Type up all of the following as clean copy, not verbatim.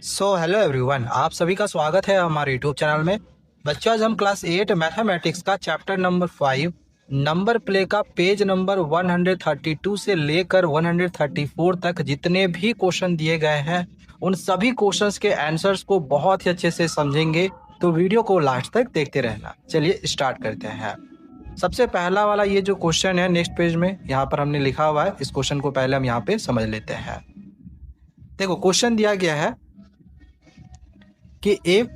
Hello everyone, आप सभी का स्वागत है हमारे यूट्यूब चैनल में। बच्चों, आज हम क्लास 8 मैथमेटिक्स का चैप्टर नंबर 5 नंबर प्ले का पेज नंबर 132 से लेकर 134 तक जितने भी क्वेश्चन दिए गए हैं उन सभी क्वेश्चंस के आंसर्स को बहुत ही अच्छे से समझेंगे। तो वीडियो को लास्ट तक देखते रहना। चलिए स्टार्ट करते हैं। सबसे पहला वाला ये जो क्वेश्चन है नेक्स्ट पेज में यहाँ पर हमने लिखा हुआ है, इस क्वेश्चन को पहले हम यहाँ पे समझ लेते हैं। देखो, क्वेश्चन दिया गया है कि इफ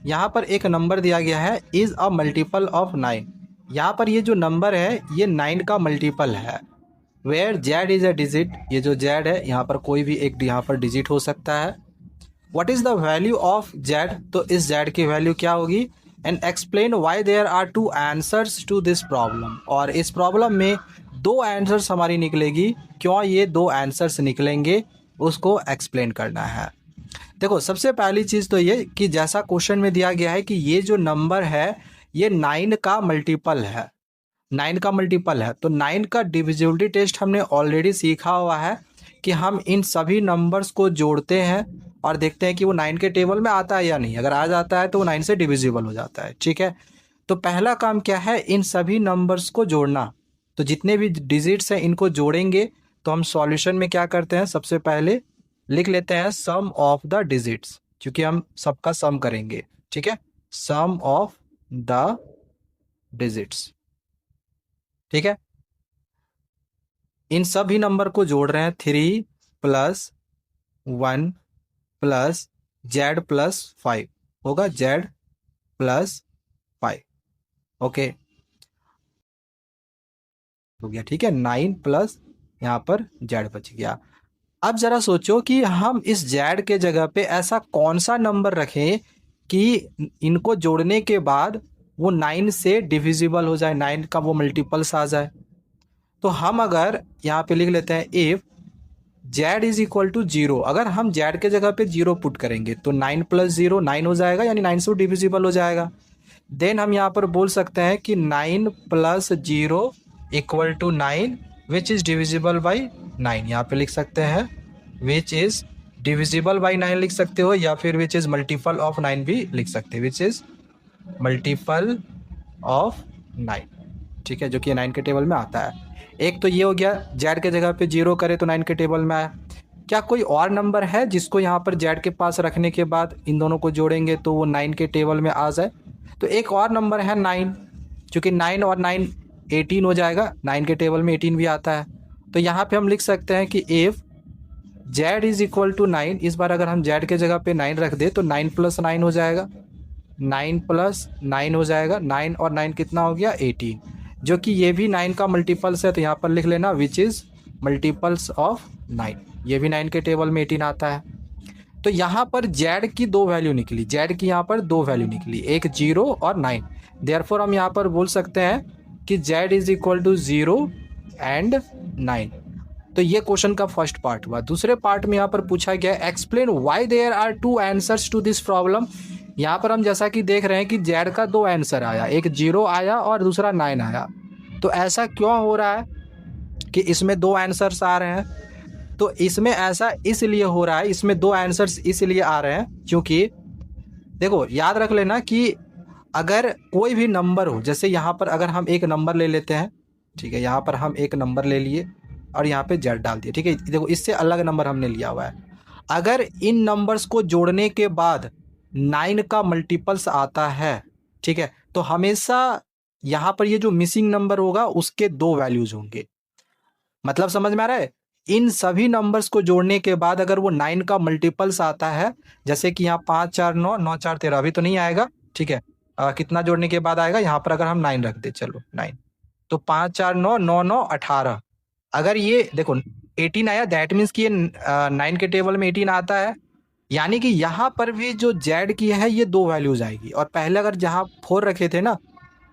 यहाँ पर एक नंबर दिया गया है इज अ मल्टीपल ऑफ 9। यहाँ पर ये जो नंबर है ये 9 का मल्टीपल है। Where Z is a digit, ये जो जेड है यहाँ पर कोई भी एक यहाँ पर डिजिट हो सकता है। What is the value of Z, तो इस जेड की वैल्यू क्या होगी। And explain why there are two answers to this problem, और इस प्रॉब्लम में दो आंसर्स हमारी निकलेगी। क्यों ये दो आंसर्स निकलेंगे उसको एक्सप्लेन करना है। देखो, सबसे पहली चीज़ तो ये कि जैसा क्वेश्चन में दिया गया है कि ये जो नंबर है ये 9 का मल्टीपल है। 9 का मल्टीपल है तो 9 का डिविजिबिलिटी टेस्ट हमने ऑलरेडी सीखा हुआ है कि हम इन सभी नंबर्स को जोड़ते हैं और देखते हैं कि वो 9 के टेबल में आता है या नहीं। अगर आ जाता है तो वो 9 से डिविजिबल हो जाता है। ठीक है, तो पहला काम क्या है, इन सभी नंबर्स को जोड़ना। तो जितने भी डिजिट्स हैं इनको जोड़ेंगे। तो हम सॉल्यूशन में क्या करते हैं, सबसे पहले लिख लेते हैं सम ऑफ द डिजिट्स, क्योंकि हम सबका सम करेंगे। ठीक है, सम ऑफ द डिजिट्स। ठीक है, इन सभी नंबर को जोड़ रहे हैं। 3 + 1 + जेड + 5 होगा, जेड + 5। ओके, हो गया। ठीक है, 9 प्लस यहाँ पर जेड बच गया। अब जरा सोचो कि हम इस जेड के जगह पे ऐसा कौन सा नंबर रखें कि इनको जोड़ने के बाद वो 9 से डिविजिबल हो जाए, 9 का वो मल्टीपल्स आ जाए। तो हम अगर यहाँ पे लिख लेते हैं if Z is equal to 0, अगर हम जेड के जगह पे 0 पुट करेंगे तो 9 + 0 9 हो जाएगा, यानी 9 से डिविजिबल हो जाएगा। देन हम यहाँ पर बोल सकते हैं कि 9 + 0 = 9 विच इज़ डिविजिबल बाई 9। यहाँ पे लिख सकते हैं विच इज़ डिविजिबल बाई 9 लिख सकते हो, या फिर विच इज़ मल्टीपल ऑफ 9 भी लिख सकते हैं, विच इज़ मल्टीपल ऑफ 9। ठीक है, जो कि 9 के टेबल में आता है। एक तो ये हो गया, जेड के जगह पे 0 करे तो 9 के टेबल में आया। क्या कोई और नंबर है जिसको यहाँ पर जेड के पास रखने के बाद इन दोनों को जोड़ेंगे तो वो 9 के टेबल में आ जाए। तो एक और नंबर है 9, चूँकि 9 और 9 18 हो जाएगा, 9 के टेबल में 18 भी आता है। तो यहाँ पे हम लिख सकते हैं कि if Z is equal to 9, इस बार अगर हम जेड के जगह पे 9 रख दे तो 9 + 9 हो जाएगा, 9 + 9 हो जाएगा। 9 और 9 कितना हो गया, 18, जो कि ये भी 9 का मल्टीपल्स है। तो यहाँ पर लिख लेना विच इज़ मल्टीपल्स ऑफ 9, ये भी 9 के टेबल में 18 आता है। तो यहाँ पर जेड की दो वैल्यू निकली, जेड की यहाँ पर दो वैल्यू निकली, एक 0 और 9। देयरफॉर हम यहाँ पर बोल सकते हैं कि Z is equal to 0 and 9। तो ये क्वेश्चन का फर्स्ट पार्ट हुआ। दूसरे पार्ट में यहाँ पर पूछा गया explain why there are two answers to this problem. यहाँ पर हम जैसा कि देख रहे हैं कि जेड का दो आंसर आया, एक 0 आया और दूसरा 9 आया। तो ऐसा क्यों हो रहा है कि इसमें दो आंसर्स आ रहे हैं। तो इसमें ऐसा इसलिए हो रहा है, इसमें दो आंसर्स इसलिए आ रहे हैं क्योंकि देखो, याद रख लेना कि अगर कोई भी नंबर हो, जैसे यहाँ पर अगर हम एक नंबर ले लेते हैं, ठीक है, यहाँ पर हम एक नंबर ले लिए और यहाँ पे जेड डाल दिया। ठीक है, देखो इससे अलग नंबर हमने लिया हुआ है। अगर इन नंबर्स को जोड़ने के बाद 9 का मल्टीपल्स आता है, ठीक है, तो हमेशा यहाँ पर ये जो मिसिंग नंबर होगा उसके दो वैल्यूज होंगे। मतलब समझ में आ रहा है। इन सभी नंबर्स को जोड़ने के बाद अगर वो 9 का मल्टीपल्स आता है, जैसे कि यहाँ 5 4 9 9 4 13, अभी तो नहीं आएगा। ठीक है, कितना जोड़ने के बाद आएगा, यहाँ पर अगर हम 9 रख दे, चलो 9, तो 5 4 9 9 9 18। अगर ये देखो 18 आया, दैट मीन्स कि ये 9 के टेबल में 18 आता है, यानी कि यहाँ पर भी जो जेड की है ये दो वैल्यूज आएगी। और पहले अगर जहाँ 4 रखे थे ना,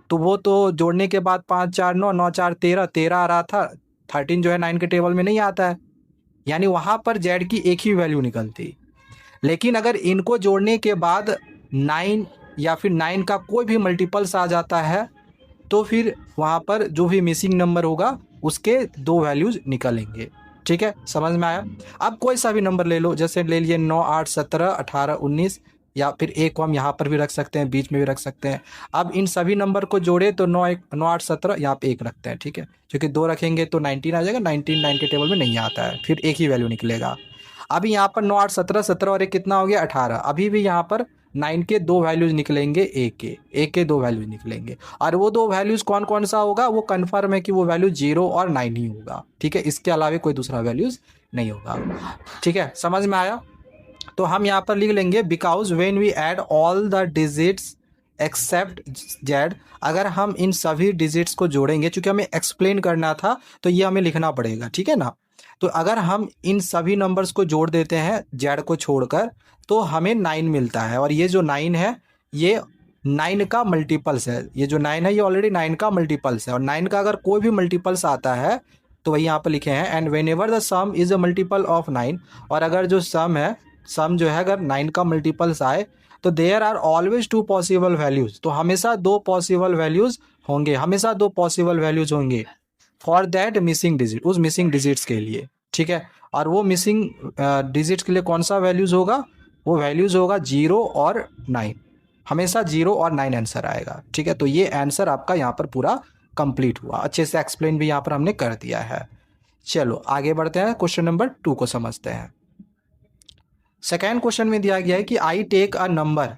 तो वो तो जोड़ने के बाद 5 4 9 9 4 13 13 आ रहा था, 13 जो है 9 के टेबल में नहीं आता है, यानी वहाँ पर जेड की एक ही वैल्यू निकलती। लेकिन अगर इनको जोड़ने के बाद 9 या फिर 9 का कोई भी मल्टीपल्स आ जाता है तो फिर वहाँ पर जो भी मिसिंग नंबर होगा उसके दो वैल्यूज निकलेंगे। ठीक है, समझ में आया। अब कोई सा भी नंबर ले लो, जैसे ले लिए 9, 8, 17, 18, 19, या फिर एक को हम यहाँ पर भी रख सकते हैं, बीच में भी रख सकते हैं। अब इन सभी नंबर को जोड़े तो 9, 8, 17, यहाँ पे 1 रखते हैं, ठीक है, क्योंकि 2 रखेंगे तो 19 आ जाएगा, 19 9 के टेबल में नहीं आता है, फिर एक ही वैल्यू निकलेगा। अभी यहाँ पर 9, 8, 17, 17 और एक कितना हो गया 18। अभी भी यहाँ पर 9 के 2 वैल्यूज निकलेंगे, एक के 2 वैल्यूज निकलेंगे, और वो 2 वैल्यूज कौन कौन सा होगा, वो कन्फर्म है कि वो वैल्यू 0 और 9 ही होगा, ठीक है, इसके अलावा कोई दूसरा वैल्यूज नहीं होगा। ठीक है, समझ में आया। तो हम यहाँ पर लिख लेंगे because when we add all the digits except Z. अगर हम इन सभी डिजिट्स को जोड़ेंगे, चूंकि हमें एक्सप्लेन करना था तो ये हमें लिखना पड़ेगा, ठीक है ना। तो अगर हम इन सभी नंबर्स को जोड़ देते हैं जेड को छोड़कर, तो हमें 9 मिलता है, और ये जो 9 है ये 9 का मल्टीपल्स है। ये जो 9 है ये ऑलरेडी 9 का मल्टीपल्स है, और 9 का अगर कोई भी मल्टीपल्स आता है तो वही यहाँ पर लिखे हैं, and when ever the some is a multiple of 9। और अगर जो सम है, सम जो है अगर 9 का मल्टीपल्स आए तो there are always 2 possible values. तो हमेशा 2 पॉसिबल वैल्यूज होंगे, हमेशा 2 पॉसिबल वैल्यूज होंगे फॉर दैट मिसिंग डिजिट, उस मिसिंग डिजिट्स के लिए, ठीक है। और वो मिसिंग डिजिट्स के लिए कौन सा वैल्यूज होगा, वो वैल्यूज होगा 0 और 9, हमेशा 0 और 9 आंसर आएगा, ठीक है। तो ये आंसर आपका यहाँ पर पूरा कंप्लीट हुआ, अच्छे से एक्सप्लेन भी यहाँ पर हमने कर दिया है। चलो आगे बढ़ते हैं, क्वेश्चन नंबर 2 को समझते हैं। सेकेंड क्वेश्चन में दिया गया है कि आई टेक अ नंबर।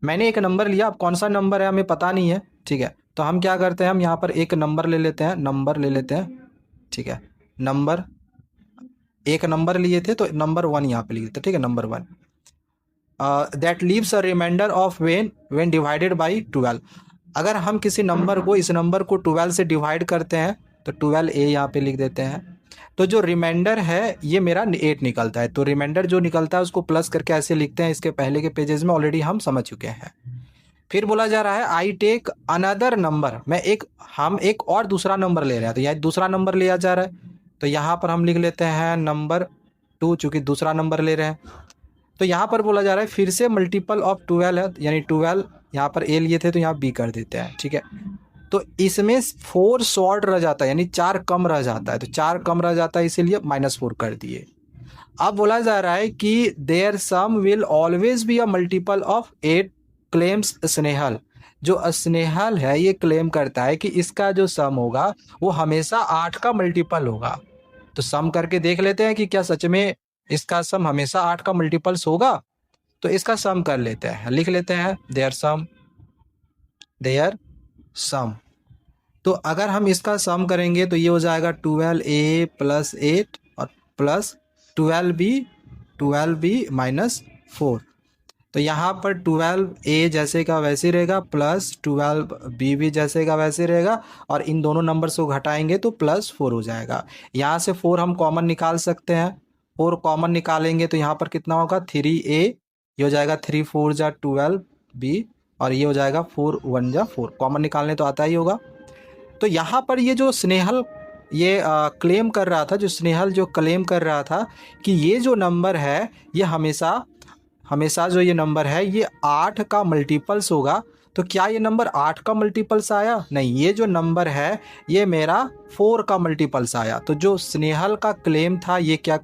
मैंने एक नंबर लिया, अब कौन सा नंबर है हमें पता नहीं है, ठीक है। तो हम क्या करते हैं, हम यहाँ पर एक नंबर ले लेते हैं, नंबर ले लेते हैं, ठीक है। नंबर, एक नंबर लिए थे तो नंबर 1 यहाँ पे लिख देते, ठीक है, number 1 that leaves a reminder of when divided by 12। अगर हम किसी नंबर को, इस नंबर को 12 से डिवाइड करते हैं तो 12a यहाँ पे लिख देते हैं। तो जो रिमाइंडर है ये मेरा 8 निकलता है, तो रिमाइंडर जो निकलता है उसको प्लस करके ऐसे लिखते हैं, इसके पहले के पेजेस में ऑलरेडी हम समझ चुके हैं। फिर बोला जा रहा है आई टेक अनदर नंबर, हम एक और दूसरा नंबर ले रहे हैं, तो यहाँ दूसरा नंबर लिया जा रहा है, तो यहाँ पर हम लिख लेते हैं नंबर 2, चूँकि दूसरा नंबर ले रहे हैं। तो यहाँ पर बोला जा रहा है फिर से मल्टीपल ऑफ 12 है, यानी 12 यहाँ पर ए लिए थे तो यहाँ बी कर देते हैं, ठीक है। तो इसमें 4 शॉर्ट रह जाता है, यानी 4 कम रह जाता है, तो 4 कम रह जाता है, इसीलिए -4 कर दिए। अब बोला जा रहा है कि their sum will always be a multiple of 8 claims Snehal. जो स्नेहल है ये क्लेम करता है कि इसका जो सम होगा वो हमेशा 8 का मल्टीपल होगा। तो सम करके देख लेते हैं कि क्या सच में इसका सम हमेशा 8 का मल्टीपल्स होगा। तो इसका सम कर लेते हैं, लिख लेते हैं देयर सम। तो अगर हम इसका सम करेंगे तो ये हो जाएगा 12a + 8 और प्लस 12b -4। तो यहाँ पर 12a जैसे का वैसे रहेगा, प्लस 12b भी जैसे का वैसे रहेगा, और इन दोनों नंबर्स को घटाएंगे तो +4 हो जाएगा। यहाँ से 4 हम कॉमन निकाल सकते हैं, 4 कॉमन निकालेंगे तो यहाँ पर कितना होगा 3a, ये हो जाएगा 3 4 जा 12b, और ये हो जाएगा 4 1 जा 4, कॉमन निकालने तो आता ही होगा। तो यहाँ पर ये जो स्नेहल ये क्लेम कर रहा था, जो स्नेहल जो क्लेम कर रहा था कि ये जो नंबर है ये हमेशा जो ये नंबर है ये 8 का मल्टीपल्स होगा। तो क्या ये नंबर 8 का मल्टीपल्स आया? नहीं, ये जो नंबर है ये मेरा 4 का मल्टीपल्स आया। तो जो स्नेहल का क्लेम था ये क्या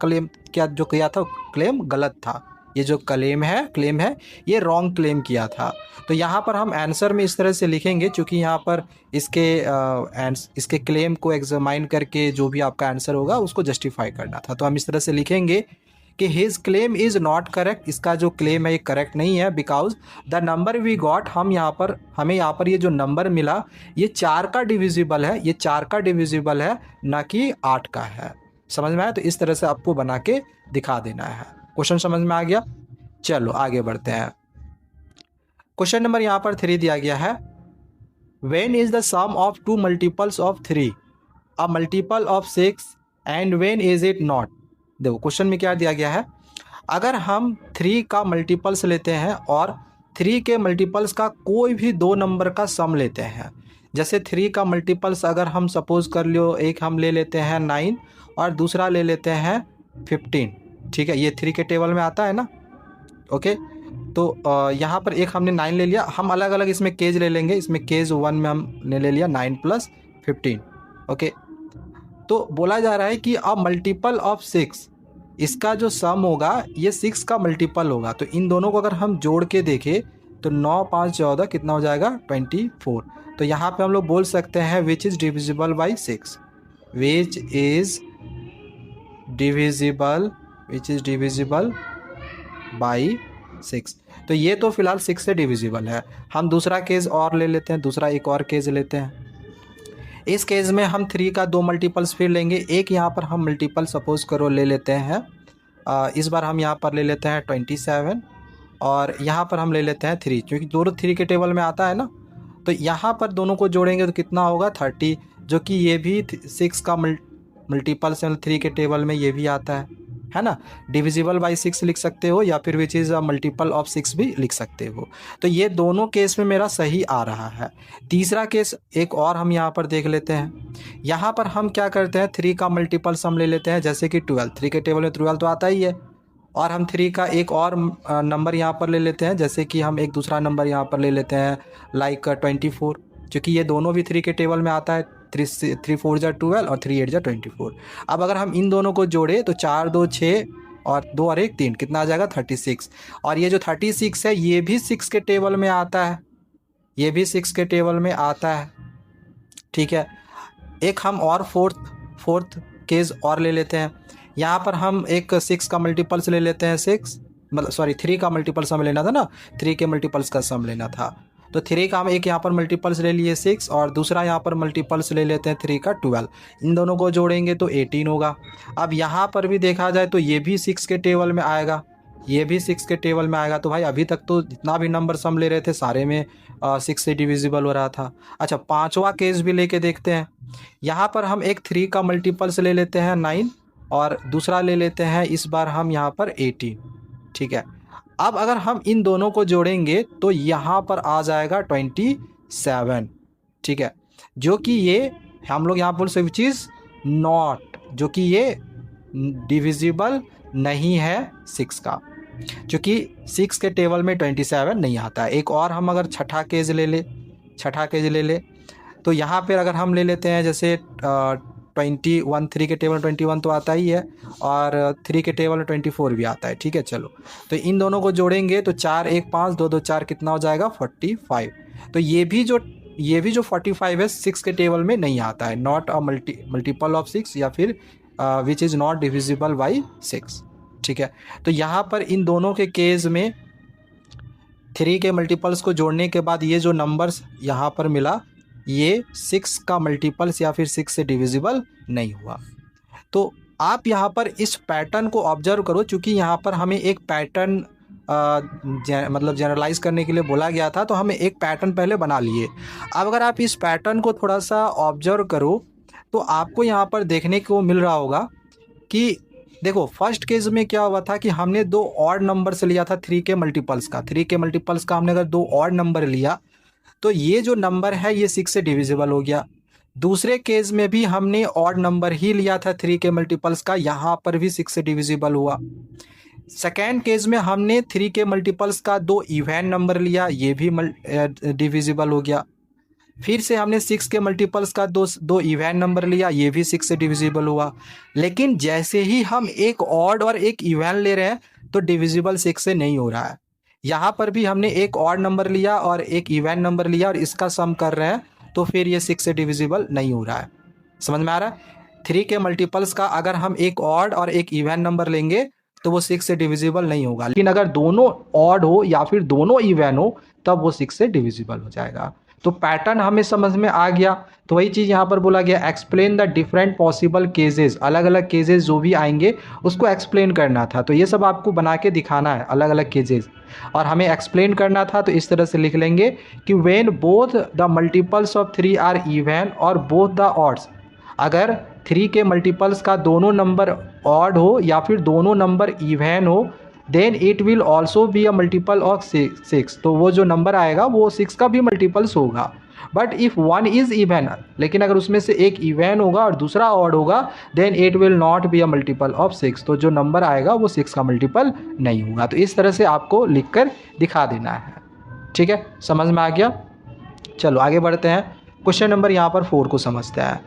जो किया था क्लेम गलत था। ये जो क्लेम है ये रॉन्ग क्लेम किया था। तो यहाँ पर हम आंसर में इस तरह से लिखेंगे, क्योंकि यहाँ पर इसके क्लेम को एग्जामाइन करके जो भी आपका आंसर होगा उसको जस्टिफाई करना था। तो हम इस तरह से लिखेंगे कि his claim is not correct, इसका जो क्लेम है ये करेक्ट नहीं है, because the number we got, हमें यहाँ पर ये जो नंबर मिला ये 4 का डिविजिबल है, ये 4 का डिविजिबल है ना कि 8 का है। समझ में आया? तो इस तरह से आपको बना के दिखा देना है। क्वेश्चन समझ में आ गया? चलो आगे बढ़ते हैं। क्वेश्चन नंबर यहाँ पर 3 दिया गया है, when is the sum of 2 multiples of 3 a multiple of 6 and when is it not. देखो क्वेश्चन में क्या दिया गया है, अगर हम 3 का मल्टीपल्स लेते हैं और 3 के मल्टीपल्स का कोई भी 2 नंबर का सम लेते हैं, जैसे 3 का मल्टीपल्स अगर हम सपोज कर लो, एक हम ले लेते हैं 9 और दूसरा ले लेते हैं 15, ठीक है, ये 3 के टेबल में आता है ना, ओके। तो यहाँ पर एक हमने 9 ले लिया, हम अलग अलग इसमें केज ले लेंगे, इसमें केज 1 में हमने ले लिया 9 + 15, ओके। तो बोला जा रहा है कि अ मल्टीपल ऑफ 6, इसका जो सम होगा ये 6 का मल्टीपल होगा। तो इन दोनों को अगर हम जोड़ के देखें तो 9 5 14 कितना हो जाएगा 24। तो यहाँ पे हम लोग बोल सकते हैं विच is divisible by 6, which is divisible by 6। तो ये तो फिलहाल 6 से डिविजिबल है। हम दूसरा केस और ले लेते हैं, दूसरा एक और केस लेते हैं। इस केस में हम 3 का 2 मल्टीपल्स फिर लेंगे। एक यहाँ पर हम मल्टीपल सपोज करो ले लेते हैं, इस बार हम यहाँ पर ले लेते हैं 27 और यहाँ पर हम ले लेते हैं 3, क्योंकि दोनों 3 के टेबल में आता है ना। तो यहाँ पर दोनों को जोड़ेंगे तो कितना होगा 30, जो कि ये भी 6 का मल्टीपल से 3 के टेबल में ये भी आता है ना। डिविजिबल बाई 6 लिख सकते हो या फिर which is a multiple of 6 भी लिख सकते हो। तो ये दोनों केस में मेरा सही आ रहा है। तीसरा केस एक और हम यहाँ पर देख लेते हैं। यहाँ पर हम क्या करते हैं 3 का मल्टीपल सम ले लेते हैं, जैसे कि 12, 3 के टेबल में 12 तो आता ही है। और हम 3 का एक और नंबर यहाँ पर ले लेते हैं, जैसे कि हम एक दूसरा नंबर यहाँ पर ले लेते हैं लाइक 24, क्योंकि ये दोनों भी 3 के टेबल में आता है। 3 4 जा 12 और 3 8 जा 24। अब अगर हम इन दोनों को जोड़े तो 4 2 6 और 2 और 1 3, कितना आ जाएगा 36। और ये जो 36 है ये भी 6 के टेबल में आता है, ये भी 6 के टेबल में आता है। ठीक है, एक हम और फोर्थ केस और ले लेते हैं। यहाँ पर हम एक 6 का मल्टीपल्स ले लेते हैं, 3 का मल्टीपल्स हमें लेना था ना, 3 के मल्टीपल्स का सम लेना था। तो 3 का हम एक यहाँ पर मल्टीपल्स ले लिए 6 और दूसरा यहाँ पर मल्टीपल्स ले लेते हैं 3 का 12। इन दोनों को जोड़ेंगे तो 18 होगा। अब यहाँ पर भी देखा जाए तो ये भी 6 के टेबल में आएगा, ये भी 6 के टेबल में आएगा। तो भाई अभी तक तो जितना भी नंबर सम ले रहे थे सारे में 6 से डिविजिबल हो रहा था। अच्छा, पांचवा केस भी लेके देखते हैं। यहाँ पर हम एक 3 का मल्टीपल्स ले लेते हैं 9 और दूसरा ले लेते हैं इस बार हम यहाँ पर 18। ठीक है, अब अगर हम इन दोनों को जोड़ेंगे तो यहाँ पर आ जाएगा 27। ठीक है, जो कि ये हम लोग यहाँ पर से चीज़ नॉट, जो कि ये डिविजिबल नहीं है 6 का, क्योंकि 6 के टेबल में 27 नहीं आता है। एक और हम अगर छठा केस ले ले तो यहाँ पर अगर हम ले लेते हैं जैसे 21, 3 के टेबल 21 तो आता ही है और 3 के टेबल में 24 भी आता है। ठीक है, चलो तो इन दोनों को जोड़ेंगे तो 4 1 5 2 2 4 कितना हो जाएगा 45। तो ये भी जो 45 है 6 के टेबल में नहीं आता है, नॉट अ मल्टीपल ऑफ 6 या फिर which is not divisible by 6। ठीक है, तो यहाँ पर इन दोनों के केस में 3 के मल्टीपल्स को जोड़ने के बाद ये जो नंबर्स यहाँ पर मिला ये 6 का मल्टीपल्स या फिर 6 से डिविजिबल नहीं हुआ। तो आप यहाँ पर इस पैटर्न को ऑब्जर्व करो, चूँकि यहाँ पर हमें एक पैटर्न मतलब जनरलाइज करने के लिए बोला गया था, तो हमें एक पैटर्न पहले बना लिए। अब अगर आप इस पैटर्न को थोड़ा सा ऑब्जर्व करो तो आपको यहाँ पर देखने को मिल रहा होगा कि देखो फर्स्ट केस में क्या हुआ था कि हमने 2 ऑड नंबर से लिया था 3 के मल्टीपल्स का। 3 के मल्टीपल्स का हमने अगर 2 ऑड नंबर लिया तो ये जो नंबर है ये 6 से डिविजिबल हो गया। दूसरे केस में भी हमने ऑड नंबर ही लिया था 3 के मल्टीपल्स का, यहाँ पर भी 6 से डिविजिबल हुआ। सेकेंड केस में हमने 3 के मल्टीपल्स का 2 इवन नंबर लिया, ये भी डिविजिबल हो गया। फिर से हमने 6 के मल्टीपल्स का 2 इवन नंबर लिया, ये भी 6 से डिविजिबल हुआ। लेकिन जैसे ही हम एक ऑड और एक इवन ले रहे हैं तो डिविजिबल 6 से नहीं हो रहा है। यहाँ पर भी हमने एक ऑड नंबर लिया और एक इवन नंबर लिया और इसका सम कर रहे हैं तो फिर ये 6 से डिविजिबल नहीं हो रहा है। समझ में आ रहा है? 3 के मल्टीपल्स का अगर हम एक ऑड और एक इवन नंबर लेंगे तो वो 6 से डिविजिबल नहीं होगा, लेकिन अगर दोनों ऑड हो या फिर दोनों इवन हो तब वो 6 से डिविजिबल हो जाएगा। तो पैटर्न हमें समझ में आ गया। तो वही चीज़ यहाँ पर बोला गया, explain the different possible cases, अलग अलग केसेस जो भी आएंगे उसको एक्सप्लेन करना था। तो ये सब आपको बना के दिखाना है अलग अलग केसेस, और हमें एक्सप्लेन करना था। तो इस तरह से लिख लेंगे कि when both the multiples of 3 are even और बोथ द ऑड्स, अगर 3 के मल्टीपल्स का दोनों नंबर ऑड हो या फिर दोनों नंबर इवन हो, then it will also be a multiple of 6। तो वो जो नंबर आएगा वो 6 का भी मल्टीपल्स होगा। But if one is even, लेकिन अगर उसमें से एक इवन होगा और दूसरा ऑड होगा, then it will not be a multiple of 6। तो जो नंबर आएगा वो 6 का मल्टीपल नहीं होगा। तो इस तरह से आपको लिख कर दिखा देना है। ठीक है, समझ में आ गया? चलो आगे बढ़ते हैं। क्वेश्चन नंबर यहाँ पर 4 को समझते हैं।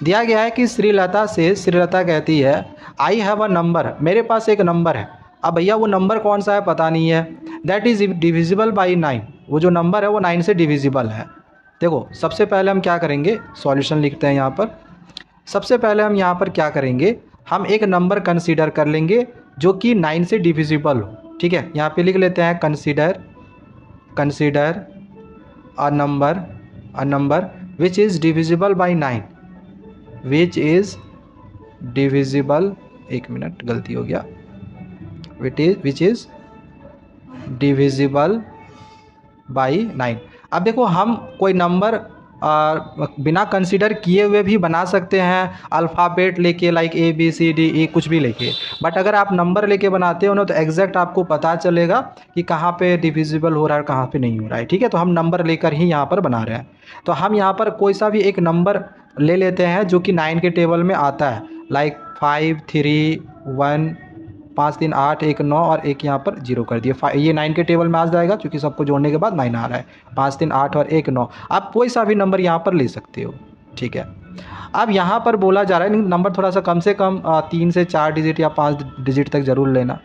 दिया गया है कि श्रीलता कहती है आई हैव अ नंबर, मेरे पास एक नंबर है। अब भैया वो नंबर कौन सा है पता नहीं है। दैट इज़ डिविजिबल बाई 9, वो जो नंबर है वो 9 से डिविजिबल है। देखो सबसे पहले हम क्या करेंगे, सॉल्यूशन लिखते हैं यहाँ पर। सबसे पहले हम यहाँ पर क्या करेंगे, हम एक नंबर कंसीडर कर लेंगे जो कि 9 से डिविजिबल हो। ठीक है, यहाँ पे लिख लेते हैं consider a number which is divisible by 9, which is divisible, एक मिनट गलती हो गया, विच इज़ डिविजिबल बाई 9। अब देखो हम कोई नंबर बिना कंसीडर किए हुए भी बना सकते हैं, अल्फ़ाबेट लेके, लाइक ABCDE कुछ भी लेके। बट अगर आप नंबर लेके बनाते हो ना तो एग्जैक्ट आपको पता चलेगा कि कहाँ पे डिविजिबल हो रहा है और कहाँ पे नहीं हो रहा है। ठीक है, तो हम नंबर लेकर ही यहाँ पर बना रहे हैं। तो हम यहाँ पर कोई सा भी एक नंबर ले लेते हैं जो कि 9 के टेबल में आता है, लाइक 5 3 1 5 3 8 1 9 और एक यहाँ पर 0 कर दिए। ये 9 के टेबल में आ जाएगा क्योंकि सबको जोड़ने के बाद 9 आ रहा है। 5 3 8 और 1 9, आप कोई सा भी नंबर यहाँ पर ले सकते हो। ठीक है, अब यहाँ पर बोला जा रहा है नंबर थोड़ा सा कम से कम 3 से 4 डिजिट या 5 डिजिट तक ज़रूर लेना।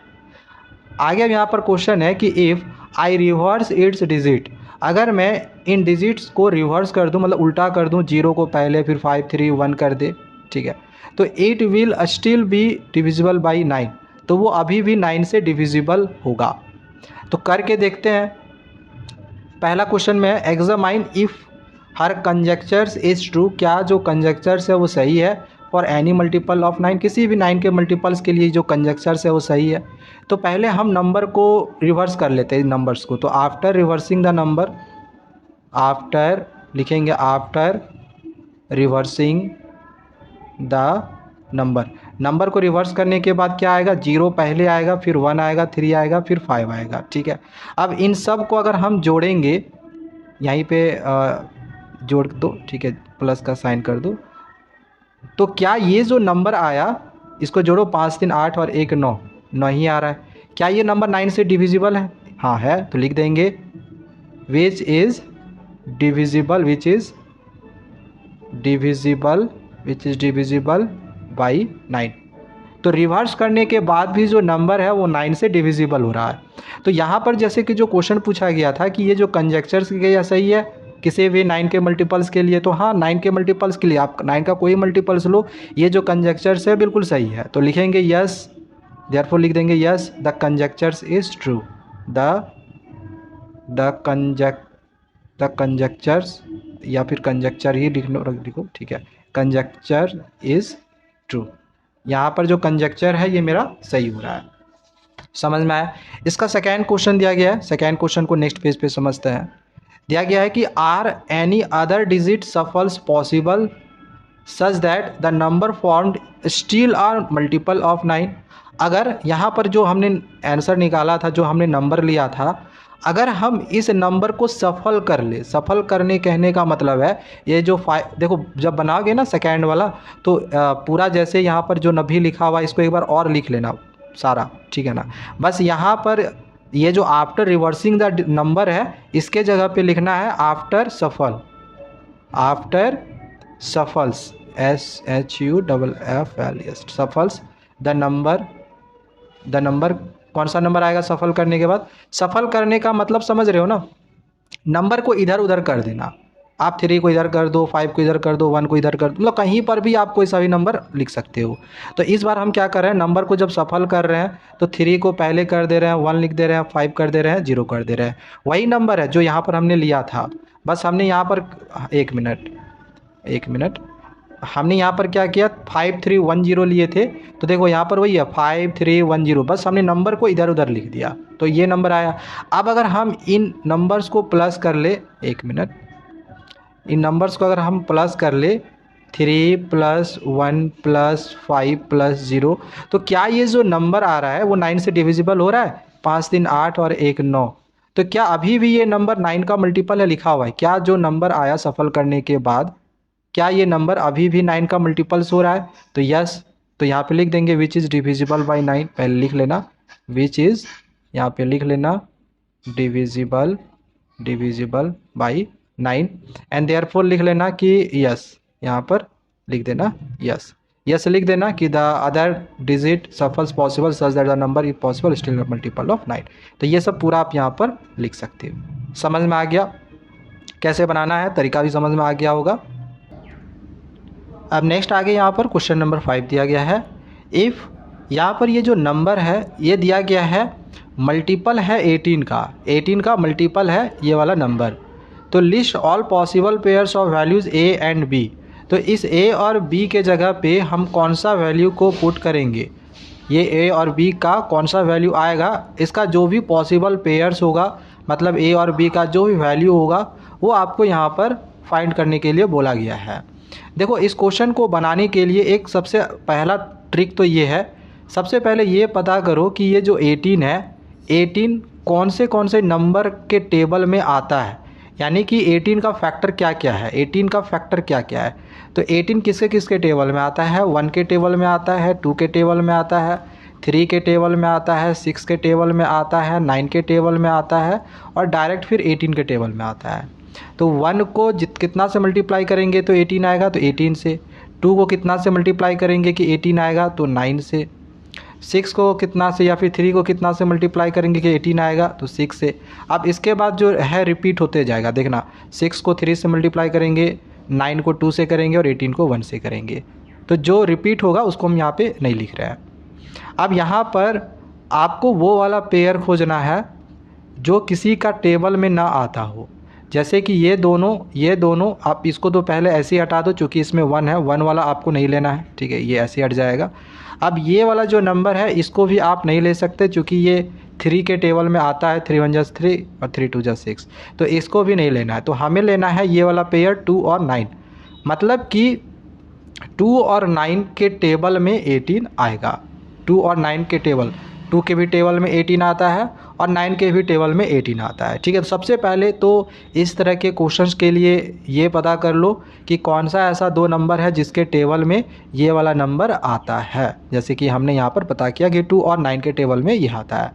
आगे अब यहाँ पर क्वेश्चन है कि if I reverse it's digit, अगर मैं इन डिजिट्स को रिवर्स कर दूँ, मतलब उल्टा कर दूँ, 0 को पहले फिर 5 3 1 कर दे। ठीक है, तो it will still be divisible by 9, तो वो अभी भी 9 से डिविजिबल होगा। तो करके देखते हैं। पहला क्वेश्चन में है examine if her conjectures is true, क्या जो कंजक्चर्स है वो सही है फॉर एनी मल्टीपल ऑफ 9, किसी भी 9 के मल्टीपल्स के लिए जो कंजक्चर्स है वो सही है। तो पहले हम नंबर को रिवर्स कर लेते हैं, नंबर्स को। तो after reversing the number, after लिखेंगे आफ्टर रिवर्सिंग द नंबर को रिवर्स करने के बाद क्या आएगा, 0 पहले आएगा, फिर 1 आएगा, 3 आएगा, फिर 5 आएगा। ठीक है, अब इन सब को अगर हम जोड़ेंगे, यहीं पे जोड़ दो। ठीक है, प्लस का साइन कर दो। तो क्या ये जो नंबर आया, इसको जोड़ो, 5 3 8 और 1 9, 9 ही आ रहा है। क्या ये नंबर 9 से डिविजिबल है? हाँ है, तो लिख देंगे विच is divisible, which is divisible by 9। तो रिवर्स करने के बाद भी जो नंबर है वो 9 से डिविजिबल हो रहा है। तो यहाँ पर जैसे कि जो क्वेश्चन पूछा गया था कि ये जो कंजक्चर्स के या सही है किसी भी 9 के मल्टीपल्स के लिए, तो हाँ 9 के मल्टीपल्स के लिए आप 9 का कोई मल्टीपल्स लो, ये जो कंजक्चर्स है बिल्कुल सही है। तो लिखेंगे यस, देयरफॉर लिख देंगे yes the conjectures is true, the conjectures, या फिर कंजक्चर ही लिखो। ठीक है, कंजक्चर इज़ ट्रू, यहाँ पर जो कंजक्चर है ये मेरा सही हो रहा है। समझ में आया? इसका सेकेंड क्वेश्चन दिया गया है, सेकेंड क्वेश्चन को नेक्स्ट पेज पे समझते हैं। दिया गया है कि are any other digit shuffles possible such that the number formed still are multiple of 9। अगर यहाँ पर जो हमने आंसर निकाला था, जो हमने नंबर लिया था, अगर हम इस नंबर को सफल कर ले, सफल करने कहने का मतलब है ये जो देखो जब बनाओगे ना सेकेंड वाला, तो पूरा जैसे यहाँ पर जो नभी लिखा हुआ इसको एक बार और लिख लेना सारा। ठीक है ना, बस यहाँ पर ये जो आफ्टर रिवर्सिंग द नंबर है इसके जगह पे लिखना है आफ्टर सफल्स, SHUFFLS, सफल्स द नंबर। कौन सा नंबर आएगा सफल करने के बाद? सफल करने का मतलब समझ रहे हो ना, नंबर को इधर उधर कर देना। आप 3 को इधर कर दो, 5 को इधर कर दो, 1 को इधर कर दो, मतलब कहीं पर भी आप कोई सा भी नंबर लिख सकते हो। तो इस बार हम क्या कर रहे हैं, नंबर को जब सफल कर रहे हैं तो 3 को पहले कर दे रहे हैं, 1 लिख दे रहे हैं, 5 कर दे रहे हैं, 0 कर दे रहे हैं। वही नंबर है जो यहाँ पर हमने लिया था, बस हमने यहाँ पर एक मिनट हमने यहाँ पर क्या किया, 5 3 1 0 लिए थे। तो देखो यहाँ पर वही है 5 3 1 0, बस हमने नंबर को इधर उधर लिख दिया तो ये नंबर आया। अब अगर हम इन नंबर्स को प्लस कर ले, इन नंबर्स को अगर हम प्लस कर ले 3 + 1 + 5 + 0, तो क्या ये जो नंबर आ रहा है वो 9 से डिविजिबल हो रहा है? 5 3 8 और 1 9, तो क्या अभी भी ये नंबर 9 का मल्टीपल है लिखा हुआ है? क्या जो नंबर आया सफल करने के बाद, क्या ये नंबर अभी भी 9 का मल्टीपल्स हो रहा है? तो यस, तो यहाँ पे लिख देंगे विच इज़ डिविजिबल बाई 9, पहले लिख लेना विच इज़, यहाँ पे लिख लेना डिविजिबल बाई 9 एंड देयरफॉर लिख लेना कि यस, यहाँ पर लिख देना यस, यस लिख देना कि the other digit shuffles possible such that the number is possible still multiple of 9। तो ये सब पूरा आप यहाँ पर लिख सकते हो। समझ में आ गया कैसे बनाना है, तरीका भी समझ में आ गया होगा। अब नेक्स्ट आगे यहाँ पर क्वेश्चन नंबर 5 दिया गया है। इफ़ यहाँ पर ये जो नंबर है ये दिया गया है मल्टीपल है 18 का मल्टीपल है ये वाला नंबर। तो list all possible pairs of values A and B. तो इस ए और बी के जगह पे हम कौन सा वैल्यू को पुट करेंगे, ये ए और बी का कौन सा वैल्यू आएगा, इसका जो भी पॉसिबल पेयर्स होगा मतलब ए और बी का जो भी वैल्यू होगा वो आपको यहाँ पर फाइंड करने के लिए बोला गया है। देखो इस क्वेश्चन को बनाने के लिए एक सबसे पहला ट्रिक तो ये है, सबसे पहले ये पता करो कि ये जो 18 है 18 कौन से नंबर के टेबल में आता है, यानी कि 18 का फैक्टर क्या क्या है, 18 का फैक्टर क्या क्या है। तो 18 किसके किसके टेबल में आता है, 1 के टेबल में आता है, 2 के टेबल में आता है, 3 के टेबल में आता है, 6 के टेबल में आता है, 9 के टेबल में आता है और डायरेक्ट फिर 18 के टेबल में आता है। तो 1 को कितना से मल्टीप्लाई करेंगे तो 18 आएगा, तो 18 से। 2 को कितना से मल्टीप्लाई करेंगे कि 18 आएगा, तो 9 से। 6 को कितना से या फिर 3 को कितना से मल्टीप्लाई करेंगे कि 18 आएगा, तो 6 से। अब इसके बाद जो है रिपीट होते जाएगा, देखना 6 को 3 से मल्टीप्लाई करेंगे, 9 को 2 से करेंगे और 18 को 1 से करेंगे। तो जो रिपीट होगा उसको हम यहाँ पे नहीं लिख रहे हैं। अब यहाँ पर आपको वो वाला पेयर खोजना है जो किसी का टेबल में ना आता हो। जैसे कि ये दोनों आप इसको तो पहले ऐसे ही हटा दो, चूँकि इसमें 1 है, 1 वाला आपको नहीं लेना है, ठीक है, ये ऐसे हट जाएगा। अब ये वाला जो नंबर है इसको भी आप नहीं ले सकते चूँकि ये 3 के टेबल में आता है, 3 1 जा 3 और 3 2 जा 6, तो इसको भी नहीं लेना है। तो हमें लेना है ये वाला पेयर 2 और 9, मतलब कि 2 और 9 के टेबल में 18 आएगा। 2 और 9 के टेबल, 2 के भी टेबल में 18 आता है और 9 के भी टेबल में 18 आता है, ठीक है। तो सबसे पहले तो इस तरह के क्वेश्चंस के लिए ये पता कर लो कि कौन सा ऐसा 2 नंबर है जिसके टेबल में ये वाला नंबर आता है। जैसे कि हमने यहाँ पर पता किया कि 2 और 9 के टेबल में ये आता है।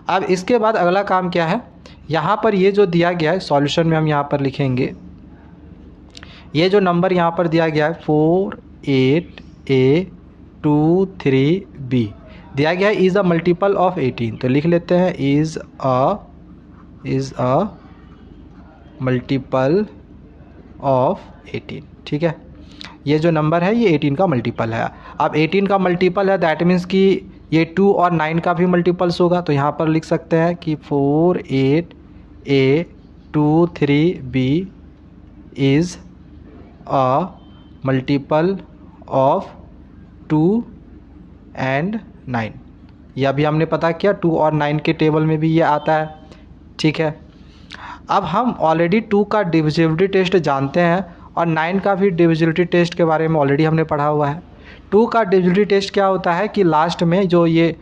अब इसके बाद अगला काम क्या है, यहाँ पर ये जो दिया गया है सॉल्यूशन में हम यहाँ पर लिखेंगे, ये जो नंबर यहाँ पर दिया गया है 4 8 A 2 3 B दिया गया है इज़ अ मल्टीपल ऑफ 18। तो लिख लेते हैं इज़ अ मल्टीपल ऑफ 18, ठीक है। ये जो नंबर है ये 18 का मल्टीपल है। अब 18 का मल्टीपल है दैट मीन्स कि ये 2 और 9 का भी मल्टीपल्स होगा। तो यहाँ पर लिख सकते हैं कि 4 8 A 2 3 B is a multiple of 2 and 9। यह भी हमने पता किया 2 और 9 के टेबल में भी ये आता है, ठीक है। अब हम ऑलरेडी 2 का डिविजिबिलिटी टेस्ट जानते हैं और 9 का भी डिविजिबिलिटी टेस्ट के बारे में ऑलरेडी हमने पढ़ा हुआ है। 2 का डिविजिबिलिटी टेस्ट क्या होता है कि लास्ट में जो ये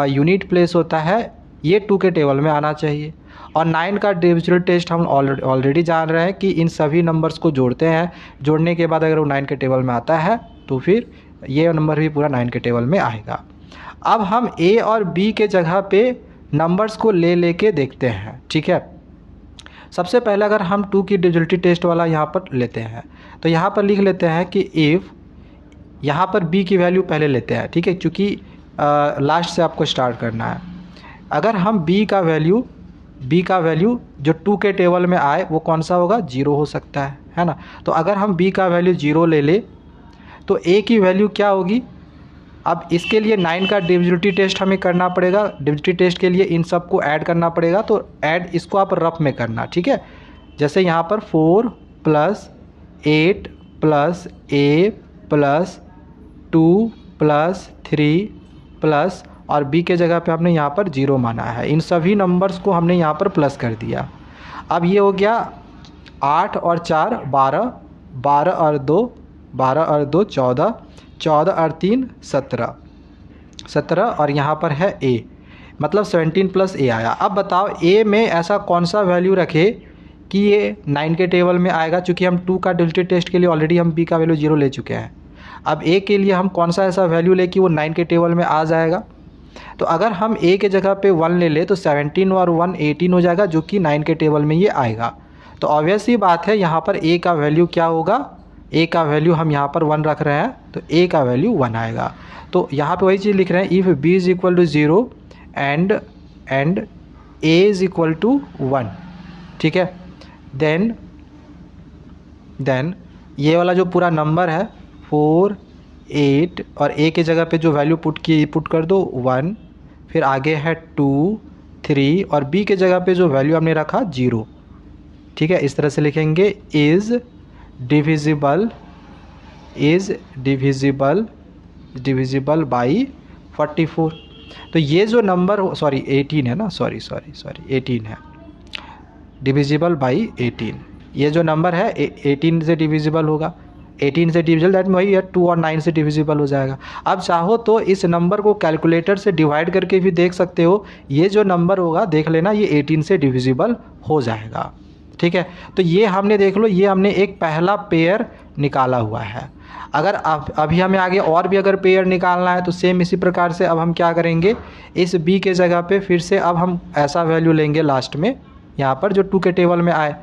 यूनिट प्लेस होता है ये 2 के टेबल में आना चाहिए। और 9 का डिविजिबिलिटी टेस्ट हम ऑलरेडी जान रहे हैं कि इन सभी नंबर्स को जोड़ते हैं, जोड़ने के बाद अगर वो 9 के टेबल में आता है तो फिर ये नंबर भी पूरा 9 के टेबल में आएगा। अब हम ए और बी के जगह पे नंबर्स को ले के देखते हैं, ठीक है। सबसे पहले अगर हम 2 की डिविजिबिलिटी टेस्ट वाला यहाँ पर लेते हैं तो यहाँ पर लिख लेते हैं कि इफ़, यहाँ पर बी की वैल्यू पहले लेते हैं, ठीक है, क्योंकि लास्ट से आपको स्टार्ट करना है। अगर हम बी का वैल्यू जो 2 के टेबल में आए वो कौन सा होगा, 0 हो सकता है ना। तो अगर हम बी का वैल्यू 0 ले तो ए की वैल्यू क्या होगी। अब इसके लिए 9 का डिविजिबिलिटी टेस्ट हमें करना पड़ेगा। डिविजिबिलिटी टेस्ट के लिए इन सब को ऐड करना पड़ेगा, तो ऐड इसको आप रफ में करना, ठीक है। जैसे यहाँ पर 4 + 8 + A + 2 + 3 प्लस और b के जगह पे हमने यहाँ पर 0 माना है। इन सभी नंबर्स को हमने यहाँ पर प्लस कर दिया। अब ये हो गया 8 और 4 12, 12 और 2 14, 14 और 3 17 और यहाँ पर है a, मतलब 17 + a आया। अब बताओ a में ऐसा कौन सा वैल्यू रखे कि ये 9 के टेबल में आएगा। चूँकि हम 2 का डिविजिबिलिटी टेस्ट के लिए ऑलरेडी हम b का वैल्यू 0 ले चुके हैं। अब a के लिए हम कौन सा ऐसा वैल्यू ले कि वो 9 के टेबल में आ जाएगा। तो अगर हम a के जगह पे 1 ले तो 17 और 1 18 हो जाएगा, जो कि 9 के टेबल में ये आएगा। तो ऑब्वियस ही बात है यहाँ पर a का वैल्यू क्या होगा, ए का वैल्यू हम यहाँ पर 1 रख रहे हैं तो ए का वैल्यू 1 आएगा। तो यहाँ पे वही चीज़ लिख रहे हैं, if B is equal to 0 and A is equal to 1, ठीक है। देन ये वाला जो पूरा नंबर है 4 8 और ए के जगह पे जो वैल्यू पुट कर दो 1, फिर आगे है 2 3 और बी के जगह पे जो वैल्यू हमने रखा 0, ठीक है। इस तरह से लिखेंगे इज़ डिविजिबल बाई 44। तो ये जो नंबर 18 है ना, सॉरी 18 है, डिविजिबल बाई 18। ये जो नंबर है 18 से डिविजिबल होगा, 18 से डिविजिबल दैट में वही है 2 और 9 से डिविजिबल हो जाएगा। अब चाहो तो इस नंबर को कैलकुलेटर से डिवाइड करके भी देख सकते हो, ये जो नंबर होगा देख लेना ये 18 से डिविजिबल हो जाएगा, ठीक है। तो ये हमने देख लो, ये हमने एक पहला पेयर निकाला हुआ है। अगर अभी हमें आगे और भी अगर पेयर निकालना है तो सेम इसी प्रकार से अब हम क्या करेंगे, इस बी के जगह पे फिर से अब हम ऐसा वैल्यू लेंगे लास्ट में यहाँ पर जो 2 के टेबल में आए।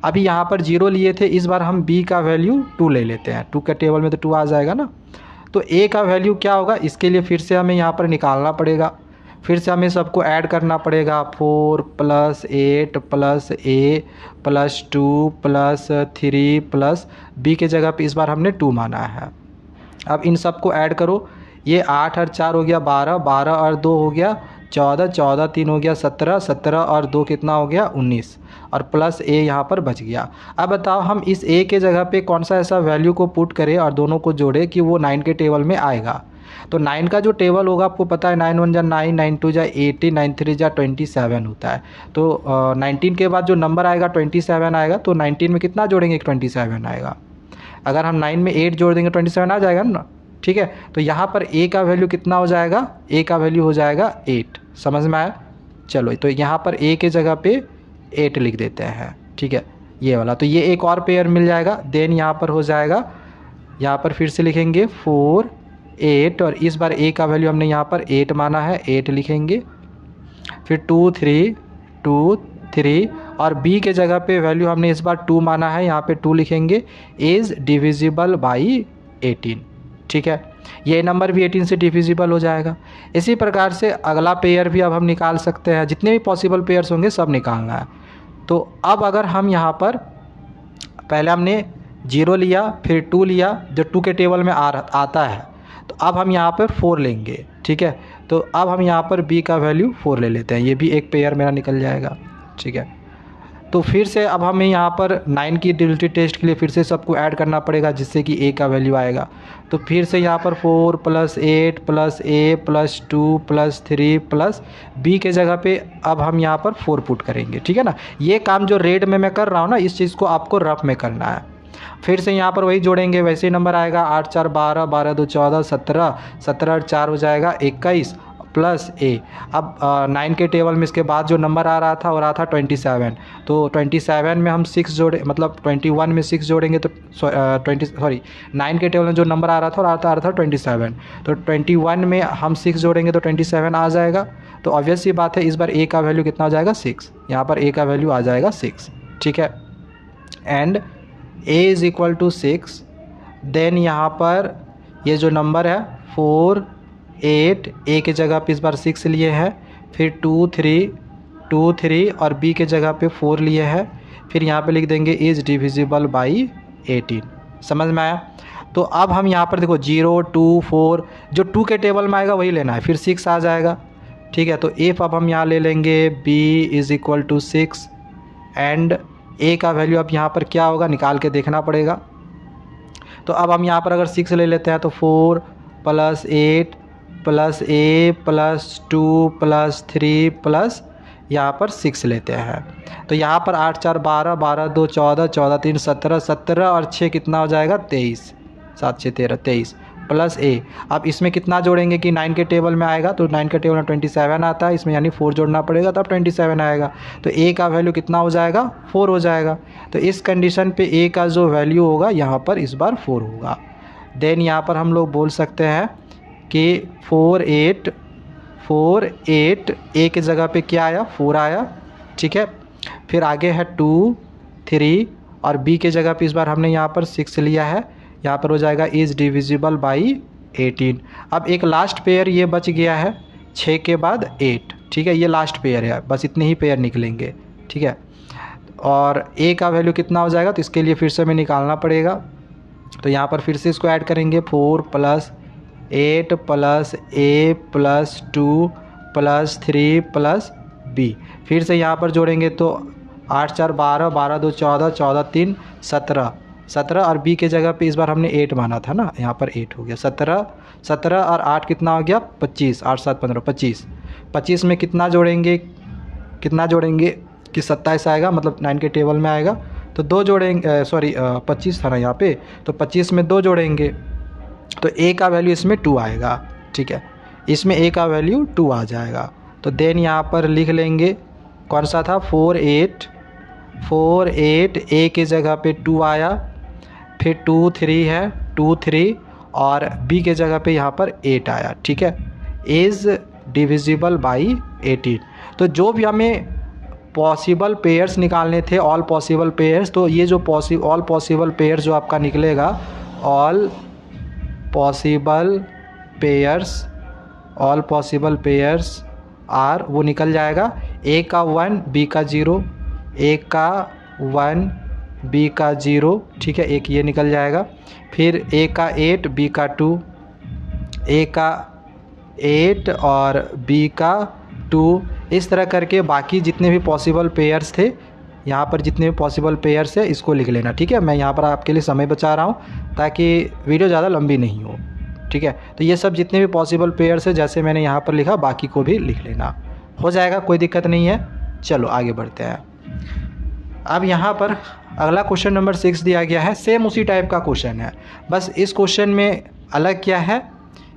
अभी यहाँ पर 0 लिए थे, इस बार हम b का वैल्यू 2 ले लेते हैं, 2 के टेबल में तो 2 आ जाएगा ना। तो a का वैल्यू क्या होगा, इसके लिए फिर से हमें यहाँ पर निकालना पड़ेगा, फिर से हमें सबको ऐड करना पड़ेगा, 4 + 8 + a + 2 + 3 प्लस b के जगह पे इस बार हमने 2 माना है। अब इन सबको ऐड करो, ये 8 और 4 हो गया 12, 12 और 2 हो गया 14, 14 3 हो गया 17, 17 और 2 कितना हो गया 19 और प्लस a यहाँ पर बच गया। अब बताओ हम इस a के जगह पे कौन सा ऐसा वैल्यू को पुट करें और दोनों को जोड़े कि वो 9 के टेबल में आएगा। तो 9 का जो टेबल होगा आपको पता है, 9 × 1 = 9, 9 × 2 = 80, 9 × 3 = 27 होता है। तो 19 के बाद जो नंबर आएगा 27 आएगा, तो 19 में कितना जोड़ेंगे 27 आएगा। अगर हम 9 में 8 जोड़ देंगे 27 आ जाएगा ना, ठीक है। तो यहाँ पर a का वैल्यू कितना हो जाएगा, a का वैल्यू हो जाएगा 8, समझ में आया। चलो तो यहाँ पर a के जगह पे 8 लिख देते हैं, ठीक है, ये वाला। तो ये एक और पेयर मिल जाएगा। देन यहाँ पर हो जाएगा, यहाँ पर फिर से लिखेंगे 4 8 और इस बार a का वैल्यू हमने यहाँ पर 8 माना है, 8 लिखेंगे, फिर 2 3 और b के जगह पे वैल्यू हमने इस बार 2 माना है, यहाँ पे 2 लिखेंगे, इज़ डिविजिबल बाई 18, ठीक है। ये नंबर भी 18 से डिविजिबल हो जाएगा। इसी प्रकार से अगला पेयर भी अब हम निकाल सकते हैं, जितने भी पॉसिबल पेयर्स होंगे सब निकालना है। तो अब अगर हम यहाँ पर पहले हमने 0 लिया, फिर 2 लिया जो 2 के टेबल में आता है, तो अब हम यहाँ पर 4 लेंगे, ठीक है। तो अब हम यहाँ पर b का वैल्यू 4 ले लेते हैं, ये भी एक पेयर मेरा निकल जाएगा, ठीक है। तो फिर से अब हमें यहाँ पर 9 की डिविजिबिलिटी टेस्ट के लिए फिर से सबको ऐड करना पड़ेगा जिससे कि a का वैल्यू आएगा। तो फिर से यहाँ पर 4 + 8 + a + 2 + 3 प्लस b के जगह पे अब हम यहाँ पर 4 पुट करेंगे, ठीक है ना। ये काम जो रेड में मैं कर रहा हूँ ना, इस चीज़ को आपको रफ में करना है। फिर से यहाँ पर वही जोड़ेंगे, वैसे ही नंबर आएगा 8 4 12, 12 2 14, 17, 17 और 4 हो जाएगा 21 प्लस a। अब 9 के टेबल में इसके बाद जो नंबर आ रहा था वो रहा था 27। तो 27 में हम 6 जोड़े, मतलब 21 में 6 जोड़ेंगे तो 9 के टेबल में जो नंबर आ रहा था वो आ रहा था 27। तो 21 में हम 6 जोड़ेंगे तो 27 आ जाएगा। तो ऑब्वियस सी बात है, इस बार a का वैल्यू कितना हो जाएगा 6, यहाँ पर a का वैल्यू आ जाएगा 6, ठीक है। And a is equal to 6। Then यहाँ पर ये जो नंबर है 4 8, a के जगह पे इस बार 6 लिए हैं, फिर 2 3 और b के जगह पे 4 लिए हैं, फिर यहाँ पे लिख देंगे इज़ डिविजिबल बाई 18, समझ में आया। तो अब हम यहाँ पर देखो 0 2 4 जो 2 के टेबल में आएगा वही लेना है, फिर 6 आ जाएगा, ठीक है। तो if अब हम यहाँ ले लेंगे b is equal to 6 and a का वैल्यू अब यहाँ पर क्या होगा निकाल के देखना पड़ेगा। तो अब हम यहाँ पर अगर 6 ले लेते हैं तो 4 + 8 + a + 2 + 3 प्लस यहाँ पर 6 लेते हैं। तो यहाँ पर 8 4 12, 12 2 14, 14 3 17, 17 और 6 कितना हो जाएगा 23, 7 6 13 23 प्लस a। अब इसमें कितना जोड़ेंगे कि 9 के टेबल में आएगा, तो 9 के टेबल में 27 आता है, इसमें यानी 4 जोड़ना पड़ेगा तब 27 आएगा। तो a का वैल्यू कितना हो जाएगा 4 हो जाएगा। तो इस कंडीशन पे a का जो वैल्यू होगा यहाँ पर इस बार 4 होगा। देन यहाँ पर हम लोग बोल सकते हैं कि 4 8 a के जगह पे क्या आया 4 आया, ठीक है। फिर आगे है 2 3 और बी के जगह पे इस बार हमने यहाँ पर 6 लिया है, यहाँ पर हो जाएगा इज़ डिविजिबल बाई 18। अब एक लास्ट पेयर ये बच गया है 6 के बाद 8, ठीक है, ये लास्ट पेयर है, बस इतने ही पेयर निकलेंगे, ठीक है। और ए का वैल्यू कितना हो जाएगा, तो इसके लिए फिर से हमें निकालना पड़ेगा। तो यहाँ पर फिर से इसको ऐड करेंगे, 4 + 8 + a + 2 + 3 + b। फिर से यहाँ पर जोड़ेंगे तो 8 4 12, 12 2 14, 14 3 17, 17 और b के जगह पे इस बार हमने 8 माना था ना, यहाँ पर 8 हो गया, 17, 17 और 8 कितना हो गया 25, 8 7 15 25, 25 में कितना जोड़ेंगे कि 27 आएगा, मतलब 9 के टेबल में आएगा, तो 2 जोड़ेंगे, सॉरी 25 था ना यहाँ पे, तो 25 में 2 जोड़ेंगे तो a का वैल्यू इसमें 2 आएगा, ठीक है, इसमें a का वैल्यू 2 आ जाएगा। तो देन यहाँ पर लिख लेंगे कौन सा था, 4 8, a के जगह पे 2 आया, फिर 2 3 है, 2 3 और b के जगह पे यहाँ पर 8 आया, ठीक है, इज़ डिविजिबल बाई 18। तो जो भी हमें पॉसिबल पेयर्स निकालने थे, ऑल पॉसिबल पेयर्स, तो ये जो ऑल पॉसिबल पेयर्स जो आपका निकलेगा, ऑल पॉसिबल पेयर्स आर, वो निकल जाएगा ए का 1 बी का 0, ए का 1 बी का 0, ठीक है, एक ये निकल जाएगा। फिर ए का 8 बी का 2, ए का 8 और बी का 2, इस तरह करके बाकी जितने भी पॉसिबल पेयर्स थे, यहाँ पर जितने भी पॉसिबल पेयर्स है इसको लिख लेना, ठीक है। मैं यहाँ पर आपके लिए समय बचा रहा हूँ ताकि वीडियो ज़्यादा लंबी नहीं हो, ठीक है। तो ये सब जितने भी पॉसिबल पेयर्स है जैसे मैंने यहाँ पर लिखा, बाकी को भी लिख लेना, हो जाएगा, कोई दिक्कत नहीं है। चलो आगे बढ़ते हैं। अब यहाँ पर अगला क्वेश्चन नंबर 6 दिया गया है, सेम उसी टाइप का क्वेश्चन है, बस इस क्वेश्चन में अलग क्या है,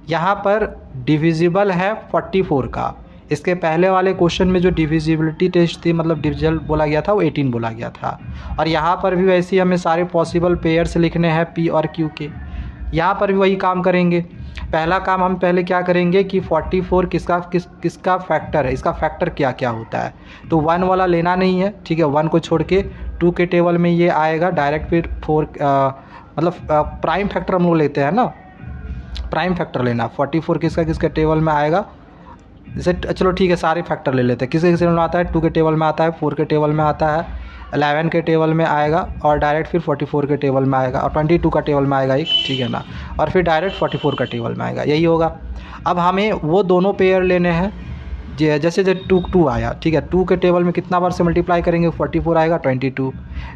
यहाँ पर डिविजिबल है 44 का। इसके पहले वाले क्वेश्चन में जो डिविजिबिलिटी टेस्ट थी, मतलब डिविजल बोला गया था, वो 18 बोला गया था। और यहाँ पर भी वैसे ही हमें सारे पॉसिबल पेयर्स लिखने हैं p और q के। यहाँ पर भी वही काम करेंगे। पहला काम हम पहले क्या करेंगे कि 44 किसका फैक्टर है, इसका फैक्टर क्या क्या होता है, तो 1 वाला लेना नहीं है, ठीक है, 1 को छोड़ के 2 के टेबल में ये आएगा डायरेक्ट, फिर 4 मतलब प्राइम फैक्टर हम लोग लेते हैं ना, प्राइम फैक्टर लेना, 44 किसका टेबल में आएगा, जैसे चलो ठीक है सारे फैक्टर ले लेते हैं, किसी टेबल में आता है, 2 के टेबल में आता है, 4 के टेबल में आता है, 11 के टेबल में आएगा और डायरेक्ट फिर 44 के टेबल में आएगा, और 22 का टेबल में आएगा एक, ठीक है ना, और फिर डायरेक्ट 44 का टेबल में आएगा, यही होगा। अब हमें वो दोनों पेयर लेने हैं, जैसे 2 आया, ठीक है, 2 के टेबल में कितना बार से मल्टीप्लाई करेंगे, 44 आएगा, 22,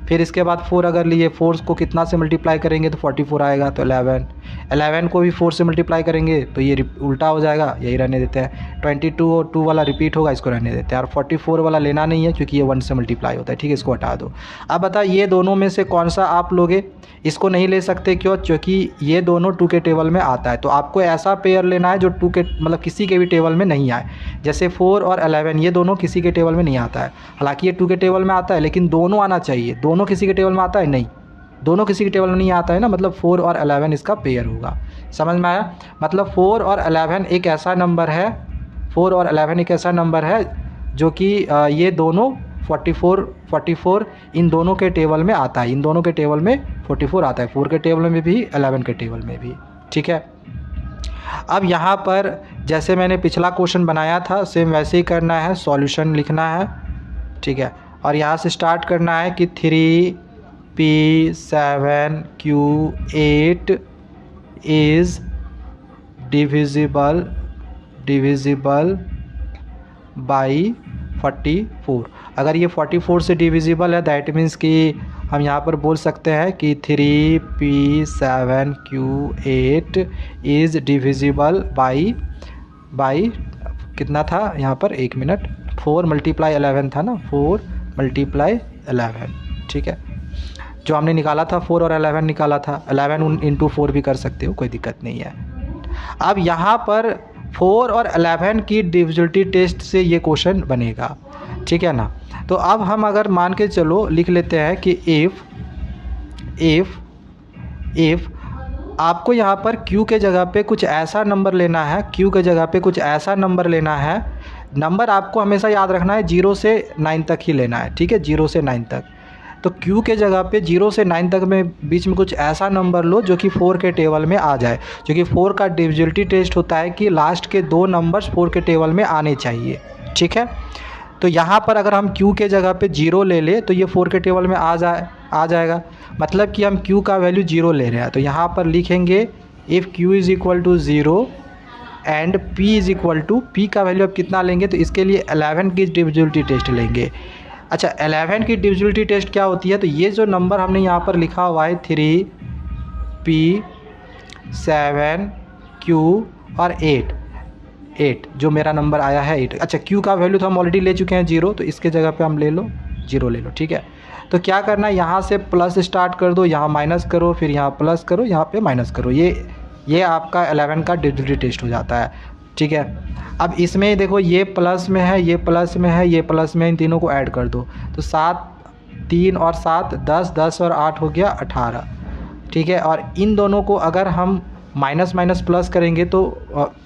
फिर इसके बाद 4 अगर लिए, 4 को कितना से मल्टीप्लाई करेंगे तो 44 आएगा, तो 11 को भी 4 से मल्टीप्लाई करेंगे तो ये उल्टा हो जाएगा, यही रहने देते हैं, 22 और 2 वाला रिपीट होगा, इसको रहने देते हैं, और 44 वाला लेना नहीं है क्योंकि ये 1 से मल्टीप्लाई होता है, ठीक है, इसको हटा दो। अब बता ये दोनों में से कौन सा आप लोगे, इसको नहीं ले सकते, क्यों, क्योंकि ये दोनों 2 के टेबल में आता है, तो आपको ऐसा पेयर लेना है जो 2 के मतलब किसी के भी टेबल में नहीं आए, जैसे 4 और 11 ये दोनों किसी के टेबल में नहीं आता है, हालांकि ये 2 के टेबल में आता है, लेकिन दोनों आना चाहिए, दोनों किसी के टेबल में आता है, नहीं, दोनों किसी के टेबल में नहीं आता है ना, मतलब 4 और 11 इसका पेयर होगा, समझ में आया। मतलब 4 और 11 एक ऐसा नंबर है, 4 और 11 एक ऐसा नंबर है जो कि ये दोनों 44 इन दोनों के टेबल में आता है, इन दोनों के टेबल में 44 आता है, 4 के टेबल में भी, 11 के टेबल में भी, ठीक है। अब यहाँ पर जैसे मैंने पिछला क्वेश्चन बनाया था सेम वैसे ही करना है, सॉल्यूशन लिखना है, ठीक है, और यहाँ से स्टार्ट करना है कि 3p7q8 इज़ डिविजिबल बाई 44। अगर ये 44 से डिविजिबल है दैट मीन्स कि हम यहाँ पर बोल सकते हैं कि 3p7q8 इज़ डिविजिबल बाई कितना था यहाँ पर, 1 मिनट, 4 × 11 था ना, 4 × 11, ठीक है, जो हमने निकाला था 4 और 11 निकाला था, 11 × 4 भी कर सकते हो, कोई दिक्कत नहीं है। अब यहाँ पर 4 और 11 की डिविजिबिलिटी टेस्ट से ये क्वेश्चन बनेगा, ठीक है ना। तो अब हम अगर मान के चलो लिख लेते हैं कि इफ़ आपको यहाँ पर q के जगह पे कुछ ऐसा नंबर लेना है, q के जगह पे कुछ ऐसा नंबर लेना है, नंबर आपको हमेशा याद रखना है 0 से 9 तक ही लेना है, ठीक है, 0 से 9 तक। तो Q के जगह पे 0 से 9 तक में बीच में कुछ ऐसा नंबर लो जो कि 4 के टेबल में आ जाए, क्योंकि 4 का डिविजिबिलिटी टेस्ट होता है कि लास्ट के 2 नंबर्स 4 के टेबल में आने चाहिए। ठीक है, तो यहाँ पर अगर हम Q के जगह पे 0 ले ले तो ये 4 के टेबल में आ जाएगा, मतलब कि हम Q का वैल्यू 0 ले रहे हैं। तो यहाँ पर लिखेंगे if Q is equal to 0 and P is equal to, P का वैल्यू अब कितना लेंगे, तो इसके लिए 11 की डिविजिबिलिटी टेस्ट लेंगे। अच्छा, 11 की डिविजिबिलिटी टेस्ट क्या होती है, तो ये जो नंबर हमने यहाँ पर लिखा हुआ है 3P 7Q और 8 जो मेरा नंबर आया है 8। अच्छा, Q का वैल्यू तो हम ऑलरेडी ले चुके हैं 0, तो इसके जगह पे हम ले लो 0 ले लो। ठीक है, तो क्या करना है, यहाँ से प्लस स्टार्ट कर दो, यहाँ माइनस करो, फिर यहाँ प्लस करो, यहाँ पे माइनस करो। ये आपका 11 का डिविजिबिलिटी टेस्ट हो जाता है। ठीक है, अब इसमें देखो ये प्लस में है, ये प्लस में है, ये प्लस में है, इन तीनों को ऐड कर दो तो 7 3 और 7 10, 10 और 8 हो गया 18। ठीक है, और इन दोनों को अगर हम माइनस माइनस प्लस करेंगे तो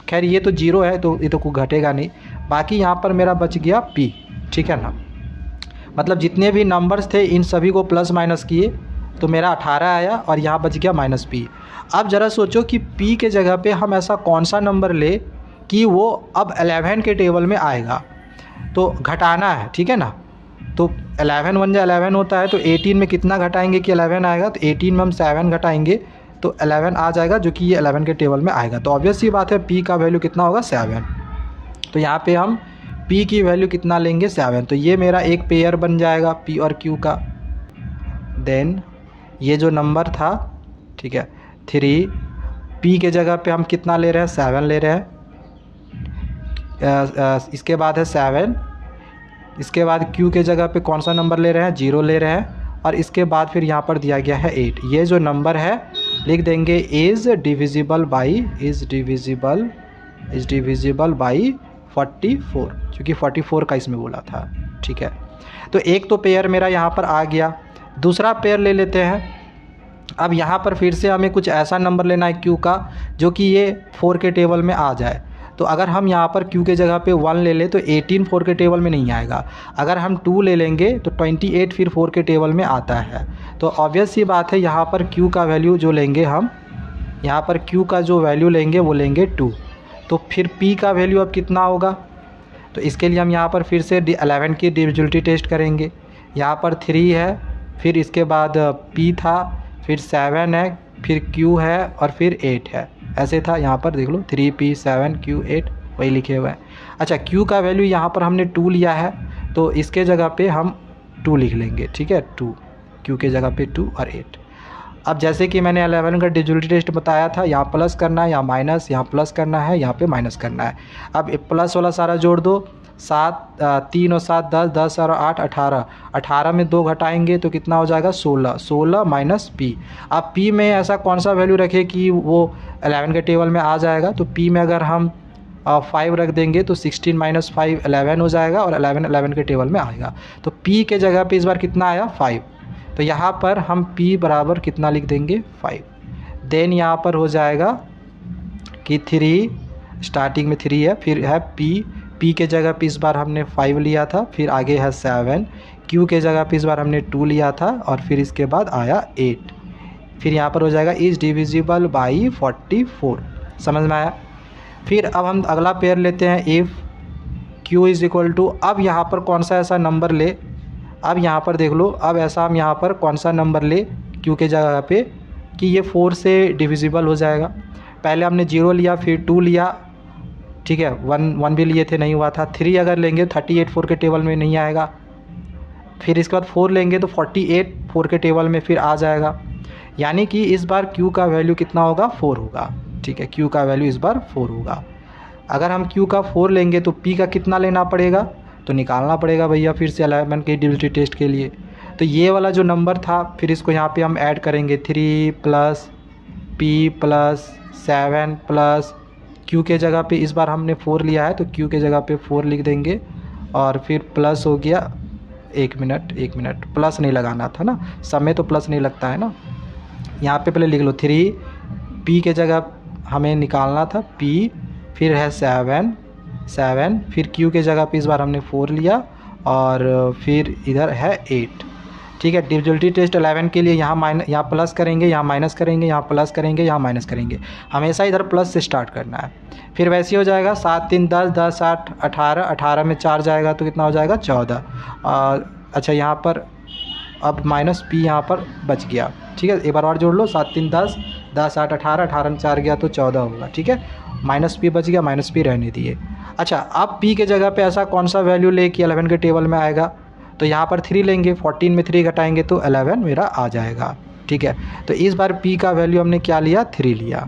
खैर ये तो 0 है तो ये तो कुछ घटेगा नहीं, बाकी यहाँ पर मेरा बच गया P। ठीक है ना, मतलब जितने भी नंबर्स थे इन सभी को प्लस माइनस किए तो मेरा 18 आया और यहाँ बच गया -P। अब ज़रा सोचो कि P के जगह पे हम ऐसा कौन सा नंबर ले कि वो अब 11 के टेबल में आएगा, तो घटाना है। ठीक है ना, तो 11 1 जा 11 होता है, तो 18 में कितना घटाएंगे कि 11 आएगा, तो 18 में हम 7 घटाएंगे तो 11 आ जाएगा, जो कि ये 11 के टेबल में आएगा। तो ऑब्वियस सी बात है P का वैल्यू कितना होगा 7। तो यहाँ पे हम P की वैल्यू कितना लेंगे 7, तो ये मेरा एक पेयर बन जाएगा P और Q का। देन ये जो नंबर था, ठीक है 3, P के जगह पे हम कितना ले रहे हैं 7 ले रहे हैं, इसके बाद है 7, इसके बाद Q के जगह पे कौन सा नंबर ले रहे हैं 0 ले रहे हैं, और इसके बाद फिर यहाँ पर दिया गया है 8। ये जो नंबर है लिख देंगे इज़ डिविजिबल बाई 44, क्योंकि 44 का इसमें बोला था। ठीक है, तो एक तो पेयर मेरा यहाँ पर आ गया, दूसरा पेयर ले लेते हैं। अब यहाँ पर फिर से हमें कुछ ऐसा नंबर लेना है Q का जो कि ये 4 के टेबल में आ जाए। तो अगर हम यहाँ पर Q के जगह पे 1 ले लें तो 18 4 के टेबल में नहीं आएगा। अगर हम 2 ले लेंगे तो 28 फिर 4 के टेबल में आता है। तो ऑब्वियस सी बात है यहाँ पर Q का वैल्यू जो लेंगे हम, यहाँ पर Q का जो वैल्यू लेंगे वो लेंगे 2। तो फिर P का वैल्यू अब कितना होगा, तो इसके लिए हम यहाँ पर फिर से 11 की डिविजिबिलिटी टेस्ट करेंगे। यहाँ पर 3 है, फिर इसके बाद P था, फिर 7 है, फिर Q है और फिर 8 है। ऐसे था, यहाँ पर देख लो 3P 7Q 8 वही लिखे हुए हैं। अच्छा, Q का वैल्यू यहाँ पर हमने 2 लिया है, तो इसके जगह पे हम 2 लिख लेंगे। ठीक है, 2 Q के जगह पे 2 और 8। अब जैसे कि मैंने 11 का डिविजिबिलिटी टेस्ट बताया था, यहाँ प्लस करना है, यहाँ माइनस, यहाँ प्लस करना है, यहाँ पे माइनस करना है। अब प्लस वाला सारा जोड़ दो, 7 3 और 7 10, 10 और 8 18, 18 में 2 घटाएंगे तो कितना हो जाएगा 16, 16 माइनस P। अब P में ऐसा कौन सा वैल्यू रखे कि वो 11 के टेबल में आ जाएगा, तो P में अगर हम 5 रख देंगे तो 16 माइनस 5 11 हो जाएगा और 11 11 के टेबल में आएगा। तो P के जगह पे इस बार कितना आया 5, तो यहाँ पर हम P बराबर कितना लिख देंगे 5। देन यहाँ पर हो जाएगा कि 3, स्टार्टिंग में 3 है, फिर है P के जगह पे इस बार हमने 5 लिया था, फिर आगे है 7, Q के जगह पे इस बार हमने 2 लिया था और फिर इसके बाद आया 8। फिर यहाँ पर हो जाएगा इज़ डिविजिबल बाई 44। समझ में आया। फिर अब हम अगला पेयर लेते हैं, if Q is equal to, अब यहाँ पर कौन सा ऐसा नंबर ले, अब यहाँ पर देख लो, अब ऐसा हम यहाँ पर कौन सा नंबर ले Q के जगह पे कि ये 4 से डिविजिबल हो जाएगा। पहले हमने 0 लिया, फिर 2 लिया, ठीक है, 1 भी लिए थे, नहीं हुआ था। 3 अगर लेंगे 38 4 के टेबल में नहीं आएगा, फिर इसके बाद 4 लेंगे तो 48 4 के टेबल में फिर आ जाएगा। यानी कि इस बार Q का वैल्यू कितना होगा 4 होगा। ठीक है, Q का वैल्यू इस बार 4 होगा। अगर हम Q का 4 लेंगे तो P का कितना लेना पड़ेगा, तो निकालना पड़ेगा भैया फिर से 11 के डिविजिबिलिटी टेस्ट के लिए। तो ये वाला जो नंबर था फिर इसको यहाँ पे हम ऐड करेंगे, 3 plus P plus 7 plus Q के जगह पे इस बार हमने 4 लिया है तो Q के जगह पे 4 लिख देंगे और फिर प्लस हो गया, 1 मिनट प्लस नहीं लगाना था ना, समय तो प्लस नहीं लगता है ना। यहाँ पे पहले लिख लो 3, P के जगह हमें निकालना था P, फिर है 7, फिर Q के जगह पे इस बार हमने 4 लिया और फिर इधर है 8। ठीक है। डिविजिबिलिटी टेस्ट 11 के लिए यहाँ प्लस करेंगे, यहाँ माइनस करेंगे, यहाँ प्लस करेंगे, यहाँ माइनस करेंगे, हमेशा इधर प्लस से स्टार्ट करना है। फिर वैसे ही हो जाएगा 7 3 10, 10 8 18, 18 में 4 जाएगा तो कितना हो जाएगा 14। अच्छा यहाँ पर अब माइनस पी यहाँ पर बच गया, ठीक है। एक बार और जोड़ लो, 7 3 10, 10 8 18, 18 में 4 गया तो 14 होगा, ठीक है। माइनस पी बच गया, माइनस पी रहने दिए। अच्छा अब पी के जगह पे ऐसा कौन सा वैल्यू ले कि 11 के टेबल में आएगा, तो यहाँ पर 3 लेंगे, 14 में 3 घटाएंगे तो 11 मेरा आ जाएगा, ठीक है। तो इस बार p का वैल्यू हमने क्या लिया, 3 लिया,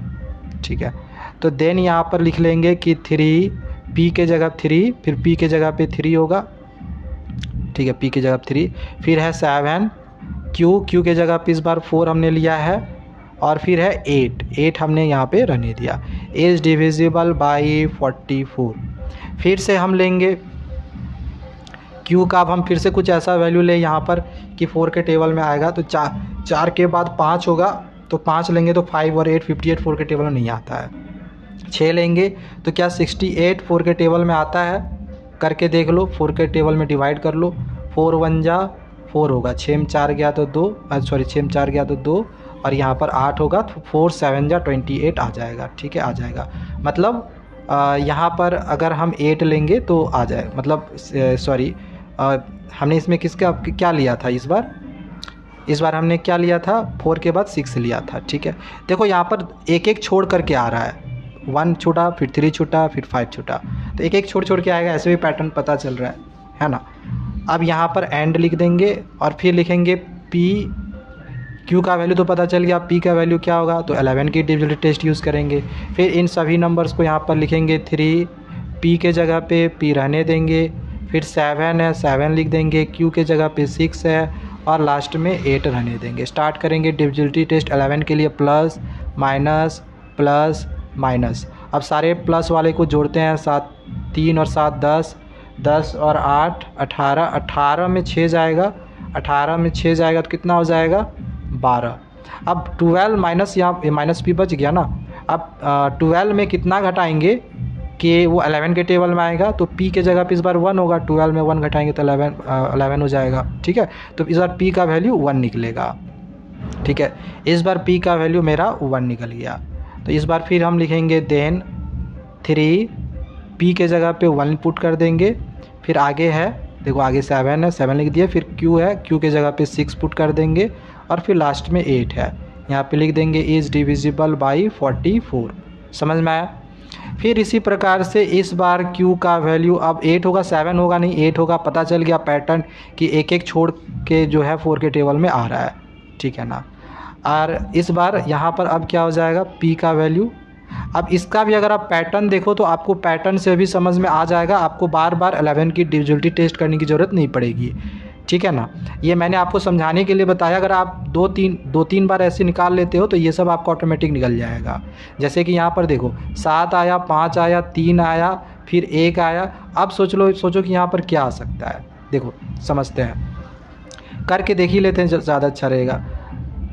ठीक है। तो देन यहाँ पर लिख लेंगे कि 3, p के जगह 3, फिर p के जगह पे 3 होगा, ठीक है, p की जगह 3, फिर है 7, q के जगह पे इस बार 4 हमने लिया है, और फिर है 8 हमने यहाँ पे रहने दिया। Is divisible by 44। फिर से हम लेंगे q का, अब हम फिर से कुछ ऐसा वैल्यू ले यहाँ पर कि 4 के टेबल में आएगा, तो 4 के बाद 5 होगा, तो 5 लेंगे तो 5 और 8 58 4 के टेबल में नहीं आता है। 6 लेंगे तो क्या 68 4 के टेबल में आता है, करके देख लो, 4 के टेबल में डिवाइड कर लो, 4 1 जा 4 होगा, 6 में 4 गया तो 2, सॉरी 6 में 4 गया तो 2, और यहाँ पर 8 होगा तो 4 7 जा 28 आ जाएगा, ठीक है, आ जाएगा। मतलब यहाँ पर अगर हम 8 लेंगे तो आ जाए, मतलब सॉरी हमने इसमें किसका क्या लिया था, इस बार हमने क्या लिया था, 4 के बाद 6 लिया था, ठीक है। देखो यहाँ पर एक एक छोड़ करके आ रहा है, 1 छूटा, फिर 3 छूटा, फिर 5 छूटा, तो एक एक छोड़ के आएगा, ऐसे भी पैटर्न पता चल रहा है ना। अब यहाँ पर एंड लिख देंगे और फिर लिखेंगे p, q का वैल्यू तो पता चल गया, p का वैल्यू क्या होगा, तो 11 की डिविजिबिलिटी टेस्ट यूज़ करेंगे। फिर इन सभी नंबर्स को यहाँ पर लिखेंगे 3, p के जगह पे p रहने देंगे, फिर 7 है 7 लिख देंगे, q के जगह पे 6 है, और लास्ट में 8 रहने देंगे। स्टार्ट करेंगे डिविजिबिलिटी टेस्ट 11 के लिए, प्लस माइनस प्लस माइनस। अब सारे प्लस वाले को जोड़ते हैं, 7 3 और 7 10, 10 और 8 18, 18 में 6 जाएगा, 18 में 6 जाएगा तो कितना हो जाएगा 12। अब 12 माइनस, यहाँ माइनस पी बच गया ना। अब 12 में कितना घटाएंगे कि वो 11 के टेबल में आएगा, तो p के जगह पे इस बार 1 होगा, 12 में 1 घटाएंगे तो 11 हो जाएगा, ठीक है। तो इस बार p का वैल्यू 1 निकलेगा, ठीक है। इस बार p का वैल्यू मेरा 1 निकल गया। तो इस बार फिर हम लिखेंगे देन 3, p के जगह पे 1 पुट कर देंगे, फिर आगे है, देखो आगे 7 है 7 लिख दिया, फिर q है, q के जगह पे 6 पुट कर देंगे, और फिर लास्ट में 8 है, यहाँ पे लिख देंगे इज़ डिविजिबल बाई 44। समझ में आया। फिर इसी प्रकार से इस बार q का वैल्यू अब 8 होगा, 7 होगा नहीं, 8 होगा, पता चल गया पैटर्न कि एक एक छोड़ के जो है 4 के टेबल में आ रहा है, ठीक है ना। और इस बार यहाँ पर अब क्या हो जाएगा p का वैल्यू, अब इसका भी अगर आप पैटर्न देखो तो आपको पैटर्न से भी समझ में आ जाएगा, आपको बार बार 11 की डिविजिबिलिटी टेस्ट करने की ज़रूरत नहीं पड़ेगी, ठीक है ना। ये मैंने आपको समझाने के लिए बताया, अगर आप दो तीन बार ऐसे निकाल लेते हो तो ये सब आपको ऑटोमेटिक निकल जाएगा। जैसे कि यहाँ पर देखो 7 आया, 5 आया, 3 आया, फिर 1 आया। अब सोचो कि यहाँ पर क्या आ सकता है, देखो समझते हैं, करके देख ही लेते हैं, ज़्यादा अच्छा रहेगा।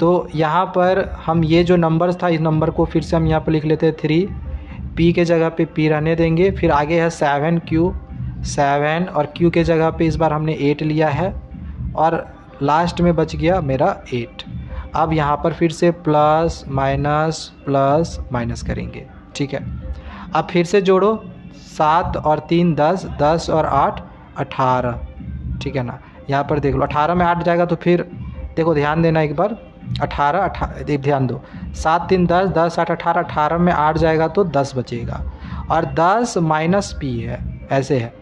तो यहाँ पर हम ये जो नंबर्स था, इस नंबर को फिर से हम यहाँ पर लिख लेते हैं 3, p के जगह पे p रहने देंगे, फिर आगे है 7 q, 7 और q के जगह पे इस बार हमने 8 लिया है, और लास्ट में बच गया मेरा 8। अब यहाँ पर फिर से प्लस माइनस करेंगे, ठीक है। अब फिर से जोड़ो, 7 और 3 10, 10 और 8 18, ठीक है ना। यहाँ पर देख लो 18 में 8 जाएगा, तो फिर देखो ध्यान देना एक बार, 18 ध्यान दो, 7 3 10, 10 8 18, 18 में 8 जाएगा तो 10 बचेगा, और 10 माइनस p है, ऐसे है।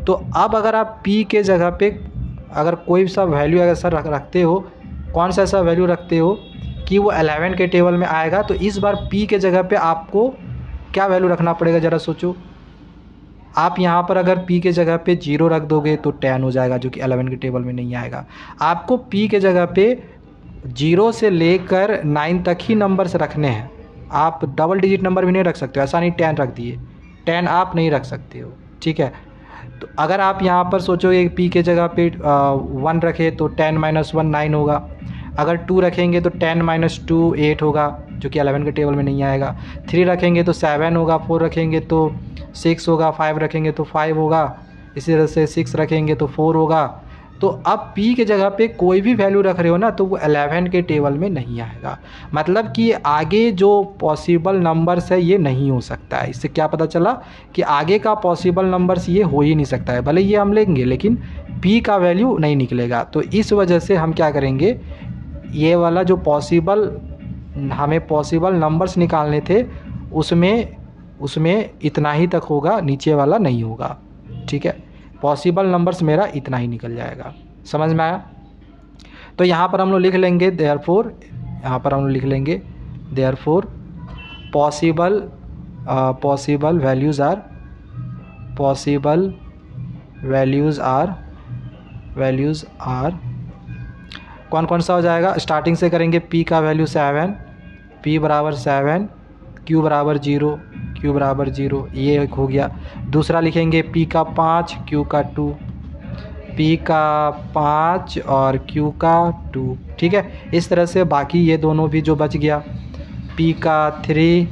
तो अब अगर आप p के जगह पे अगर कोई सा वैल्यू अगर सर रखते हो, कौन सा ऐसा वैल्यू रखते हो कि वो 11 के टेबल में आएगा, तो इस बार p के जगह पे आपको क्या वैल्यू रखना पड़ेगा, ज़रा सोचो। आप यहाँ पर अगर p के जगह पे 0 रख दोगे तो 10 हो जाएगा, जो कि 11 के टेबल में नहीं आएगा। आपको p के जगह पे 0 से लेकर 9 तक ही नंबर्स रखने हैं, आप डबल डिजिट नंबर भी नहीं रख सकते हो, ऐसा नहीं 10 रख दिए, 10 आप नहीं रख सकते हो, ठीक है। तो अगर आप यहाँ पर सोचोगे p के जगह पे 1 रखे तो 10 माइनस 1 9 होगा, अगर 2 रखेंगे तो 10 माइनस 2 8 होगा, जो कि 11 के टेबल में नहीं आएगा। 3 रखेंगे तो 7 होगा, 4 रखेंगे तो 6 होगा, 5 रखेंगे तो 5 होगा, इसी तरह से 6 रखेंगे तो 4 होगा, तो अब p के जगह पे कोई भी वैल्यू रख रहे हो ना तो वो 11 के टेबल में नहीं आएगा, मतलब कि आगे जो पॉसिबल नंबर्स है ये नहीं हो सकता है। इससे क्या पता चला कि आगे का पॉसिबल नंबर्स ये हो ही नहीं सकता है, भले ये हम लेंगे लेकिन p का वैल्यू नहीं निकलेगा। तो इस वजह से हम क्या करेंगे, ये वाला जो पॉसिबल हमें पॉसिबल नंबर्स निकालने थे उसमें इतना ही तक होगा, नीचे वाला नहीं होगा। ठीक है, पॉसिबल नंबर्स मेरा इतना ही निकल जाएगा। समझ में आया? तो यहाँ पर हम लोग लिख लेंगे देयरफॉर, यहाँ पर हम लोग लिख लेंगे therefore possible possible values are कौन कौन सा हो जाएगा। स्टार्टिंग से करेंगे, p का वैल्यू 7, p बराबर 7, q बराबर 0, q बराबर 0, ये एक हो गया। दूसरा लिखेंगे p का 5, q का 2, p का 5 और q का 2। ठीक है, इस तरह से बाकी ये दोनों भी जो बच गया, p का 3,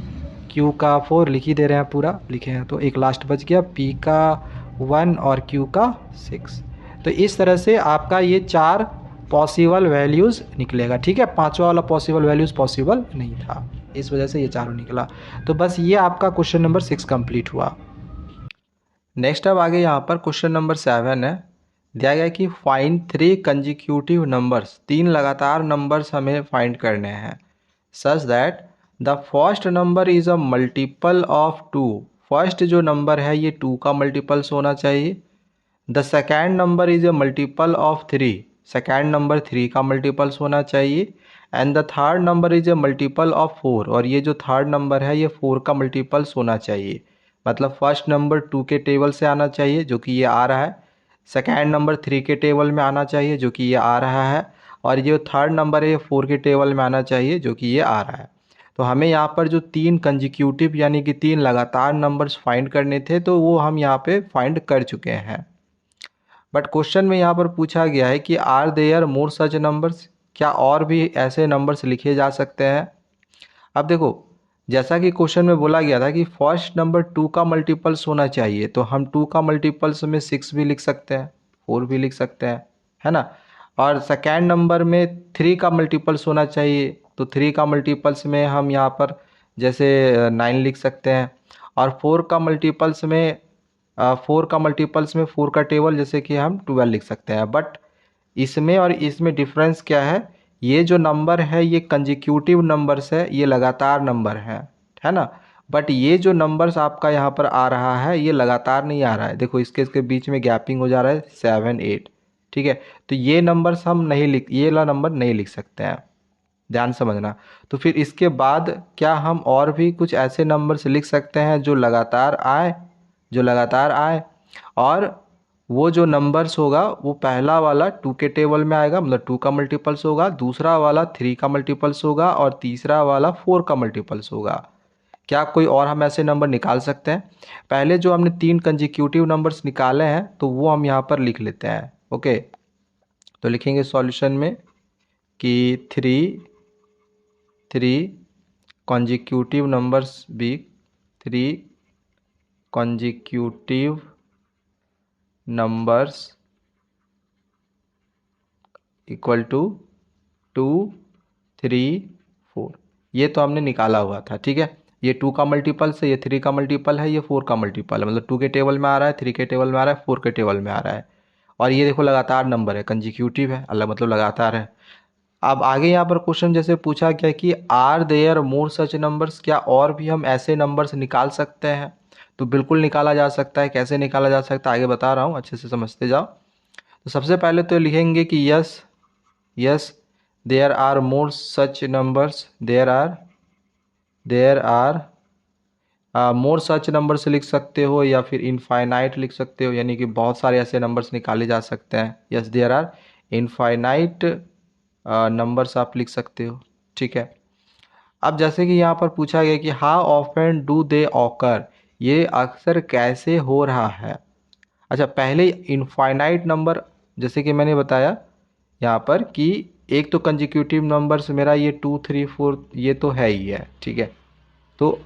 q का 4 लिख ही दे रहे हैं, पूरा लिखे हैं तो एक लास्ट बच गया, p का 1 और q का 6। तो इस तरह से आपका ये 4 पॉसिबल वैल्यूज़ निकलेगा। ठीक है, पांचवा वाला पॉसिबल वैल्यूज़ पॉसिबल नहीं था, इस वजह से ये चारों निकला। तो बस ये आपका क्वेश्चन नंबर 6 कंप्लीट हुआ। नेक्स्ट अब आगे यहाँ पर क्वेश्चन नंबर 7 है, दिया गया कि फाइंड 3 कंजिक्यूटिव नंबर्स, 3 लगातार नंबर्स हमें फाइंड करने हैं, सच that the first number is a multiple of 2। First जो नंबर है ये 2 का मल्टीपल्स होना चाहिए। The second number is a multiple of 3, second number 3 का मल्टीपल्स होना चाहिए। And the third number is a multiple of 4, और ये जो थर्ड नंबर है ये 4 का मल्टीपल्स होना चाहिए। मतलब फर्स्ट नंबर 2 के टेबल से आना चाहिए जो कि ये आ रहा है, सेकेंड नंबर 3 के टेबल में आना चाहिए जो कि ये आ रहा है, और ये थर्ड नंबर है ये 4 के टेबल में आना चाहिए जो कि ये आ रहा है। तो हमें यहाँ पर जो 3 कंजिक्यूटिव यानी कि 3 लगातार नंबर्स फाइंड करने थे तो वो हम यहाँ पे फाइंड कर चुके हैं। बट क्वेश्चन में यहाँ पर पूछा गया है कि are there more such numbers, क्या और भी ऐसे नंबर्स लिखे जा सकते हैं। अब देखो, जैसा कि क्वेश्चन में बोला गया था कि फर्स्ट नंबर 2 का मल्टीपल्स होना चाहिए, तो हम 2 का मल्टीपल्स में 6 भी लिख सकते हैं, 4 भी लिख सकते हैं, है ना। और सेकेंड नंबर में 3 का मल्टीपल्स होना चाहिए, तो 3 का मल्टीपल्स में हम यहाँ पर जैसे 9 लिख सकते हैं। और 4 का मल्टीपल्स में 4 का टेबल जैसे कि हम 12 लिख सकते हैं। बट इसमें और इसमें डिफरेंस क्या है, ये जो नंबर है ये कंजिक्यूटिव नंबर्स है, ये लगातार नंबर है ना। बट ये जो नंबर्स आपका यहाँ पर आ रहा है ये लगातार नहीं आ रहा है, देखो इसके बीच में गैपिंग हो जा रहा है 7 8। ठीक है, तो ये नंबर्स हम नहीं लिख, ये वाला नंबर नहीं लिख सकते हैं, ध्यान समझना। तो फिर इसके बाद क्या हम और भी कुछ ऐसे नंबर्स लिख सकते हैं जो लगातार आए, और वो जो नंबर्स होगा वो पहला वाला 2 के टेबल में आएगा, मतलब 2 का मल्टीपल्स होगा, दूसरा वाला 3 का मल्टीपल्स होगा, और तीसरा वाला 4 का मल्टीपल्स होगा। क्या कोई और हम ऐसे नंबर निकाल सकते हैं? पहले जो हमने 3 कंजिक्यूटिव नंबर्स निकाले हैं तो वो हम यहाँ पर लिख लेते हैं। ओके, तो लिखेंगे सॉल्यूशन में कि 3 consecutive numbers be 3 consecutive numbers equal to 2 3 4, ये तो हमने निकाला हुआ था। ठीक है, ये 2 का मल्टीपल से, ये 3 का मल्टीपल है, ये 4 का मल्टीपल है, मतलब 2 के टेबल में आ रहा है, 3 के टेबल में आ रहा है, 4 के टेबल में आ रहा है। और ये देखो लगातार नंबर है, कंजिक्यूटिव है, अलग मतलब लगातार है। अब आगे यहाँ पर क्वेश्चन जैसे पूछा गया कि are there more such numbers, क्या और भी हम ऐसे नंबर्स निकाल सकते हैं? तो बिल्कुल निकाला जा सकता है। कैसे निकाला जा सकता है आगे बता रहा हूँ, अच्छे से समझते जाओ। तो सबसे पहले तो लिखेंगे कि yes there are more such numbers, there are more such numbers लिख सकते हो, या फिर इनफाइनाइट लिख सकते हो, यानी कि बहुत सारे ऐसे नंबर्स निकाले जा सकते हैं। Yes there are infinite numbers आप लिख सकते हो। ठीक है, अब जैसे कि यहाँ पर पूछा गया कि how often do they occur, ये अक्सर कैसे हो रहा है। अच्छा, पहले इनफाइनाइट नंबर, जैसे कि मैंने बताया यहाँ पर कि एक तो कंजिक्यूटिव नंबर्स मेरा ये 2 3 4 ये तो है ही है। ठीक है, तो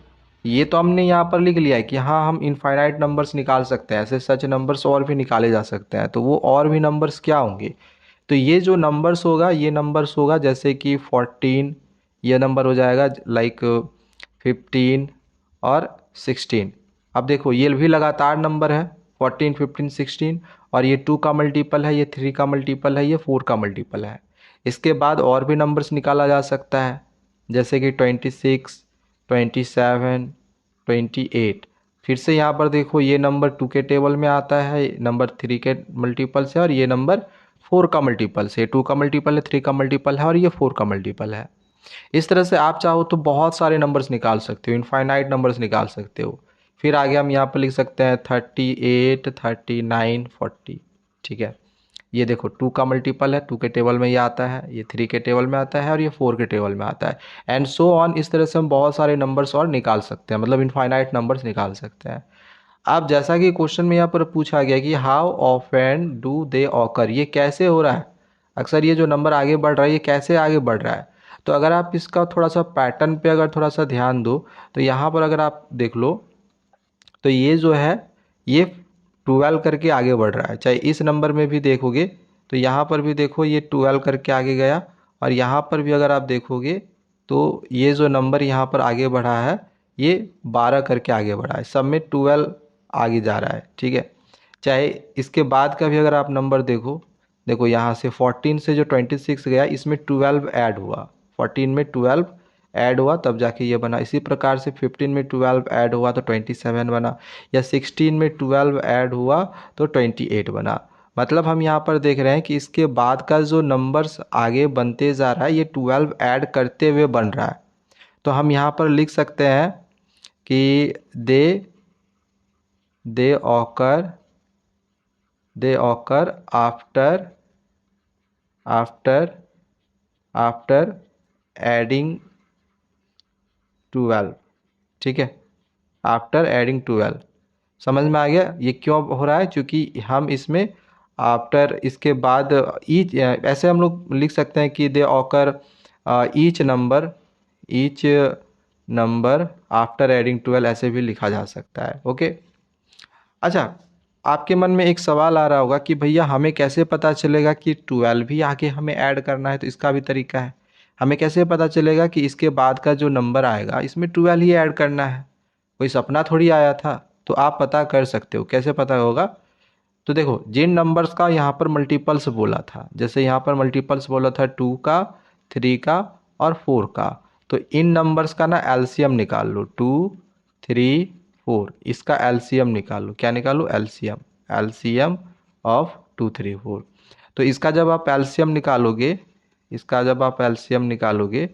ये तो हमने यहाँ पर लिख लिया है कि हाँ हम इनफाइनाइट नंबर्स निकाल सकते हैं, ऐसे सच नंबर्स और भी निकाले जा सकते हैं। तो वो और भी नंबर्स क्या होंगे, तो ये जो नंबर्स होगा ये नंबर्स होगा जैसे कि 14, ये नंबर हो जाएगा लाइक 15 और 16। अब देखो ये भी लगातार नंबर है 14, 15, 16, और ये 2 का मल्टीपल है, ये 3 का मल्टीपल है, ये 4 का मल्टीपल है। इसके बाद और भी नंबर्स निकाला जा सकता है जैसे कि 26, 27, 28। फिर से यहाँ पर देखो ये नंबर 2 के टेबल में आता है, नंबर 3 के मल्टीपल से, और ये नंबर 4 का मल्टीपल से। 2 का मल्टीपल है, 3 का मल्टीपल है, और ये 4 का मल्टीपल है। इस तरह से आप चाहो तो बहुत सारे नंबर्स निकाल सकते हो, इनफाइनाइट नंबर्स निकाल सकते हो। फिर आगे हम यहाँ पर लिख सकते हैं 38, 39, 40। ठीक है, ये देखो 2 का मल्टीपल है, 2 के टेबल में ये आता है, ये 3 के टेबल में आता है, और ये 4 के टेबल में आता है, एंड सो ऑन। इस तरह से हम बहुत सारे नंबर्स और निकाल सकते हैं, मतलब इनफाइनाइट नंबर्स निकाल सकते हैं। अब जैसा कि क्वेश्चन में यहाँ पर पूछा गया कि how often do they occur, ये कैसे हो रहा है, अक्सर ये जो नंबर आगे बढ़ रहा है ये कैसे आगे बढ़ रहा है। तो अगर आप इसका थोड़ा सा पैटर्न पे अगर थोड़ा सा ध्यान दो, तो यहाँ पर अगर आप देख लो तो ये जो है ये 12 करके आगे बढ़ रहा है। चाहे इस नंबर में भी देखोगे तो यहाँ पर भी देखो ये 12 करके आगे गया, और यहाँ पर भी अगर आप देखोगे तो ये जो नंबर यहाँ पर आगे बढ़ा है ये 12 करके आगे बढ़ा है, सब में 12 आगे जा रहा है। ठीक है, चाहे इसके बाद का भी अगर आप नंबर देखो, देखो यहाँ से 14 से जो 26 गया इसमें 12 ऐड हुआ, 14 में 12 ऐड हुआ तब जाके ये बना। इसी प्रकार से 15 में 12 ऐड हुआ तो 27 बना, या 16 में 12 ऐड हुआ तो 28 बना। मतलब हम यहाँ पर देख रहे हैं कि इसके बाद का जो नंबर्स आगे बनते जा रहा है ये 12 ऐड करते हुए बन रहा है। तो हम यहाँ पर लिख सकते हैं कि they occur after after adding 12। ठीक है, आफ्टर एडिंग 12। समझ में आ गया ये क्यों हो रहा है, क्योंकि हम इसमें आफ्टर इसके बाद ईच, ऐसे हम लोग लिख सकते हैं कि they occur each number after adding 12, ऐसे भी लिखा जा सकता है। ओके, अच्छा, आपके मन में एक सवाल आ रहा होगा कि भैया हमें कैसे पता चलेगा कि 12 भी आगे हमें ऐड करना है, तो इसका भी तरीका है। हमें कैसे पता चलेगा कि इसके बाद का जो नंबर आएगा इसमें 12 ही ऐड करना है, कोई सपना थोड़ी आया था। तो आप पता कर सकते हो, कैसे पता होगा, तो देखो जिन नंबर्स का यहाँ पर मल्टीपल्स बोला था, जैसे यहाँ पर मल्टीपल्स बोला था 2 का, 3 का और 4 का, तो इन नंबर्स का ना एलसीएम निकाल लो, 2, 3, 4, इसका एलसीएम निकालो। क्या निकालो, एलसीएम, एलसीएम ऑफ 2, 3, 4। तो इसका जब आप एलसीएम निकालोगे, इसका जब आप एलसीएम निकालोगे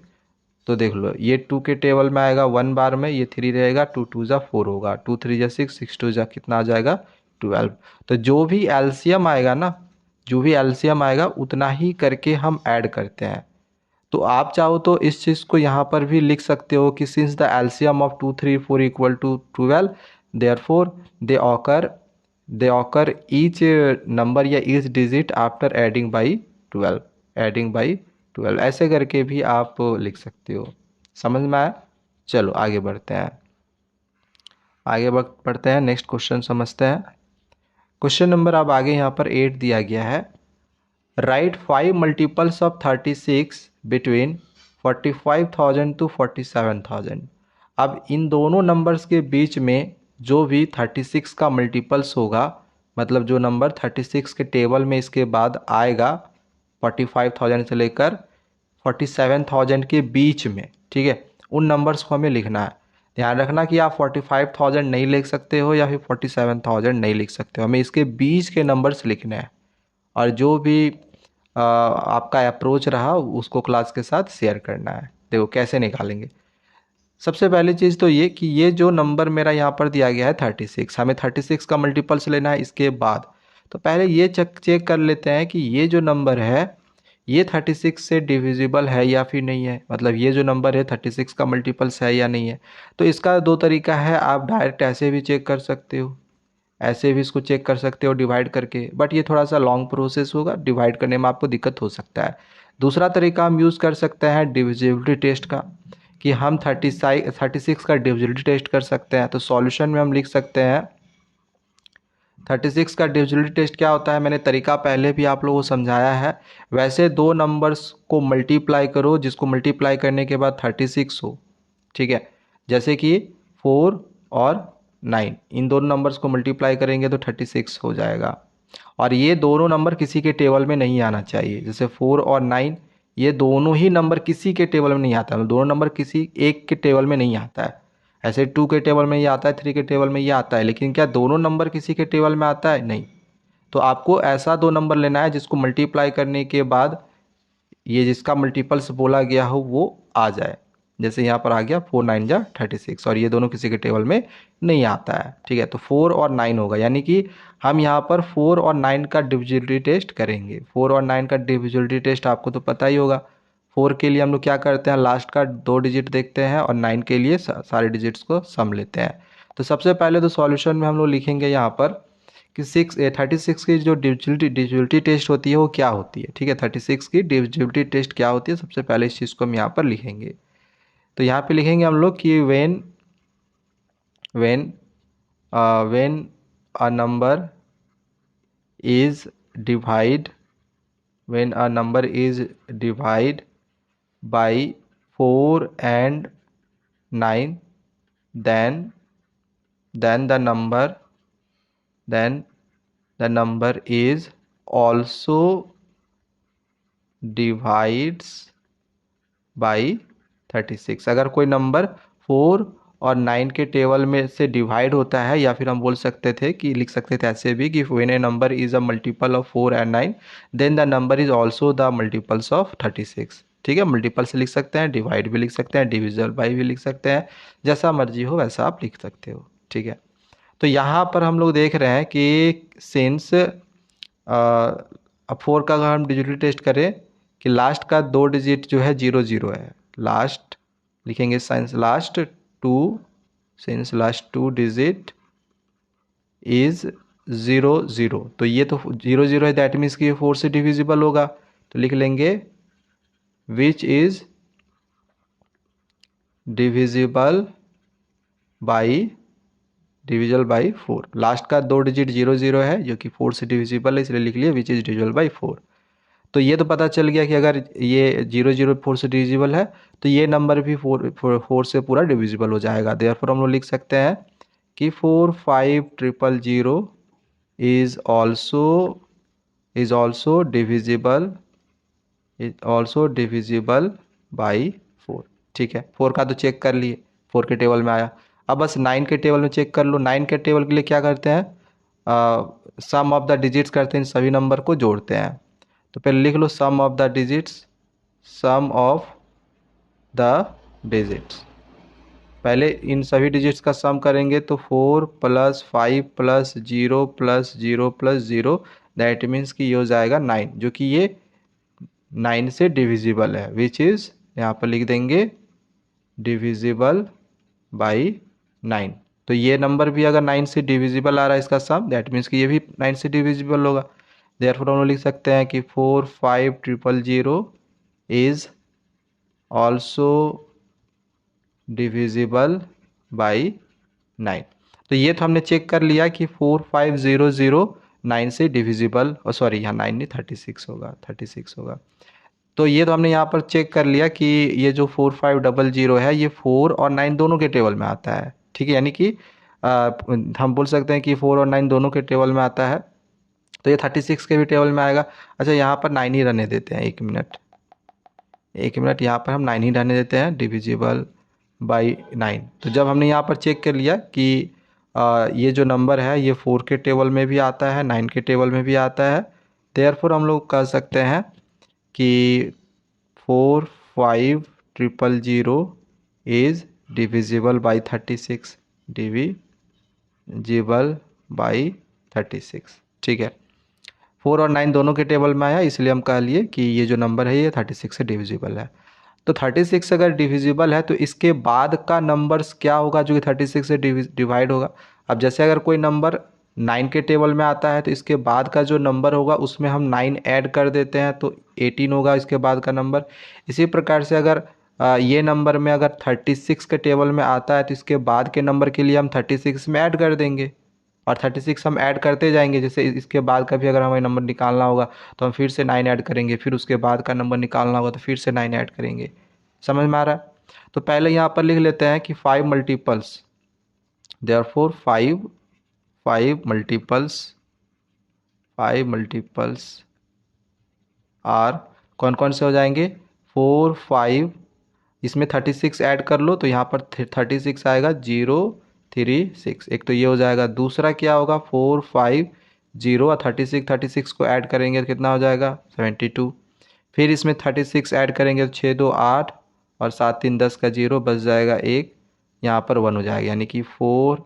तो देख लो ये 2 के टेबल में आएगा 1 बार में, ये 3 रहेगा, 2 2 जा 4 होगा, 2 3 जा 6, 6 2 जा कितना आ जाएगा 12। तो जो भी एलसीएम आएगा ना, जो भी एलसीएम आएगा उतना ही करके हम ऐड करते हैं। तो आप चाहो तो इस चीज़ को यहाँ पर भी लिख सकते हो कि since the LCM of 2, 3, 4 equal to 12, therefore they occur each number या each digit after adding by 12, adding by 12, ऐसे करके भी आप लिख सकते हो। समझ में आया? चलो आगे बढ़ते हैं, बढ़ते हैं, नेक्स्ट क्वेश्चन समझते हैं। क्वेश्चन नंबर अब आगे यहाँ पर 8 दिया गया है, right 5 multiples of 36 between 45,000 to 47,000। अब इन दोनों नंबर्स के बीच में जो भी 36 का मल्टीपल्स होगा, मतलब जो नंबर 36 के टेबल में इसके बाद आएगा 45,000 से लेकर 47,000 के बीच में, ठीक है, उन नंबर्स को हमें लिखना है। ध्यान रखना कि आप 45,000 नहीं लिख सकते हो या फिर 47,000 नहीं लिख सकते हो, हमें इसके बीच के नंबर्स लिखने हैं। और जो भी आपका अप्रोच रहा उसको क्लास के साथ शेयर करना है। देखो कैसे निकालेंगे। सबसे पहली चीज़ तो ये कि ये जो नंबर मेरा यहाँ पर दिया गया है 36, हमें 36 का मल्टीपल्स लेना है इसके बाद। तो पहले ये चेक कर लेते हैं कि ये जो नंबर है ये 36 से डिविजिबल है या फिर नहीं है, मतलब ये जो नंबर है 36 का मल्टीपल्स है या नहीं है। तो इसका दो तरीका है, आप डायरेक्ट ऐसे भी चेक कर सकते हो, ऐसे भी इसको चेक कर सकते हो डिवाइड करके, बट ये थोड़ा सा लॉन्ग प्रोसेस होगा, डिवाइड करने में आपको दिक्कत हो सकता है। दूसरा तरीका हम यूज़ कर सकते हैं डिविजिबिलिटी टेस्ट का, कि हम 36 का डिविजिबिलिटी टेस्ट कर सकते हैं। तो सॉल्यूशन में हम लिख सकते हैं 36 का डिविजिबिलिटी टेस्ट क्या होता है, मैंने तरीका पहले भी आप लोगों को समझाया है। वैसे दो नंबर्स को मल्टीप्लाई करो जिसको मल्टीप्लाई करने के बाद 36 हो, ठीक है। जैसे कि 4 और 9, इन दोनों नंबर्स को मल्टीप्लाई करेंगे तो 36 हो जाएगा। और ये दोनों नंबर किसी के टेबल में नहीं आना चाहिए, जैसे 4 और 9 ये दोनों ही नंबर किसी के टेबल में नहीं आता है, दोनों नंबर किसी एक के टेबल में नहीं आता है। ऐसे 2 के टेबल में ये आता है, 3 के टेबल में ये आता है, लेकिन क्या दोनों नंबर किसी के टेबल में आता है? नहीं। तो आपको ऐसा दो नंबर लेना है जिसको मल्टीप्लाई करने के बाद ये जिसका मल्टीपल्स बोला गया हो वो आ जाए। जैसे यहाँ पर आ गया 4 9 जा 36, और ये दोनों किसी के टेबल में नहीं आता है, ठीक है। तो 4 और 9 होगा, यानी कि हम यहाँ पर 4 और 9 का डिविजिबिलिटी टेस्ट करेंगे। 4 और 9 का डिविजिबिलिटी टेस्ट आपको तो पता ही होगा। 4 के लिए हम लोग क्या करते हैं, लास्ट का 2 डिजिट देखते हैं, और 9 के लिए सारे डिजिट्स को सम लेते हैं। तो सबसे पहले तो सॉल्यूशन में हम लोग लिखेंगे यहाँ पर कि 36 की जो डिविजिबिलिटी टेस्ट होती है वो क्या होती है, ठीक है। 36 की डिविजिबिलिटी टेस्ट क्या होती है, सबसे पहले इस चीज़ को हम यहाँ पर लिखेंगे। तो यहाँ पे लिखेंगे हम लोग कि when a number is divide when a number is divide by 4 and 9 then the number is also divides by 36। अगर कोई नंबर 4 और 9 के टेबल में से डिवाइड होता है, या फिर हम बोल सकते थे कि लिख सकते थे ऐसे भी कि when a number is a multiple of 4 and 9 then the number is also the multiples of 36, ठीक है। मल्टीपल से लिख सकते हैं, डिवाइड भी लिख सकते हैं, डिविजल बाई भी लिख सकते हैं, जैसा मर्जी हो वैसा आप लिख सकते हो, ठीक है। तो यहाँ पर हम लोग देख रहे हैं कि सिंस अब 4 का अगर हम डिजिटल टेस्ट करें कि लास्ट का 2 डिजिट जो है 0 0 है, लास्ट लिखेंगे science last 2, since last 2 digit is 0 0, तो ये तो 0 0 है, दैट मीन्स कि 4 से डिविजिबल होगा। तो लिख लेंगे which is divisible by 4। Last का 2 डिजिट 0 0 है जो कि 4 से डिविजिबल है, इसलिए लिख लिया विच इज डिविजिबल बाई 4। तो ये तो पता चल गया कि अगर ये 0 0 4 से डिविजिबल है तो ये नंबर भी 4 से पूरा डिविजिबल हो जाएगा। देयरफॉर हम लोग लिख सकते हैं कि 4 5 0 0 इज ऑल्सो डिविजिबल बाई 4, ठीक है। 4 का तो चेक कर लिए, 4 के टेबल में आया। अब बस 9 के टेबल में चेक कर लो। 9 के टेबल के लिए क्या करते हैं, सम ऑफ द डिजिट्स करते हैं, सभी नंबर को जोड़ते हैं। तो पहले लिख लो sum of the digits, sum of the digits. पहले इन सभी डिजिट्स का सम करेंगे तो 4 + 5 + 0 + 0 + 0, दैट मीन्स कि ये हो जाएगा 9, जो कि ये 9 से डिविजिबल है, विच इज़ यहाँ पर लिख देंगे डिविजिबल बाई 9। तो ये नंबर भी अगर 9 से डिविजिबल आ रहा है इसका सम, दैट मीन्स कि ये भी 9 से डिविजिबल होगा। देयरफॉर हम लोग लिख सकते हैं कि 4 5 0 0 इज ऑल्सो डिविजिबल बाई 9। तो ये तो हमने चेक कर लिया कि 4 5 0 0 9 से डिविजिबल, और सॉरी यहाँ 9 नहीं 36 होगा, 36 होगा। तो ये तो हमने यहाँ पर चेक कर लिया कि ये जो 4 5 0 0 है ये 4 और 9 दोनों के टेबल में आता है, ठीक है। यानी कि हम बोल सकते हैं कि 4 और 9 दोनों के टेबल में आता है, तो ये 36 के भी टेबल में आएगा। अच्छा यहाँ पर 9 ही रहने देते हैं, एक मिनट यहाँ पर हम 9 ही रहने देते हैं, डिविजिबल बाई 9। तो जब हमने यहाँ पर चेक कर लिया कि ये जो नंबर है ये 4 के टेबल में भी आता है, 9 के टेबल में भी आता है, देयरफॉर हम लोग कह सकते हैं कि 4 5 0 0 is divisible by 36, divisible by 36, ठीक है। 4 और 9 दोनों के टेबल में आया, इसलिए हम कह लिए कि ये जो नंबर है ये 36 से डिविजिबल है। तो 36 अगर डिविजिबल है तो इसके बाद का नंबर्स क्या होगा जो कि 36 से डिवाइड होगा। अब जैसे अगर कोई नंबर 9 के टेबल में आता है तो इसके बाद का जो नंबर होगा उसमें हम 9 ऐड कर देते हैं तो 18 होगा इसके बाद का नंबर। इसी प्रकार से अगर ये नंबर में अगर 36 के टेबल में आता है तो इसके बाद के नंबर के लिए हम 36 में ऐड कर देंगे, और 36 हम ऐड करते जाएंगे। जैसे इसके बाद का भी अगर हमें नंबर निकालना होगा तो हम फिर से 9 ऐड करेंगे, फिर उसके बाद का नंबर निकालना होगा तो फिर से 9 ऐड करेंगे। समझ में आ रहा है? तो पहले यहाँ पर लिख लेते हैं कि 5 मल्टीपल्स, देयरफॉर 5 मल्टीपल्स आर कौन कौन से हो जाएंगे, 4 5, इसमें 36 ऐड कर लो तो यहाँ पर 36 आएगा, 0 3 6, एक तो ये हो जाएगा। दूसरा क्या होगा, 4 5 0 और 36 को ऐड करेंगे तो कितना हो जाएगा, 72। फिर इसमें 36 ऐड करेंगे तो 6 2 8 और 7 3 10 का 0 बच जाएगा एक, यहाँ पर 1 हो जाएगा, यानी कि 4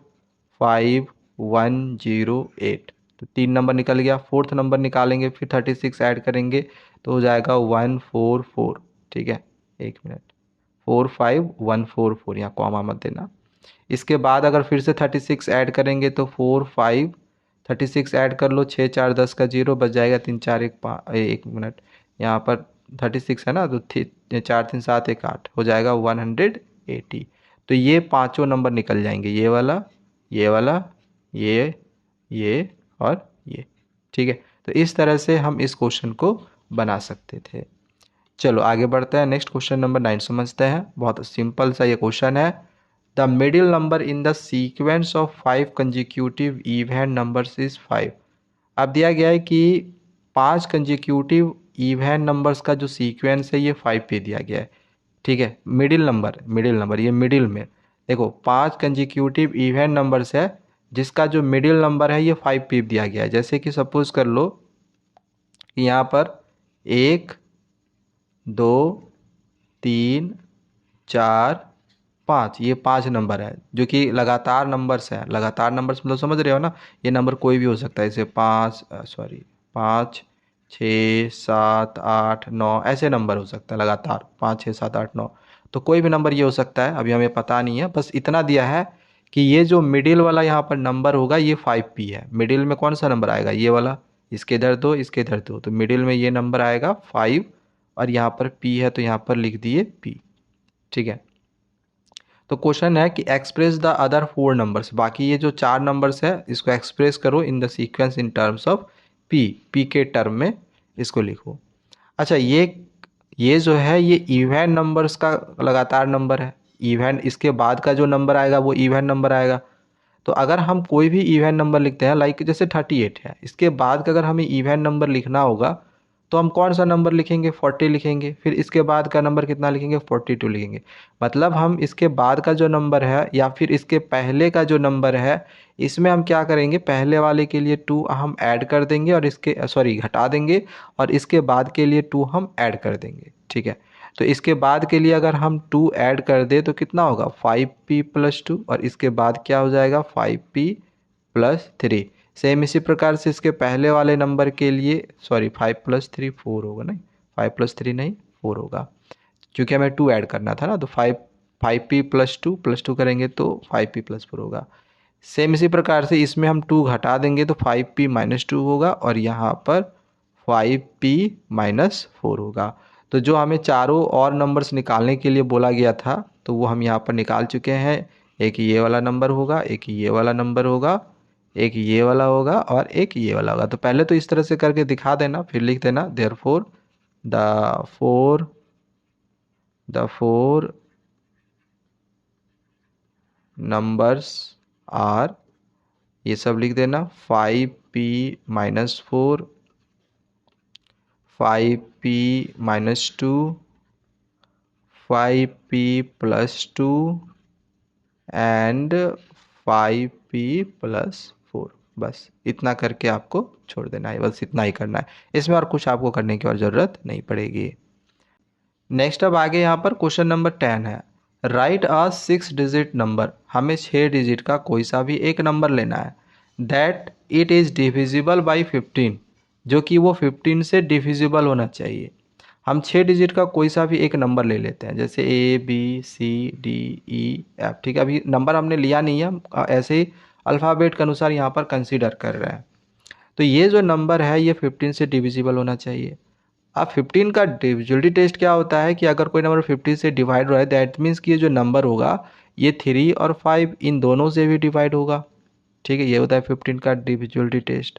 5 1 0 8। तो 3 नंबर निकल गया। फोर्थ नंबर निकालेंगे, फिर 36 ऐड करेंगे तो हो जाएगा 1 4 4। ठीक है, एक मिनट, 4 5 1 4 4, यहाँ कॉमा मत देना। इसके बाद अगर फिर से 36 ऐड करेंगे तो 4 5, 36 ऐड कर लो, 6 4 10 का 0 बच जाएगा, 3 4 1 5, एक मिनट, यहाँ पर 36 है ना, तो 4 3 7 1 8 हो जाएगा 180। तो ये पांचों नंबर निकल जाएंगे, ये वाला, ये वाला, ये और ये। ठीक है, तो इस तरह से हम इस क्वेश्चन को बना सकते थे। चलो आगे बढ़ते हैं, नेक्स्ट क्वेश्चन नंबर 9 समझते हैं। बहुत सिंपल सा ये क्वेश्चन है। The middle number in the sequence of 5 consecutive even numbers is 5। अब दिया गया है कि 5 कंजिक्यूटिव इवन नंबर्स का जो सीक्वेंस है ये 5 पे दिया गया है। ठीक है, मिडिल नंबर ये मिडिल में देखो 5 कंजिक्यूटिव इवन नंबर्स है, जिसका जो मिडिल नंबर है ये 5 पे दिया गया है। जैसे कि सपोज कर लो कि यहाँ पर 1 2 3 4 5, ये 5 नंबर है जो कि लगातार नंबर्स हैं। लगातार नंबर्स मतलब समझ रहे हो ना, ये नंबर कोई भी हो सकता है, जैसे 5 6 7 8 9 ऐसे नंबर हो सकता है लगातार, 5 6 7 8 9, तो कोई भी नंबर ये हो सकता है। अभी हमें पता नहीं है, बस इतना दिया है कि ये जो मिडिल वाला यहाँ पर नंबर होगा ये 5p है। मिडिल में कौन सा नंबर आएगा, ये वाला, इसके इधर दो इसके इधर दो, तो मिडिल में ये नंबर आएगा 5, और यहाँ पर p है तो यहाँ पर लिख दिए p। ठीक है, तो क्वेश्चन है कि एक्सप्रेस द अदर 4 नंबर्स, बाकी ये जो 4 नंबर्स है इसको एक्सप्रेस करो in the sequence in terms of p के टर्म में इसको लिखो। अच्छा, ये जो है ये इवन नंबर्स का लगातार नंबर है। इवन इसके बाद का जो नंबर आएगा वो इवन नंबर आएगा। तो अगर हम कोई भी इवन नंबर लिखते हैं, लाइक जैसे 38 है, इसके बाद का अगर हमें इवन नंबर लिखना होगा तो हम कौन सा नंबर लिखेंगे, 40 लिखेंगे। फिर इसके बाद का नंबर कितना लिखेंगे, 42 लिखेंगे। मतलब हम इसके बाद का जो नंबर है या फिर इसके पहले का जो नंबर है, इसमें हम क्या करेंगे, पहले वाले के लिए 2 हम ऐड कर देंगे और इसके घटा देंगे, और इसके बाद के लिए 2 हम ऐड कर देंगे। ठीक है, तो इसके बाद के लिए अगर हम 2 ऐड कर दे तो कितना होगा, 5p+2, और इसके बाद क्या हो जाएगा, 5p+3। सेम इसी प्रकार से इसके पहले वाले नंबर के लिए 5+3 4 होगा, नहीं 5+3 नहीं 4 होगा, क्योंकि हमें 2 ऐड करना था ना, तो 5p+2 करेंगे तो 5p+4 होगा। सेम इसी प्रकार से इसमें हम 2 घटा देंगे तो 5p-2 होगा, और यहाँ पर 5p-4 होगा। तो जो हमें चारों और नंबर्स निकालने के लिए बोला गया था तो वो हम यहाँ पर निकाल चुके हैं। एक ये वाला नंबर होगा, एक ये वाला नंबर होगा, एक ये वाला होगा और एक ये वाला होगा। तो पहले तो इस तरह से करके दिखा देना, फिर लिख देना therefore the four numbers are, ये सब लिख देना, 5p-4, 5p-2, 5p+2 and 5p+4। बस इतना करके आपको छोड़ देना है, बस इतना ही करना है, इसमें और कुछ आपको करने की और ज़रूरत नहीं पड़ेगी। नेक्स्ट अब आगे यहाँ पर क्वेश्चन नंबर 10 है, राइट अ 6 डिजिट नंबर, हमें 6 डिजिट का कोई सा भी एक नंबर लेना है, that it is divisible by 15, जो कि वो 15 से डिविजिबल होना चाहिए। हम 6 डिजिट का कोई सा भी एक नंबर ले लेते हैं, जैसे ABCDEF। ठीक है, अभी नंबर हमने लिया नहीं है, ऐसे ही अल्फ़ाबेट के अनुसार यहाँ पर कंसीडर कर रहे हैं। तो ये जो नंबर है ये 15 से डिविजिबल होना चाहिए। अब 15 का डिविजिबिलिटी टेस्ट क्या होता है कि अगर कोई नंबर 50 से डिवाइड हो रहा है दैट मीन्स कि ये जो नंबर होगा ये 3 और 5 इन दोनों से भी डिवाइड होगा। ठीक है, ये होता है 15 का डिविजिबिलिटी टेस्ट।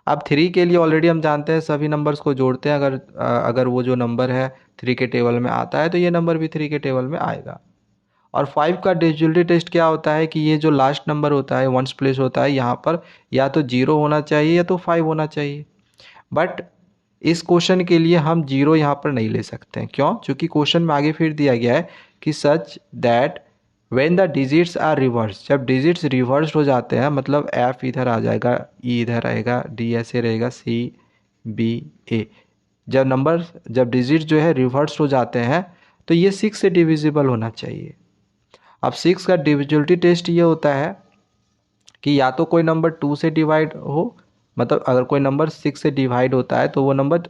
अब 3 के लिए ऑलरेडी हम जानते हैं सभी नंबर्स को जोड़ते हैं, अगर वो जो नंबर है 3 के टेबल में आता है तो ये नंबर भी 3 के टेबल में आएगा। और 5 का डिविजिबिलिटी टेस्ट क्या होता है कि ये जो लास्ट नंबर होता है वंस प्लेस होता है यहाँ पर या तो 0 होना चाहिए या तो 5 होना चाहिए। बट इस क्वेश्चन के लिए हम 0 यहाँ पर नहीं ले सकते हैं। क्यों? क्योंकि क्वेश्चन में आगे फिर दिया गया है कि such that when the digits are reversed, जब डिजिट्स रिवर्स हो जाते हैं मतलब एफ इधर आ जाएगा, ई इधर आएगा, डी ऐसे रहेगा, सी बी ए, जब डिजिट जो है रिवर्स हो जाते हैं तो ये 6 से डिविजिबल होना चाहिए। अब 6 का डिविजिबिलिटी टेस्ट ये होता है कि या तो कोई नंबर 2 से डिवाइड हो, मतलब अगर कोई नंबर 6 से डिवाइड होता है तो वो नंबर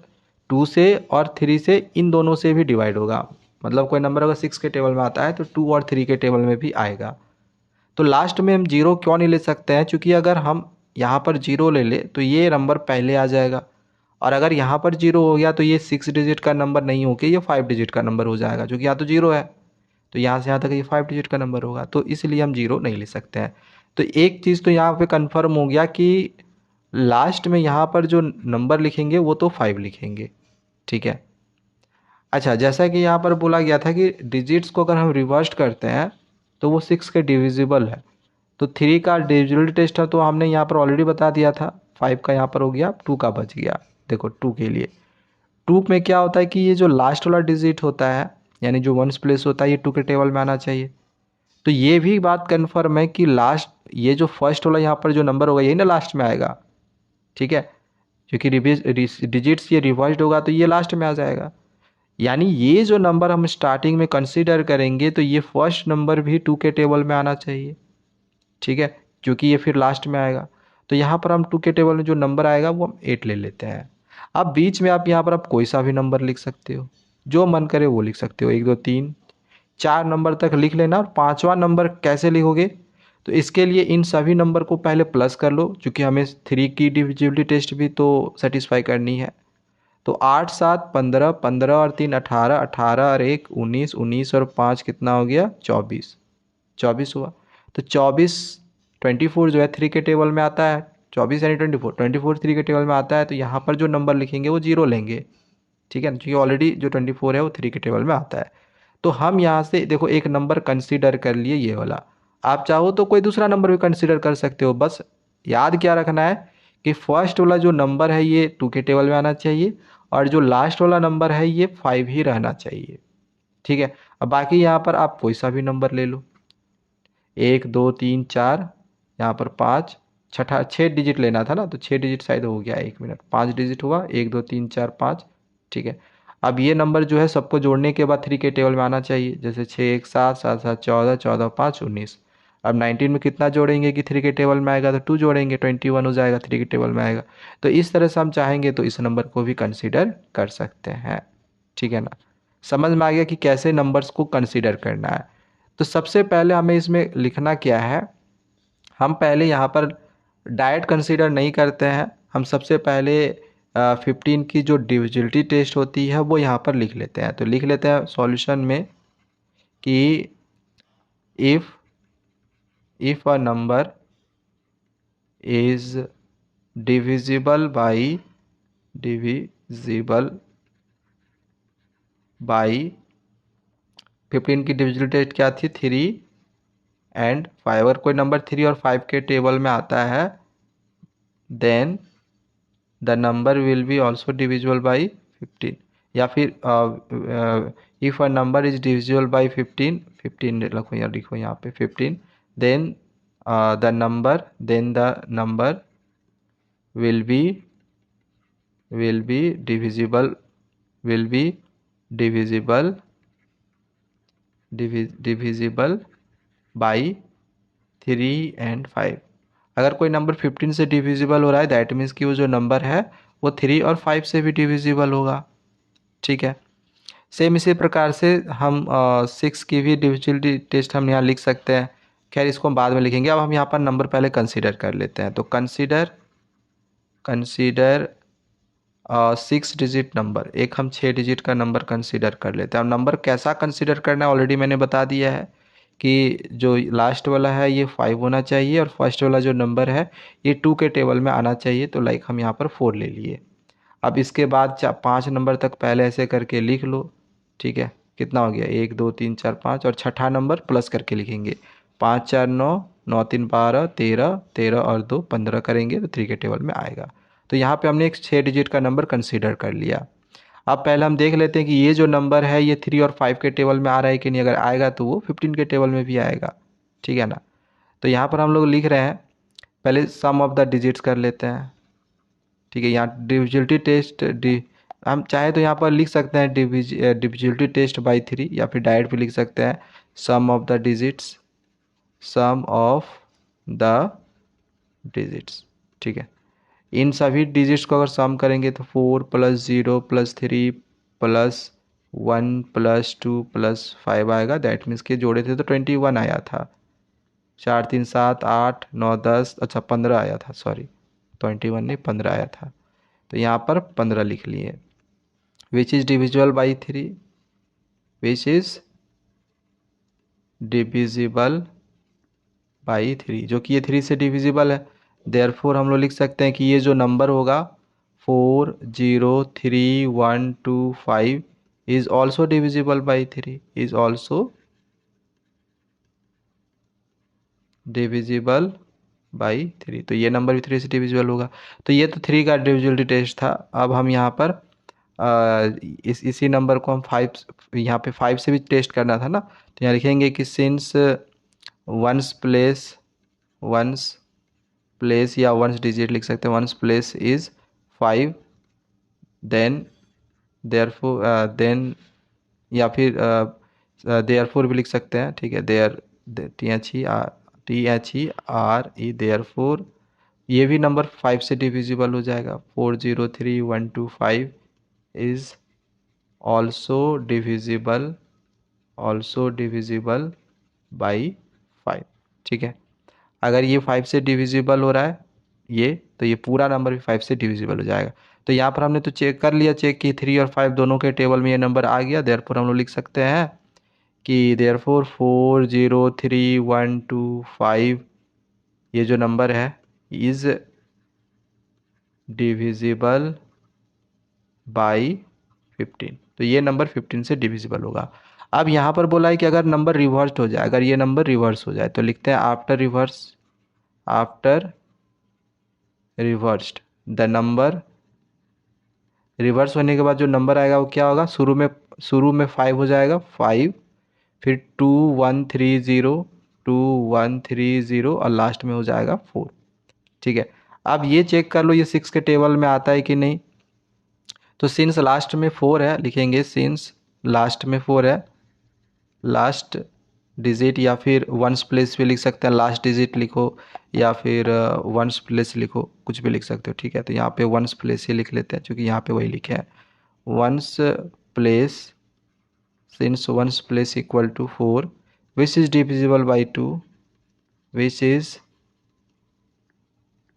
2 से और 3 से इन दोनों से भी डिवाइड होगा। मतलब कोई नंबर अगर 6 के टेबल में आता है तो 2 और 3 के टेबल में भी आएगा। तो लास्ट में हम 0 क्यों नहीं ले सकते हैं? क्योंकि अगर हम यहाँ पर 0 ले ले तो ये नंबर पहले आ जाएगा, और अगर यहाँ पर 0 हो गया तो ये 6 डिजिट का नंबर नहीं होके ये 5 डिजिट का नंबर हो जाएगा, क्योंकि यहाँ तो 0 है तो यहाँ से यहाँ तक ये 5 डिजिट का नंबर होगा, तो इसलिए हम 0 नहीं ले सकते हैं। तो एक चीज़ तो यहाँ पे कंफर्म हो गया कि लास्ट में यहाँ पर जो नंबर लिखेंगे वो तो 5 लिखेंगे। ठीक है। अच्छा, जैसा कि यहाँ पर बोला गया था कि डिजिट्स को अगर हम रिवर्स करते हैं तो वो 6 के डिविजिबल है। तो 3 का डिविजिबिलिटी टेस्ट है तो हमने यहाँ पर ऑलरेडी बता दिया था। 5 का यहाँ पर हो गया, 2 का बच गया। देखो 2 के लिए 2 में क्या होता है कि ये जो लास्ट वाला डिजिट होता है यानी जो वंस प्लेस होता है ये 2 के टेबल में आना चाहिए। तो ये भी बात कन्फर्म है कि लास्ट ये जो फर्स्ट वाला यहाँ पर जो नंबर होगा यही ना लास्ट में आएगा। ठीक है, क्योंकि डिजिट्स ये रिवर्स्ड होगा तो ये लास्ट में आ जाएगा। यानी ये जो नंबर हम स्टार्टिंग में कंसीडर करेंगे तो ये फर्स्ट नंबर भी 2 के टेबल में आना चाहिए। ठीक है, क्योंकि ये फिर लास्ट में आएगा। तो यहाँ पर हम 2 के टेबल में जो नंबर आएगा वो हम 8 ले लेते हैं। अब बीच में आप यहाँ पर आप कोई सा भी नंबर लिख सकते हो, जो मन करे वो लिख सकते हो। 1 2 3 4 नंबर तक लिख लेना। और 5वां नंबर कैसे लिखोगे? तो इसके लिए इन सभी नंबर को पहले प्लस कर लो, क्योंकि हमें 3 की डिविजिबिलिटी टेस्ट भी तो सेटिस्फाई करनी है। तो 8 7 15, 15 और 3 18, 18 और 1 19, 19 और 5 कितना हो गया? 24, 24 हुआ। तो 24 24 जो है 3 के टेबल में आता है। 24 यानी 24, 24 3 के टेबल में आता है तो यहाँ पर जो नंबर लिखेंगे वो 0 लेंगे। ठीक है ना, क्योंकि ऑलरेडी जो 24 है वो 3 के टेबल में आता है। तो हम यहाँ से देखो एक नंबर कंसीडर कर लिए ये वाला। आप चाहो तो कोई दूसरा नंबर भी कंसीडर कर सकते हो। बस याद क्या रखना है कि फर्स्ट वाला जो नंबर है ये 2 के टेबल में आना चाहिए और जो लास्ट वाला नंबर है ये 5 ही रहना चाहिए। ठीक है, अब बाकी यहाँ पर आप कोई सा भी नंबर ले लो। 1 2 3 4, यहाँ पर 5, छठा 6 डिजिट लेना था ना, तो 6 डिजिट शायद हो गया। 1 मिनट, 5 डिजिट हुआ। 1 2 3 4 5। ठीक है, अब ये नंबर जो है सबको जोड़ने के बाद 3 के टेबल में आना चाहिए। जैसे 6 1 7, 7 7 14, 14 5 19। अब 19 में कितना जोड़ेंगे कि 3 के टेबल में आएगा? तो 2 जोड़ेंगे, 21 हो जाएगा, 3 के टेबल में आएगा। तो इस तरह से हम चाहेंगे तो इस नंबर को भी कंसिडर कर सकते हैं। ठीक है ना, समझ में आ गया कि कैसे नंबर्स को कंसिडर करना है। तो सबसे पहले हमें इसमें लिखना क्या है, हम पहले यहाँ पर डायरेक्ट कंसीडर नहीं करते हैं। हम सबसे पहले 15 की जो डिविजिबिलिटी टेस्ट होती है वो यहाँ पर लिख लेते हैं। तो लिख लेते हैं सॉल्यूशन में कि if a number is divisible by 15 की डिविजिबिलिटी टेस्ट क्या थी? 3 एंड 5। अगर कोई नंबर 3 और 5 के टेबल में आता है then the number will be also divisible by 15। या फिर if a number is divisible by 15, 15 लिखो यहाँ पे 15, then the number will be divisible by 3 and 5। अगर कोई नंबर 15 से डिविजिबल हो रहा है दैट मीन्स कि वो जो नंबर है वो 3 और 5 से भी डिविजिबल होगा। ठीक है, सेम इसी प्रकार से हम 6 की भी डिविजिबिलिटी टेस्ट हम यहाँ लिख सकते हैं। खैर इसको हम बाद में लिखेंगे। अब हम यहाँ पर नंबर पहले कंसीडर कर लेते हैं। तो कंसीडर 6 डिजिट नंबर, एक हम 6 डिजिट का नंबर कंसीडर कर लेते हैं। अब नंबर कैसा कंसीडर करना है ऑलरेडी मैंने बता दिया है कि जो लास्ट वाला है ये 5 होना चाहिए और फर्स्ट वाला जो नंबर है ये 2 के टेबल में आना चाहिए। तो लाइक हम यहाँ पर 4 ले लिए। अब इसके बाद 5 नंबर तक पहले ऐसे करके लिख लो, ठीक है। कितना हो गया, 1 2 3 4 5, और छठा नंबर प्लस करके लिखेंगे। 5 4 9, 9 3 12, 13, 13 और 2 15 करेंगे तो 3 के टेबल में आएगा। तो यहाँ पे हमने एक 6 डिजिट का नंबर कंसीडर कर लिया। अब पहले हम देख लेते हैं कि ये जो नंबर है ये 3 और 5 के टेबल में आ रहा है कि नहीं। अगर आएगा तो वो 15 के टेबल में भी आएगा, ठीक है ना। तो यहाँ पर हम लोग लिख रहे हैं, पहले सम ऑफ द डिजिट्स कर लेते हैं, ठीक है। यहाँ डिविजिबिलिटी टेस्ट हम चाहे तो यहाँ पर लिख सकते हैं डिविजिबिलिटी टेस्ट बाई 3, या फिर डायरेक्ट भी लिख सकते हैं sum of the digits, sum of the digits, ठीक है। इन सभी डिजिट्स को अगर सम करेंगे तो 4 + 0 + 3 + 1 + 2 + 5 आएगा। दैट मीन्स के जोड़े थे तो 21 आया था। 4 3 7 8 9 10, अच्छा 15 आया था, सॉरी 21 नहीं 15 आया था। तो यहाँ पर 15 लिख लिए। विच is divisible by 3, which is divisible by 3, जो कि ये 3 से डिविजिबल है। देयरफॉर हम लोग लिख सकते हैं कि ये जो नंबर होगा 4 0 3 1 2 5 is also divisible by 3, is also divisible by 3। तो ये नंबर भी 3 से डिविजिबल होगा। तो ये तो 3 का डिविजिबिलिटी टेस्ट था। अब हम यहाँ पर इसी नंबर को हम 5, यहाँ पे 5 से भी टेस्ट करना था ना। तो यहाँ लिखेंगे कि सिंस वंस प्लेस या वंस डिजिट लिख सकते हैं, ones place is 5, then therefore then, या फिर देयरफॉर भी लिख सकते हैं, ठीक है। THERE देयरफॉर ये भी नंबर 5 से डिविजिबल हो जाएगा। 4 0 3 1 2 5 इज़ ऑल्सो डिविजिबल बाई 5, ठीक है। अगर ये 5 से डिविजिबल हो रहा है ये, तो ये पूरा नंबर भी 5 से डिविजिबल हो जाएगा। तो यहाँ पर हमने तो चेक कर लिया, चेक कि 3 और 5 दोनों के टेबल में ये नंबर आ गया। देयरफॉर हम लोग लिख सकते हैं कि देयरफॉर 4 0 3 1 2 5 ये जो नंबर है इज़ डिविजिबल बाई 15। तो ये नंबर 15 से डिविजिबल होगा। अब यहाँ पर बोला है कि अगर नंबर रिवर्स्ड हो जाए, अगर ये नंबर रिवर्स हो जाए तो लिखते हैं after reversed the number, reverse होने के बाद जो नंबर आएगा वो क्या होगा, शुरू में 5 हो जाएगा 5, फिर 2 1 3 0 2 1 3 0 और लास्ट में हो जाएगा 4, ठीक है। अब ये चेक कर लो ये 6 के टेबल में आता है कि नहीं। तो सिंस लास्ट में 4 है, लिखेंगे सिंस लास्ट में 4 है, लास्ट डिजिट, या फिर वंस प्लेस भी लिख सकते हैं, लास्ट डिजिट लिखो या फिर वंस प्लेस लिखो, कुछ भी लिख सकते हो, ठीक है। तो यहाँ पे वंस प्लेस ही लिख लेते हैं क्योंकि यहाँ पे वही लिखे हैं ones place. Since ones place equal to 4 which is divisible by 2, which is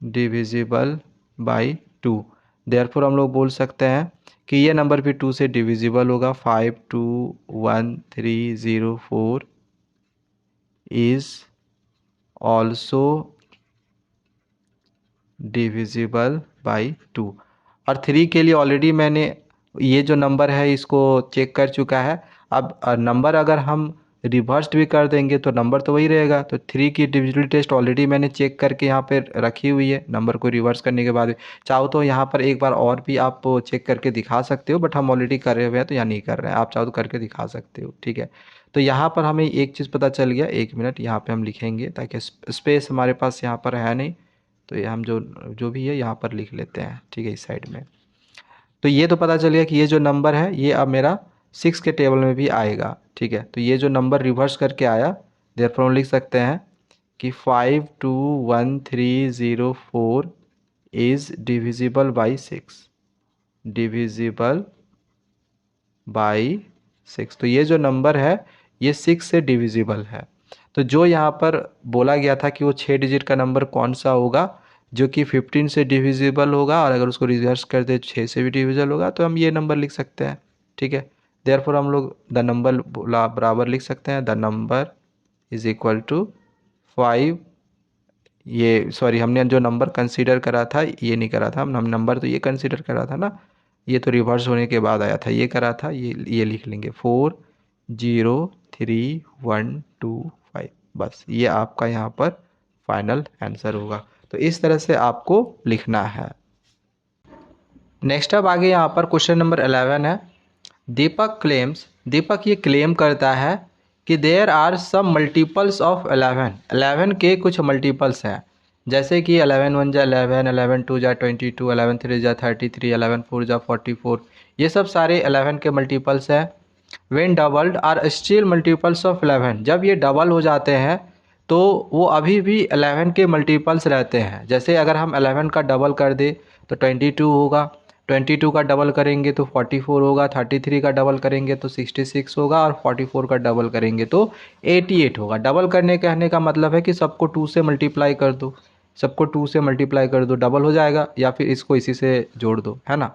divisible by 2। Therefore हम लोग बोल सकते हैं कि ये नंबर भी 2 से डिविजिबल होगा। 5 2 1 3 0 4 इज़ ऑल्सो डिविजिबल बाई 2। और 3 के लिए ऑलरेडी मैंने ये जो नंबर है इसको चेक कर चुका है। अब नंबर अगर हम रिवर्स्ड भी कर देंगे तो नंबर तो वही रहेगा। तो 3 की डिविजिबिलिटी टेस्ट ऑलरेडी मैंने चेक करके यहाँ पे रखी हुई है नंबर को रिवर्स करने के बाद। चाहो तो यहाँ पर एक बार और भी आप चेक करके दिखा सकते हो, बट हम ऑलरेडी कर रहे हुए हैं तो यहाँ नहीं कर रहे हैं। आप चाहो तो करके दिखा सकते हो, ठीक है। तो यहाँ पर हमें एक चीज़ पता चल गया, 1 मिनट यहाँ पे हम लिखेंगे ताकि स्पेस हमारे पास यहाँ पर है नहीं। तो ये हम जो जो भी है यहाँ पर लिख लेते हैं, ठीक है, इस साइड में। तो ये तो पता चल गया कि ये जो नंबर है ये अब मेरा 6 के टेबल में भी आएगा, ठीक है। तो ये जो नंबर रिवर्स करके आया, देयरफॉर हम लिख सकते हैं कि 5 2 1 3 0 4 is divisible by 6, divisible by 6। तो ये जो नंबर है ये 6 से डिविजिबल है। तो जो यहाँ पर बोला गया था कि वो 6 डिजिट का नंबर कौन सा होगा, जो कि 15 से डिविजिबल होगा, और अगर उसको रिवर्स कर दे 6 से भी डिविजिबल होगा, तो हम ये नंबर लिख सकते हैं। ठीक है, देयरफॉर हम लोग द नंबर बराबर लिख सकते हैं the number is equal to 5। ये सॉरी, हमने जो नंबर कंसीडर करा था ये नहीं करा था, हम नंबर तो ये कंसीडर करा था ना, ये तो रिवर्स होने के बाद आया था, ये करा था, ये लिख लेंगे 4033125। बस ये आपका यहाँ पर फाइनल आंसर होगा। तो इस तरह से आपको लिखना है। नेक्स्ट अब आगे यहाँ पर क्वेश्चन नंबर 11 है। दीपक ये क्लेम करता है कि there are some multiples of 11 के कुछ मल्टीपल्स हैं, जैसे कि 11 1 जा 11, 11 2 जा 22, 11 3 जा 33, 11 4 जा 44, ये सब सारे 11 के मल्टीपल्स हैं। When doubled are still multiples of 11, जब ये डबल हो जाते हैं तो वो अभी भी 11 के मल्टीपल्स रहते हैं। जैसे अगर हम 11 का डबल कर दे तो 22 होगा, 22 का डबल करेंगे तो 44 होगा, 33 का डबल करेंगे तो 66 होगा, और 44 का डबल करेंगे तो 88 होगा। डबल करने कहने का मतलब है कि सबको 2 से मल्टीप्लाई कर दो, सबको 2 से मल्टीप्लाई कर दो, डबल हो जाएगा, या फिर इसको इसी से जोड़ दो, है ना।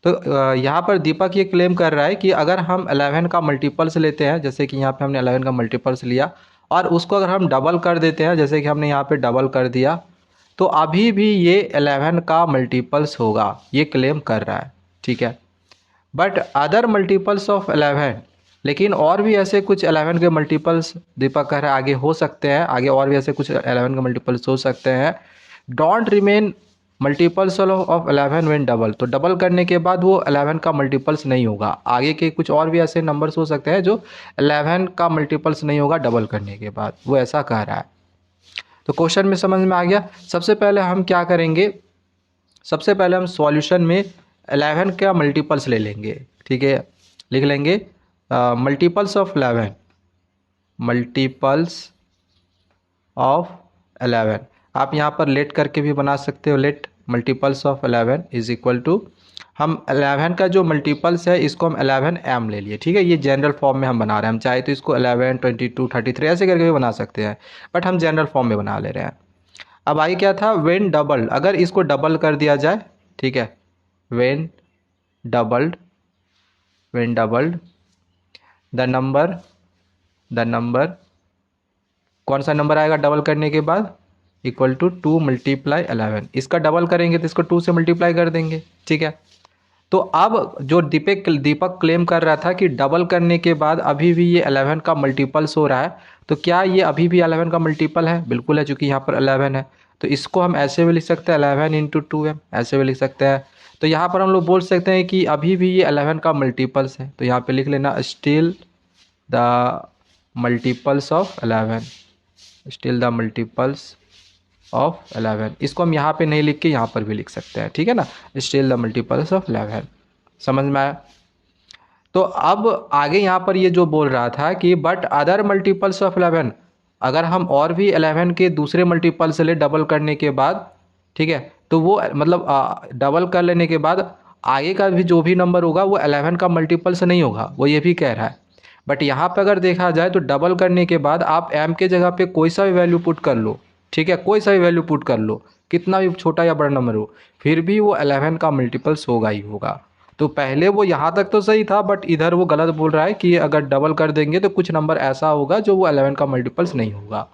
तो यहाँ पर दीपक ये क्लेम कर रहा है कि अगर हम 11 का मल्टीपल्स लेते हैं, जैसे कि यहाँ पे हमने 11 का मल्टीपल्स लिया, और उसको अगर हम डबल कर देते हैं, जैसे कि हमने यहाँ पे डबल कर दिया, तो अभी भी ये 11 का मल्टीपल्स होगा, ये क्लेम कर रहा है। ठीक है, बट अदर मल्टीपल्स ऑफ 11, लेकिन और भी ऐसे कुछ 11 के मल्टीपल्स दीपक कह रहा है आगे हो सकते हैं, आगे और भी ऐसे कुछ 11 के मल्टीपल्स हो सकते हैं, don't remain multiples of 11 when double. तो डबल करने के बाद वो 11 का मल्टीपल्स नहीं होगा, आगे के कुछ और भी ऐसे नंबर्स हो सकते हैं जो 11 का मल्टीपल्स नहीं होगा डबल करने के बाद, वो ऐसा कह रहा है। तो क्वेश्चन में समझ में आ गया। सबसे पहले हम क्या करेंगे, सबसे पहले हम सॉल्यूशन में 11 का मल्टीपल्स ले लेंगे। ठीक है, लिख लेंगे मल्टीपल्स ऑफ 11, मल्टीपल्स ऑफ 11। आप यहाँ पर लेट करके भी बना सकते हो, let multiples of 11 is equal to, हम 11 का जो मल्टीपल्स है इसको हम 11m ले लिए। ठीक है, ये जनरल फॉर्म में हम बना रहे हैं, हम चाहे तो इसको 11 22 33 ऐसे करके भी बना सकते हैं, बट हम जनरल फॉर्म में बना ले रहे हैं। अब आगे क्या था, व्हेन डबल्ड, अगर इसको डबल कर दिया जाए, ठीक है, when doubled, when doubled the number कौन सा नंबर आएगा डबल करने के बाद, इक्वल टू 2 मल्टीप्लाई 11। इसका डबल करेंगे तो इसको 2 से मल्टीप्लाई कर देंगे। ठीक है, तो अब जो दीपक क्लेम कर रहा था कि डबल करने के बाद अभी भी ये 11 का मल्टीपल्स हो रहा है, तो क्या ये अभी भी 11 का मल्टीपल है? बिल्कुल है, चूंकि यहाँ पर 11 है, तो इसको हम ऐसे भी लिख सकते हैं 11 इंटू 2m, ऐसे भी लिख सकते हैं। तो यहाँ पर हम लोग बोल सकते हैं कि अभी भी ये 11 का मल्टीपल्स है, तो यहाँ पे लिख लेना still the multiples of 11, still the multiples of 11। इसको हम यहाँ पे नहीं लिख के यहाँ पर भी लिख सकते हैं, ठीक है ना, स्टिल द मल्टीपल्स ऑफ 11। समझ में आया? तो अब आगे यहाँ पर ये जो बोल रहा था कि बट अदर मल्टीपल्स ऑफ 11, अगर हम और भी 11 के दूसरे मल्टीपल से ले डबल करने के बाद, ठीक है, तो वो मतलब डबल कर लेने के बाद आगे का भी जो भी नंबर होगा वो 11 का मल्टीपल से नहीं होगा, वो ये भी कह रहा है। बट यहाँ पर अगर देखा जाए तो डबल करने के बाद आप m के जगह पे कोई सा भी वैल्यू पुट कर लो, ठीक है, कोई सा भी वैल्यू पुट कर लो, कितना भी छोटा या बड़ा नंबर हो, फिर भी वो 11 का मल्टीपल्स होगा ही होगा। तो पहले वो यहाँ तक तो सही था, बट इधर वो गलत बोल रहा है कि अगर डबल कर देंगे तो कुछ नंबर ऐसा होगा जो वो 11 का मल्टीपल्स नहीं होगा।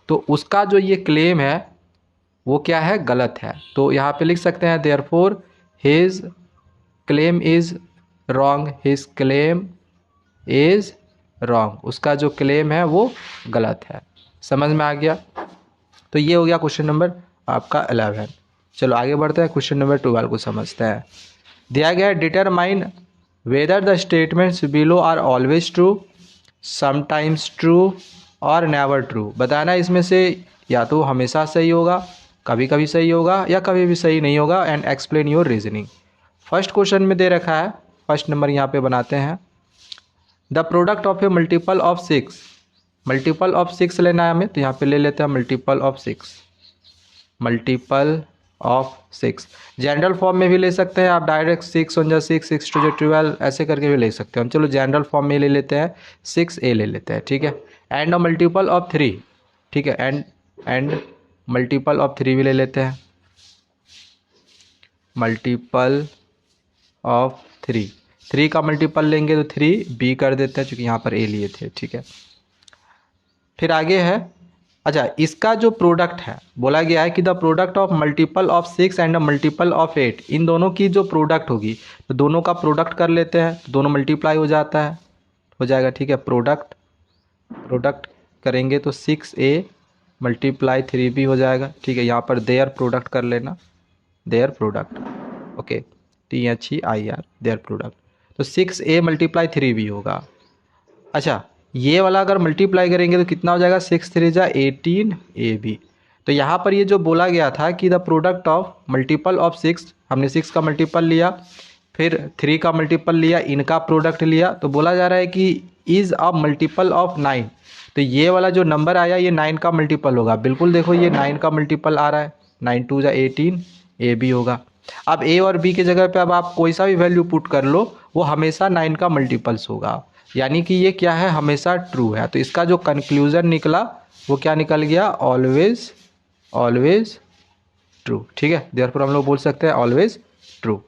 तो उसका जो ये क्लेम है वो क्या है, गलत है। तो यहाँ पे लिख सकते हैं therefore his claim is wrong, his claim is wrong, उसका जो क्लेम है वो गलत है। समझ में आ गया? तो ये हो गया क्वेश्चन नंबर आपका 11। चलो आगे बढ़ते हैं, क्वेश्चन नंबर 12 को समझते हैं। दिया गया है determine whether the statements below are always true, sometimes true और नेवर ट्रू। बताना इसमें से या तो हमेशा सही होगा, कभी कभी सही होगा, या कभी भी सही नहीं होगा, and explain your reasoning. First question में दे रखा है, फर्स्ट नंबर यहाँ पे बनाते हैं, the product of A multiple of 6, multiple of 6 लेना है हमें, तो यहाँ पे ले लेते हैं multiple of 6, multiple of 6। General form में भी ले सकते हैं आप, डायरेक्ट 6 1 6, 6 2 12 ऐसे करके भी ले सकते हैं हम। चलो जनरल फॉर्म में ले लेते हैं, 6a ले लेते हैं, ठीक है। एंड मल्टीपल ऑफ 3, ठीक है, एंड मल्टीपल ऑफ 3 भी ले लेते हैं, मल्टीपल ऑफ 3, 3 का मल्टीपल लेंगे तो 3b कर देते हैं, चूँकि यहाँ पर a लिए थे, ठीक है। फिर आगे है, अच्छा इसका जो प्रोडक्ट है बोला गया है कि the product of multiple of 6 and multiple of 8, इन दोनों की जो प्रोडक्ट होगी तो दोनों का प्रोडक्ट कर लेते हैं, तो दोनों मल्टीप्लाई हो जाता है, हो जाएगा, ठीक है। प्रोडक्ट करेंगे तो 6a मल्टीप्लाई 3b हो जाएगा, ठीक है। यहाँ पर देयर प्रोडक्ट कर लेना, their product, okay, THEIR, their product, तो 6a मल्टीप्लाई 3b होगा। अच्छा ये वाला अगर मल्टीप्लाई करेंगे तो कितना हो जाएगा, 6 3 जा 18ab। तो यहाँ पर ये जो बोला गया था कि the product of multiple of 6, हमने 6 का मल्टीपल लिया, फिर 3 का मल्टीपल लिया, इनका प्रोडक्ट लिया, तो बोला जा रहा है कि इज़ अ मल्टीपल ऑफ 9। तो ये वाला जो नंबर आया ये 9 का मल्टीपल होगा, बिल्कुल देखो ये 9 का मल्टीपल आ रहा है, 9 2 जा 18ab होगा। अब a और b की जगह पे अब आप कोई सा भी वैल्यू पुट कर लो, वो हमेशा 9 का मल्टीपल्स होगा, यानी कि ये क्या है, हमेशा ट्रू है। तो इसका जो कंक्लूजन निकला वो क्या निकल गया, ऑलवेज ट्रू, ठीक है। देयरफॉर हम लोग बोल सकते हैं ऑलवेज ट्रू।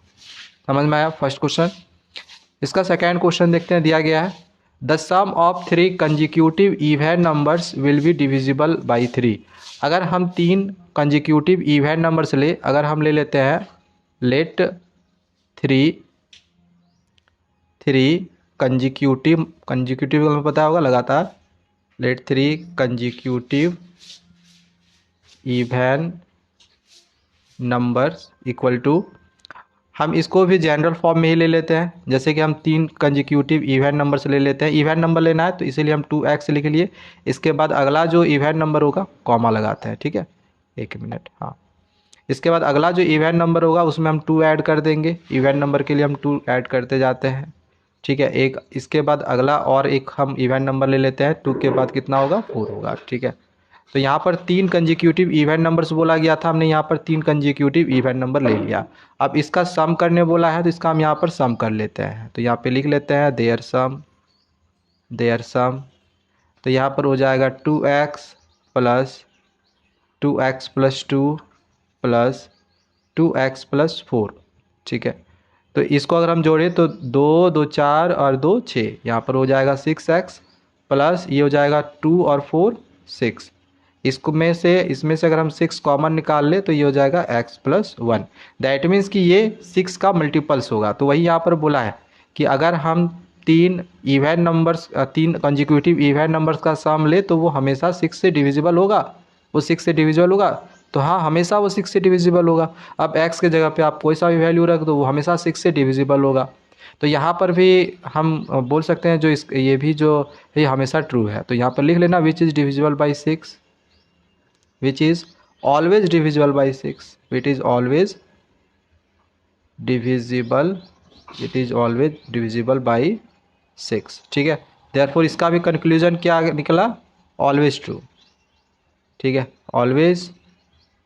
समझ में आया फर्स्ट क्वेश्चन। इसका सेकेंड क्वेश्चन देखते हैं, दिया गया है the sum of 3 consecutive even numbers will be divisible by 3। अगर हम 3 कंजिक्यूटिव इवन नंबर्स अगर हम ले लेते हैं, लेट 3 कंजिक्यूटिव हमें पता होगा लगातार, let 3 consecutive even numbers equal to, हम इसको भी जनरल फॉर्म में ही ले लेते हैं, जैसे कि हम 3 कंजिक्यूटिव इवन नंबर्स ले लेते हैं, इवन नंबर लेना है तो इसीलिए हम 2x लिख लिए, इसके बाद अगला जो इवन नंबर होगा कॉमा लगाते हैं, ठीक है, 1 मिनट, हाँ। इसके बाद अगला जो इवन नंबर होगा उसमें हम 2 ऐड कर देंगे, इवन नंबर के लिए हम 2 ऐड करते जाते हैं, ठीक है। एक इसके बाद अगला और एक हम इवन नंबर ले लेते हैं, 2 के बाद कितना होगा, 4 होगा, ठीक है। तो यहाँ पर 3 कंजिक्यूटिव इवन नंबर्स बोला गया था, हमने यहाँ पर 3 कंजिक्यूटिव इवन नंबर ले लिया। अब इसका सम करने बोला है तो इसका हम यहाँ पर सम कर लेते हैं, तो यहाँ पे लिख लेते हैं देयर सम, तो यहाँ पर हो जाएगा 2x plus 2x plus 2 plus 2x plus 4, ठीक है। तो इसको अगर हम जोड़ें तो 2 2 4 और 2 6, यहाँ पर हो जाएगा 6x प्लस ये हो जाएगा 2 और 4 6, इसमें से अगर हम 6 कॉमन निकाल ले तो ये हो जाएगा x प्लस 1। दैट मीन्स कि ये 6 का मल्टीपल्स होगा। तो वही यहाँ पर बोला है कि अगर हम 3 कंजिक्यूटिव इवन नंबर्स का सम ले तो वो हमेशा 6 से डिविजिबल होगा, वो 6 से डिविजिबल होगा, तो हाँ हमेशा वो 6 से डिविजिबल होगा। अब x के जगह पे आप कोई सा भी वैल्यू रख दो वो हमेशा 6 से डिविजिबल होगा। तो यहाँ पर भी हम बोल सकते हैं ये भी जो ये हमेशा ट्रू है, तो यहाँ पर लिख लेना विच is divisible by 6, which is always divisible by 6, it is always divisible by 6, ठीक है। therefore इसका भी कंक्लूजन क्या निकला, ऑलवेज ट्रू, ठीक है, ऑलवेज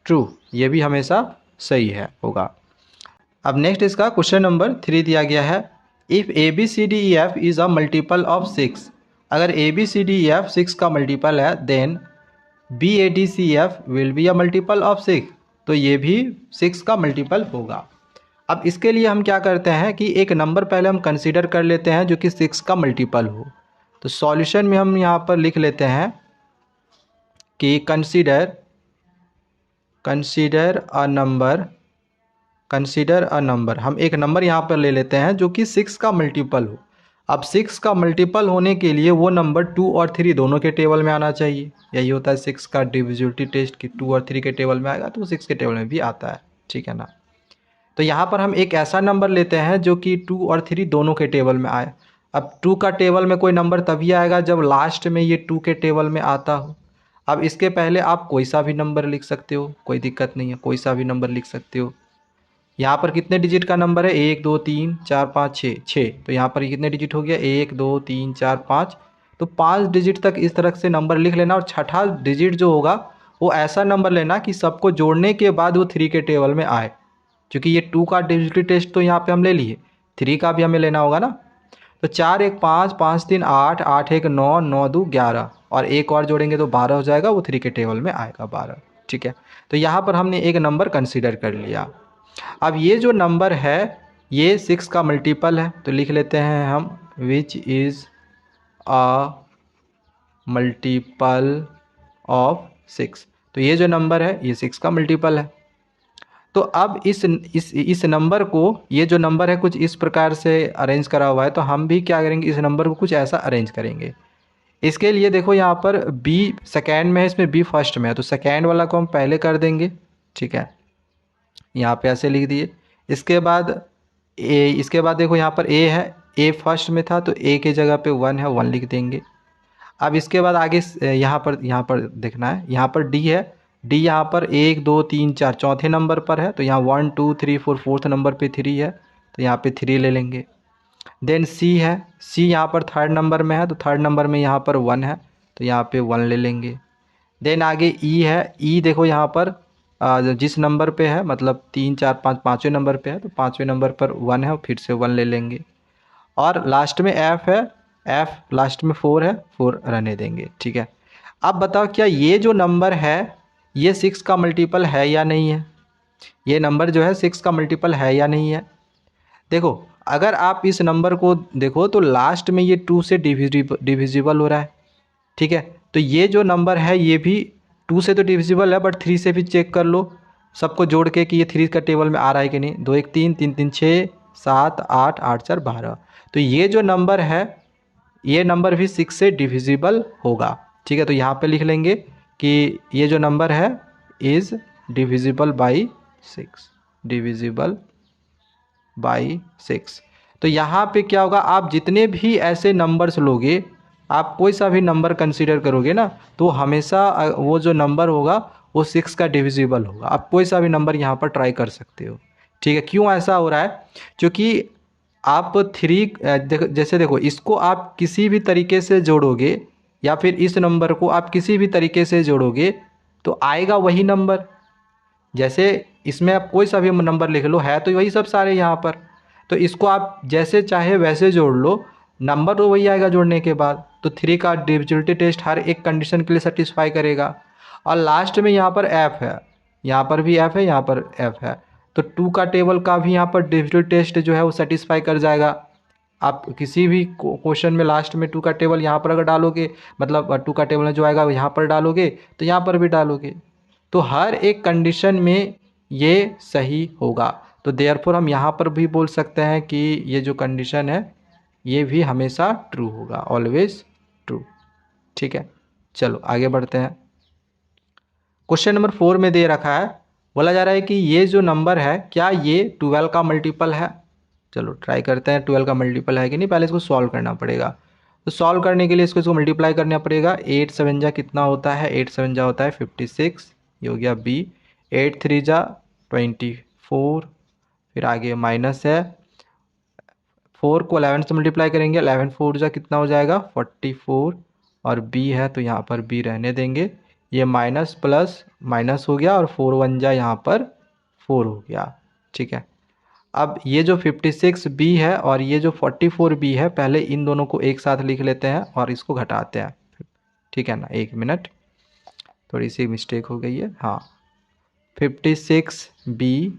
ट्रू, ये भी हमेशा सही है होगा। अब नेक्स्ट इसका क्वेश्चन नंबर 3 दिया गया है, if ABCDEF is a multiple of 6, अगर ABCDEF 6 का मल्टीपल है then BADCF will be a multiple of 6, तो ये भी 6 का मल्टीपल होगा। अब इसके लिए हम क्या करते हैं कि एक नंबर पहले हम कंसीडर कर लेते हैं जो कि 6 का मल्टीपल हो। तो सॉल्यूशन में हम यहाँ पर लिख लेते हैं कि कंसीडर अ नंबर, हम एक नंबर यहाँ पर ले लेते हैं जो कि 6 का मल्टीपल हो। अब 6 का मल्टीपल होने के लिए वो नंबर 2 और 3 दोनों के टेबल में आना चाहिए, यही होता है 6 का डिविजिबिलिटी टेस्ट कि 2 और 3 के टेबल में आएगा तो वो 6 के टेबल में भी आता है, ठीक है ना। तो यहाँ पर हम एक ऐसा नंबर लेते हैं जो कि 2 और 3 दोनों के टेबल में आए। अब 2 का टेबल में कोई नंबर तभी आएगा जब लास्ट में ये 2 के टेबल में आता हो। अब इसके पहले आप कोई सा भी नंबर लिख सकते हो, कोई दिक्कत नहीं है, कोई सा भी नंबर लिख सकते हो। यहाँ पर कितने डिजिट का नंबर है, 1 2 3 4 5 6, तो यहाँ पर कितने डिजिट हो गया, 1 2 3 4 5, तो 5 डिजिट तक इस तरह से नंबर लिख लेना। और छठा डिजिट जो होगा वो ऐसा नंबर लेना कि सबको जोड़ने के बाद वो 3 के टेबल में आए, क्योंकि ये 2 का डिविजिबिलिटी टेस्ट तो यहाँ पे हम ले लिए, 3 का भी हमें लेना होगा ना। तो 4 1 5 5 3 8 8 1 9 9 2 11 और एक और जोड़ेंगे तो 12 हो जाएगा, वो 3 के टेबल में आएगा 12, ठीक है। तो यहाँ पर हमने एक नंबर कंसीडर कर लिया। अब ये जो नंबर है ये 6 का मल्टीपल है, तो लिख लेते हैं हम which is a multiple of 6। तो ये जो नंबर है ये 6 का मल्टीपल है। तो अब इस नंबर को, ये जो नंबर है कुछ इस प्रकार से अरेंज करा हुआ है, तो हम भी क्या करेंगे, इस नंबर को कुछ ऐसा अरेंज करेंगे। इसके लिए देखो यहाँ पर b सेकेंड में है, इसमें b फर्स्ट में है, तो सेकेंड वाला को हम पहले कर देंगे। ठीक है, यहाँ पे ऐसे लिख दिए। इसके बाद इसके बाद देखो यहाँ पर a है, a फर्स्ट में था तो a की जगह पे 1 है, 1 लिख देंगे। अब इसके बाद आगे यहाँ पर देखना है, यहाँ पर d है, d यहाँ पर 1 2 3 4 चौथे नंबर पर है, तो यहाँ 1 2 3 4 फोर्थ नंबर पे 3 है, तो यहाँ पे 3 ले लेंगे। देन c है, c यहाँ पर थर्ड नंबर में है, तो थर्ड नंबर में यहाँ पर 1 है, तो यहाँ पे 1 ले लेंगे। देन आगे e है, e देखो यहाँ पर जिस नंबर पे है, मतलब 3 4 5 पाँचवें नंबर पे है, तो पाँचवें नंबर पर 1 है, फिर से 1 ले लेंगे। और लास्ट में f है, f लास्ट में 4 है, 4 रहने देंगे। ठीक है, अब बताओ क्या ये जो नंबर है ये 6 का मल्टीपल है या नहीं है? ये नंबर जो है 6 का मल्टीपल है या नहीं है? देखो अगर आप इस नंबर को देखो तो लास्ट में ये 2 से डिविजिबल हो रहा है। ठीक है, तो ये जो नंबर है ये भी 2 से तो डिविजिबल है, बट 3 से भी चेक कर लो सबको जोड़ के कि ये 3 का टेबल में आ रहा है कि नहीं। 2 1 3 3 3 6 7 8 8 4 12, तो ये जो नंबर है ये नंबर भी 6 से डिविजिबल होगा। ठीक है, तो यहाँ पे लिख लेंगे कि ये जो नंबर है is divisible by 6, divisible by 6। तो यहाँ पे क्या होगा, आप जितने भी ऐसे नंबर्स लोगे, आप कोई सा भी नंबर कंसीडर करोगे ना, तो हमेशा वो जो नंबर होगा वो 6 का डिविजिबल होगा। आप कोई सा भी नंबर यहाँ पर ट्राई कर सकते हो। ठीक है, क्यों ऐसा हो रहा है? क्योंकि आप 3 जैसे देखो इसको आप किसी भी तरीके से जोड़ोगे या फिर इस नंबर को आप किसी भी तरीके से जोड़ोगे तो आएगा वही नंबर। जैसे इसमें आप कोई सा भी नंबर लिख लो, है तो वही सब सारे यहाँ पर, तो इसको आप जैसे चाहे वैसे जोड़ लो, नंबर तो वही आएगा जोड़ने के बाद। तो 3 का डिविजिबिलिटी टेस्ट हर एक कंडीशन के लिए सेटिस्फाई करेगा। और लास्ट में यहाँ पर f है, यहाँ पर भी f है, यहाँ पर f है, तो 2 का टेबल का भी यहाँ पर डिविजिबिलिटी टेस्ट जो है वो सेटिस्फाई कर जाएगा। आप किसी भी क्वेश्चन में लास्ट में 2 का टेबल यहाँ पर अगर डालोगे, मतलब 2 का टेबल में जो आएगा वो यहाँ पर डालोगे, तो यहाँ पर भी डालोगे, तो हर एक कंडीशन में ये सही होगा। तो देयरफॉर हम यहाँ पर भी बोल सकते हैं कि ये जो कंडीशन है ये भी हमेशा ट्रू होगा, ऑलवेज ट्रू। ठीक है, चलो आगे बढ़ते हैं। क्वेश्चन नंबर 4 में दे रखा है, बोला जा रहा है कि ये जो नंबर है क्या ये 12 का मल्टीपल है। चलो ट्राई करते हैं 12 का मल्टीपल है कि नहीं, पहले इसको सॉल्व करना पड़ेगा। तो सॉल्व करने के लिए इसको मल्टीप्लाई करना पड़ेगा। 8 7 जा कितना होता है, 8 7 जा होता है 56, ये हो गया बी। 8 3 जा 24, फिर आगे माइनस है, 4 को 11 से मल्टीप्लाई करेंगे, 11 4 जा कितना हो जाएगा 44, और बी है तो यहाँ पर बी रहने देंगे। ये माइनस प्लस माइनस हो गया और 4 1 जा यहाँ पर 4 हो गया। ठीक है, अब ये जो 56 बी है और ये जो 44 बी है, पहले इन दोनों को एक साथ लिख लेते हैं और इसको घटाते हैं। ठीक है ना, 1 मिनट, थोड़ी सी मिस्टेक हो गई है। हाँ, 56 बी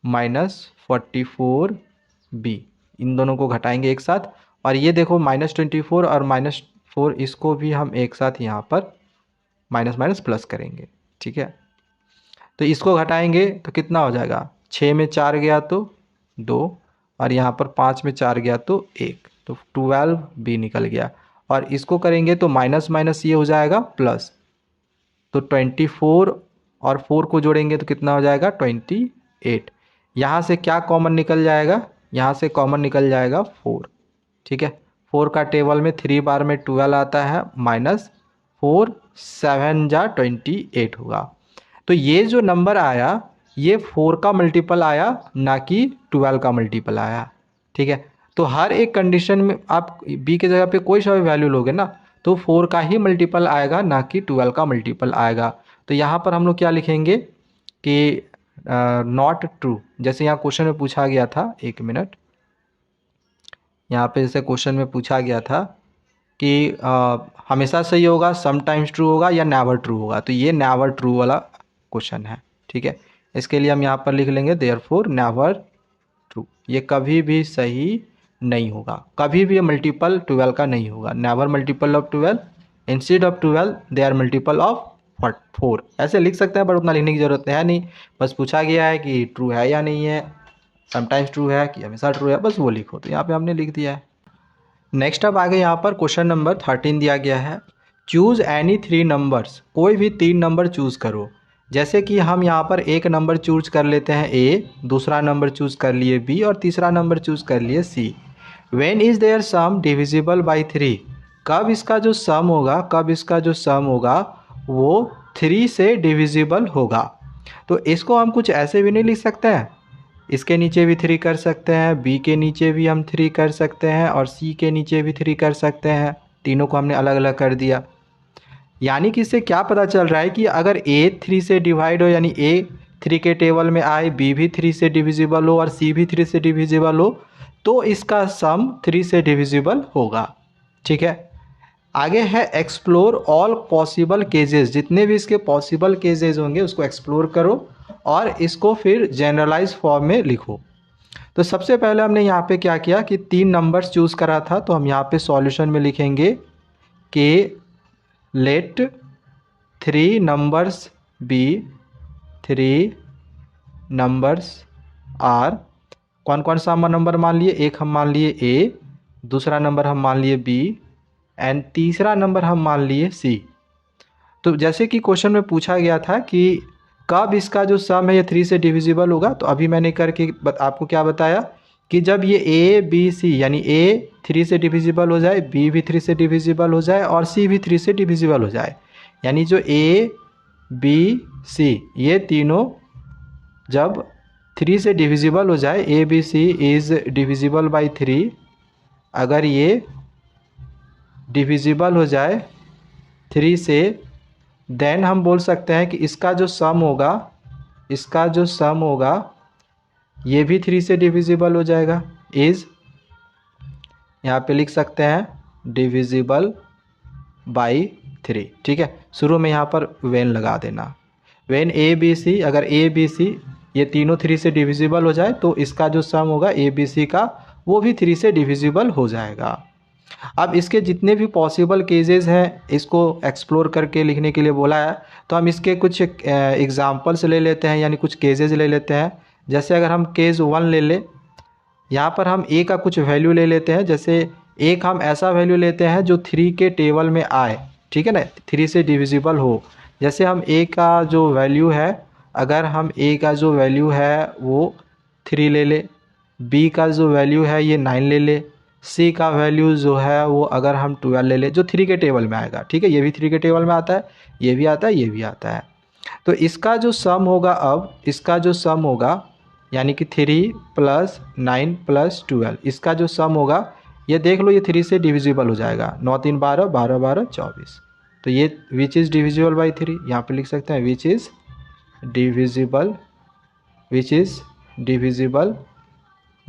माइनस 44 बी, इन दोनों को घटाएंगे एक साथ, और ये देखो -24 और -4 इसको भी हम एक साथ यहाँ पर माइनस माइनस प्लस करेंगे। ठीक है, तो इसको घटाएंगे तो कितना हो जाएगा, 6 में 4 गया तो 2, और यहाँ पर 5 में 4 गया तो 1, तो 12 बी निकल गया। और इसको करेंगे तो माइनस माइनस ये हो जाएगा प्लस, तो 24 और 4 को जोड़ेंगे तो कितना हो जाएगा 28। यहाँ से क्या कॉमन निकल जाएगा, यहाँ से कॉमन निकल जाएगा 4। ठीक है, 4 का टेबल में 3 बार में 12 आता है, -4 7 जा 28 होगा। तो ये जो नंबर आया ये 4 का मल्टीपल आया, ना कि 12 का मल्टीपल आया। ठीक है, तो हर एक कंडीशन में आप b के जगह पे कोई सा भी वैल्यू लोगे ना, तो 4 का ही मल्टीपल आएगा, ना कि 12 का मल्टीपल आएगा। तो यहाँ पर हम लोग क्या लिखेंगे कि नॉट ट्रू, जैसे यहाँ क्वेश्चन में पूछा गया था, 1 मिनट, यहाँ पे जैसे क्वेश्चन में पूछा गया था कि हमेशा सही होगा, समटाइम्स ट्रू होगा, या नेवर ट्रू होगा, तो ये नेवर ट्रू वाला क्वेश्चन है। ठीक है, इसके लिए हम यहाँ पर लिख लेंगे देयरफॉर नेवर ट्रू, ये कभी भी सही नहीं होगा, कभी भी ये मल्टीपल 12 का नहीं होगा। Never multiple of 12, instead of 12 they are multiple of 4, ऐसे लिख सकते हैं, बट उतना लिखने की ज़रूरत है नहीं। बस पूछा गया है कि ट्रू है या नहीं है, समटाइम्स ट्रू है कि हमेशा ट्रू है, बस वो लिखो। तो यहाँ पे हमने लिख दिया है। नेक्स्ट अब आगे यहाँ पर क्वेश्चन नंबर 13 दिया गया है, चूज़ एनी 3 नंबर्स, कोई भी 3 नंबर चूज़ करो। जैसे कि हम यहाँ पर एक नंबर चूज कर लेते हैं ए, दूसरा नंबर चूज कर लिए बी और तीसरा नंबर चूज कर लिए सी। When is their sum divisible by 3, कब इसका जो सम होगा, कब इसका जो सम होगा वो 3 से डिविजिबल होगा। तो इसको हम कुछ ऐसे भी नहीं लिख सकते हैं, इसके नीचे भी 3 कर सकते हैं, बी के नीचे भी हम 3 कर सकते हैं और सी के नीचे भी 3 कर सकते हैं। तीनों को हमने अलग अलग कर दिया। यानी कि इससे क्या पता चल रहा है कि अगर ए 3 से डिवाइड हो, यानी ए 3 के टेबल में आए, बी भी 3 से डिविजिबल हो और सी भी 3 से डिविजिबल हो, तो इसका सम 3 से डिविजिबल होगा। ठीक है, आगे है एक्सप्लोर ऑल पॉसिबल केसेस, जितने भी इसके पॉसिबल केसेस होंगे उसको एक्सप्लोर करो और इसको फिर जनरलाइज फॉर्म में लिखो। तो सबसे पहले हमने यहाँ पे क्या किया कि 3 नंबर्स चूज़ करा था, तो हम यहाँ पे सॉल्यूशन में लिखेंगे कि let 3 numbers be, 3 numbers are, कौन कौन सा हम नंबर मान लिए, एक हम मान लिए ए, दूसरा नंबर हम मान लिए बी एंड तीसरा नंबर हम मान लिए सी। तो जैसे कि क्वेश्चन में पूछा गया था कि कब इसका जो सम है ये 3 से डिविजिबल होगा, तो अभी मैंने करके आपको क्या बताया कि जब ये ए बी सी, यानी ए 3 से डिविजिबल हो जाए, बी भी 3 से डिविजिबल हो जाए और सी भी 3 से डिविजिबल हो जाए, यानी जो ए बी सी ये तीनों जब 3 से डिविजिबल हो जाए, A B C is divisible by 3, अगर ये डिविजिबल हो जाए 3 से, देन हम बोल सकते हैं कि इसका जो सम होगा, इसका जो सम होगा ये भी 3 से डिविजिबल हो जाएगा, इज़ यहाँ पे लिख सकते हैं डिविजिबल बाई 3। ठीक है, शुरू में यहाँ पर वेन लगा देना, वेन ए बी सी, अगर ए बी सी ये तीनों 3 से डिविजिबल हो जाए तो इसका जो सम होगा ए बी सी का वो भी 3 से डिविजिबल हो जाएगा। अब इसके जितने भी पॉसिबल केसेस हैं इसको एक्सप्लोर करके लिखने के लिए बोला है, तो हम इसके कुछ एग्जांपल्स ले लेते हैं, यानी कुछ केसेस ले लेते हैं। जैसे अगर हम केस 1 ले लें, यहाँ पर हम ए का कुछ वैल्यू ले लेते हैं। जैसे एक हम ऐसा वैल्यू लेते हैं जो 3 के टेबल में आए, ठीक है ना, 3 से डिविजिबल हो। जैसे हम ए का जो वैल्यू है, अगर हम ए का जो वैल्यू है वो 3 ले ले, बी का जो वैल्यू है ये 9 ले ले, सी का वैल्यू जो है वो अगर हम 12 ले ले, जो 3 के टेबल में आएगा। ठीक है, ये भी 3 के टेबल में आता है, ये भी आता है, ये भी आता है। तो इसका जो सम होगा, अब इसका जो सम होगा यानी कि 3 + 9 + 12, इसका जो सम होगा ये देख लो, ये 3 से डिविजिबल हो जाएगा। 9 3 12, 12 12 24। तो ये विच इज़ डिविजिबल बाई 3, यहाँ पे लिख सकते हैं विच इज़ डिविजिबल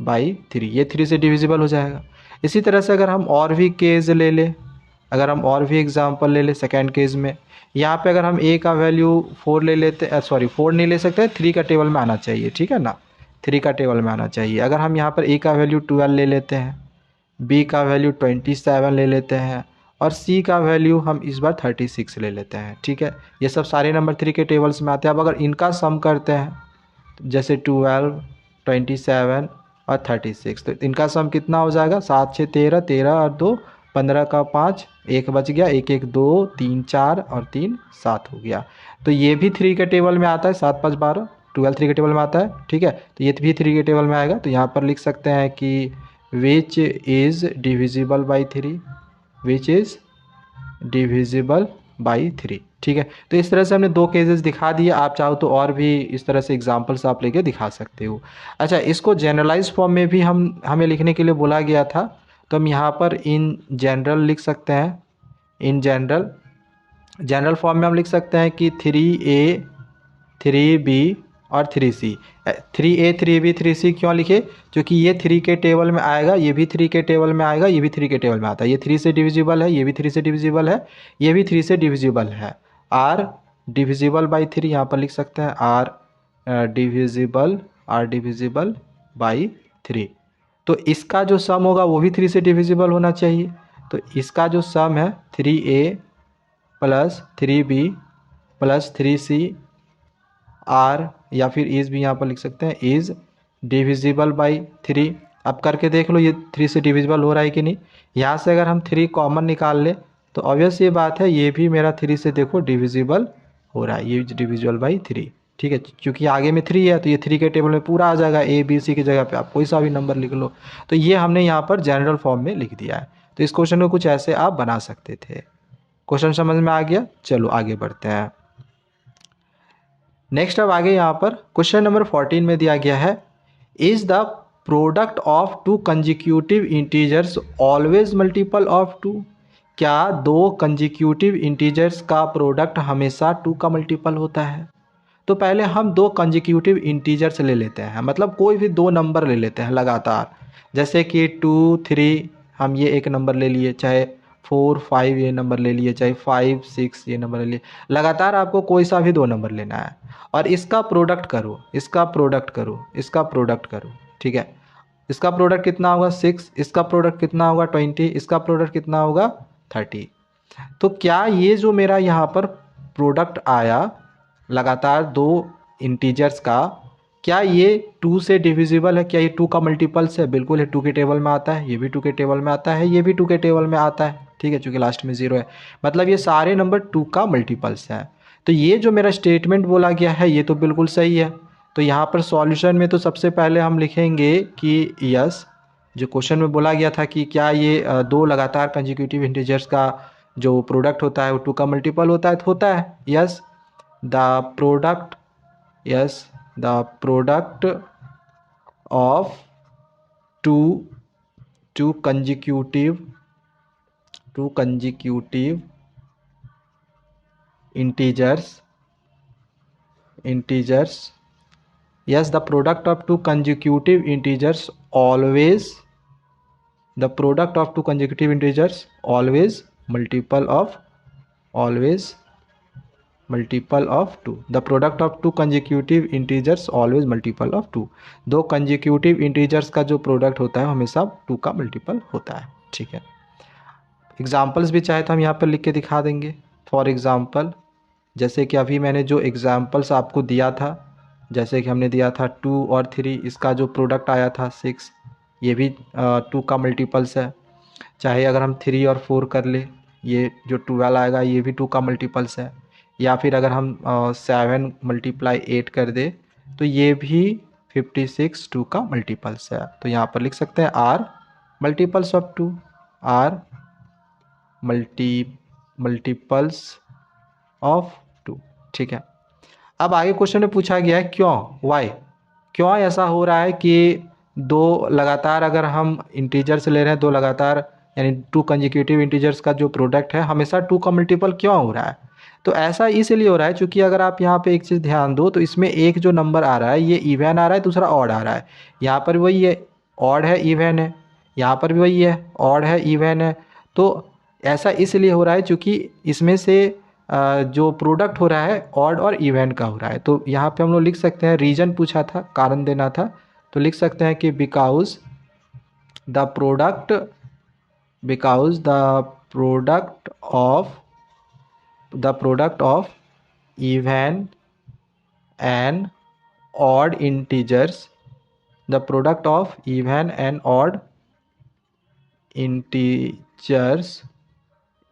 बाई 3, ये 3 से डिविजिबल हो जाएगा। इसी तरह से अगर हम और भी केस ले लें, अगर हम और भी एग्जांपल ले लें सेकंड केस में, यहाँ पे अगर हम ए का वैल्यू 4 ले लेते, 4 नहीं ले सकते, 3 का टेबल में आना चाहिए। ठीक है ना, 3 का टेबल में आना चाहिए। अगर हम यहाँ पर ए का वैल्यू 12 ले लेते हैं, बी का वैल्यू 27 ले लेते हैं और सी का वैल्यू हम इस बार 36 ले लेते हैं। ठीक है, ये सब सारे नंबर 3 के टेबल्स में आते हैं। अब अगर इनका सम करते हैं, जैसे 12, 27 और 36, तो इनका सम कितना हो जाएगा, 7 6 13, 13 और 2 15 का 5, 1 बच गया, 1 1 2 3 4 और 3 7 हो गया। तो ये भी 3 के टेबल में आता है, 7 5 12, 12 3 के टेबल में आता है। ठीक है, तो ये भी 3 के टेबल में आएगा। तो यहाँ पर लिख सकते हैं कि विच is divisible by 3, which is divisible by 3। ठीक है, तो इस तरह से हमने 2 केसेस दिखा दिए। आप चाहो तो और भी इस तरह से एग्जांपल्स आप लेके दिखा सकते हो। अच्छा, इसको जनरलाइज फॉर्म में भी हमें लिखने के लिए बोला गया था, तो हम यहाँ पर इन जनरल लिख सकते हैं। इन जनरल फॉर्म में हम लिख सकते हैं कि 3A 3B और 3C। 3A 3B 3C क्यों लिखे, क्योंकि ये 3 के टेबल में आएगा, ये भी 3 के टेबल में आएगा, ये भी 3 के टेबल में आता है। ये 3 से डिविजिबल है, ये भी 3 से डिविजिबल है, ये भी 3 से डिविजिबल है। R डिविजिबल बाई 3, यहाँ पर लिख सकते हैं R डिविजिबल बाई 3। तो इसका जो सम होगा वो भी 3 से डिविजिबल होना चाहिए। तो इसका जो सम है 3a plus 3b plus 3c are, या फिर इज़ भी यहाँ पर लिख सकते हैं, इज़ डिविजिबल बाई 3। अब करके देख लो ये 3 से डिविजिबल हो रहा है कि नहीं। यहाँ से अगर हम 3 कॉमन निकाल लें तो ऑब्वियस ये बात है ये भी मेरा 3 से देखो डिविजिबल हो रहा है, ये डिविजिबल बाई 3। ठीक है, क्योंकि आगे में 3 है तो ये 3 के टेबल में पूरा आ जाएगा, ए बी सी की जगह पे आप कोई सा भी नंबर लिख लो। तो ये हमने यहाँ पर जनरल फॉर्म में लिख दिया है। तो इस क्वेश्चन को कुछ ऐसे आप बना सकते थे। क्वेश्चन समझ में आ गया? चलो आगे बढ़ते हैं। नेक्स्ट अब आगे यहाँ पर क्वेश्चन नंबर 14 में दिया गया है, is the product of to consecutive integers always multiple of 2। क्या दो कंजिक्यूटिव इंटीजर्स का प्रोडक्ट हमेशा 2 का मल्टीपल होता है? तो पहले हम दो कंजिक्यूटिव इंटीजर्स ले लेते हैं, मतलब कोई भी दो नंबर ले लेते हैं लगातार, जैसे कि 2 3 हम ये एक नंबर ले लिए, चाहे 4 5 ये नंबर ले लिए, चाहे 5 6 ये नंबर ले लिए। लगातार आपको कोई सा भी दो नंबर लेना है और इसका प्रोडक्ट करो, इसका प्रोडक्ट करो, इसका प्रोडक्ट करो। ठीक है, इसका प्रोडक्ट कितना होगा 6, इसका प्रोडक्ट कितना होगा 20, इसका प्रोडक्ट कितना होगा 30। तो क्या ये जो मेरा यहाँ पर प्रोडक्ट आया लगातार दो इंटीजर्स का, क्या ये 2 से डिविजिबल है? क्या ये 2 का मल्टीपल्स है? बिल्कुल है, 2 के टेबल में आता है, ये भी 2 के टेबल में आता है, ये भी 2 के टेबल में आता है। ठीक है, चूँकि लास्ट में 0 है, मतलब ये सारे नंबर 2 का मल्टीपल्स हैं। तो ये जो मेरा स्टेटमेंट बोला गया है ये तो बिल्कुल सही है। तो यहाँ पर सॉल्यूशन में तो सबसे पहले हम लिखेंगे कि यस, जो क्वेश्चन में बोला गया था कि क्या ये दो लगातार कंजिक्यूटिव इंटीजर्स का जो प्रोडक्ट होता है वो 2 का मल्टीपल होता है, तो होता है। Yes the product, yes the product of to consecutive integers, yes the product of two consecutive integers always, the product of two consecutive integers always multiple of 2, the product of two consecutive integers always multiple of 2। दो consecutive integers का जो product होता है हमेशा 2 का multiple होता है। ठीक है, एग्जाम्पल्स भी चाहे तो हम यहाँ पर लिख के दिखा देंगे। फॉर एग्ज़ाम्पल, जैसे कि अभी मैंने जो एग्जाम्पल्स आपको दिया था, जैसे कि हमने दिया था 2 और 3, इसका जो प्रोडक्ट आया था 6, ये भी 2 का मल्टीपल्स है। चाहे अगर हम 3 और 4 कर ले, ये जो 12 आएगा ये भी 2 का मल्टीपल्स है। या फिर अगर हम 7 × 8 कर दे तो ये भी 56 2 का मल्टीपल्स है। तो यहाँ पर लिख सकते हैं are multiples of 2, are multiples of 2। ठीक है, अब आगे क्वेश्चन में पूछा गया है क्यों, वाई, क्यों ऐसा हो रहा है कि दो लगातार अगर हम इंटीजर्स ले रहे हैं, दो लगातार यानी 2 कंजिक्यूटिव इंटीजर्स का जो प्रोडक्ट है हमेशा 2 का मल्टीपल क्यों हो रहा है? तो ऐसा इसलिए हो रहा है क्योंकि अगर आप यहाँ पे एक चीज़ ध्यान दो तो इसमें एक जो नंबर आ रहा है ये इवन आ रहा है, दूसरा ऑड आ रहा है। यहाँ पर वही है, ऑड है इवन है, यहाँ पर भी वही है, ऑड है इवन है। तो ऐसा इसलिए हो रहा है क्योंकि इसमें से जो प्रोडक्ट हो रहा है ऑड और इवन का हो रहा है। तो यहाँ पे हम लोग लिख सकते हैं, रीजन पूछा था, कारण देना था, तो लिख सकते हैं कि because the product of even and odd integers, the product of even and odd integers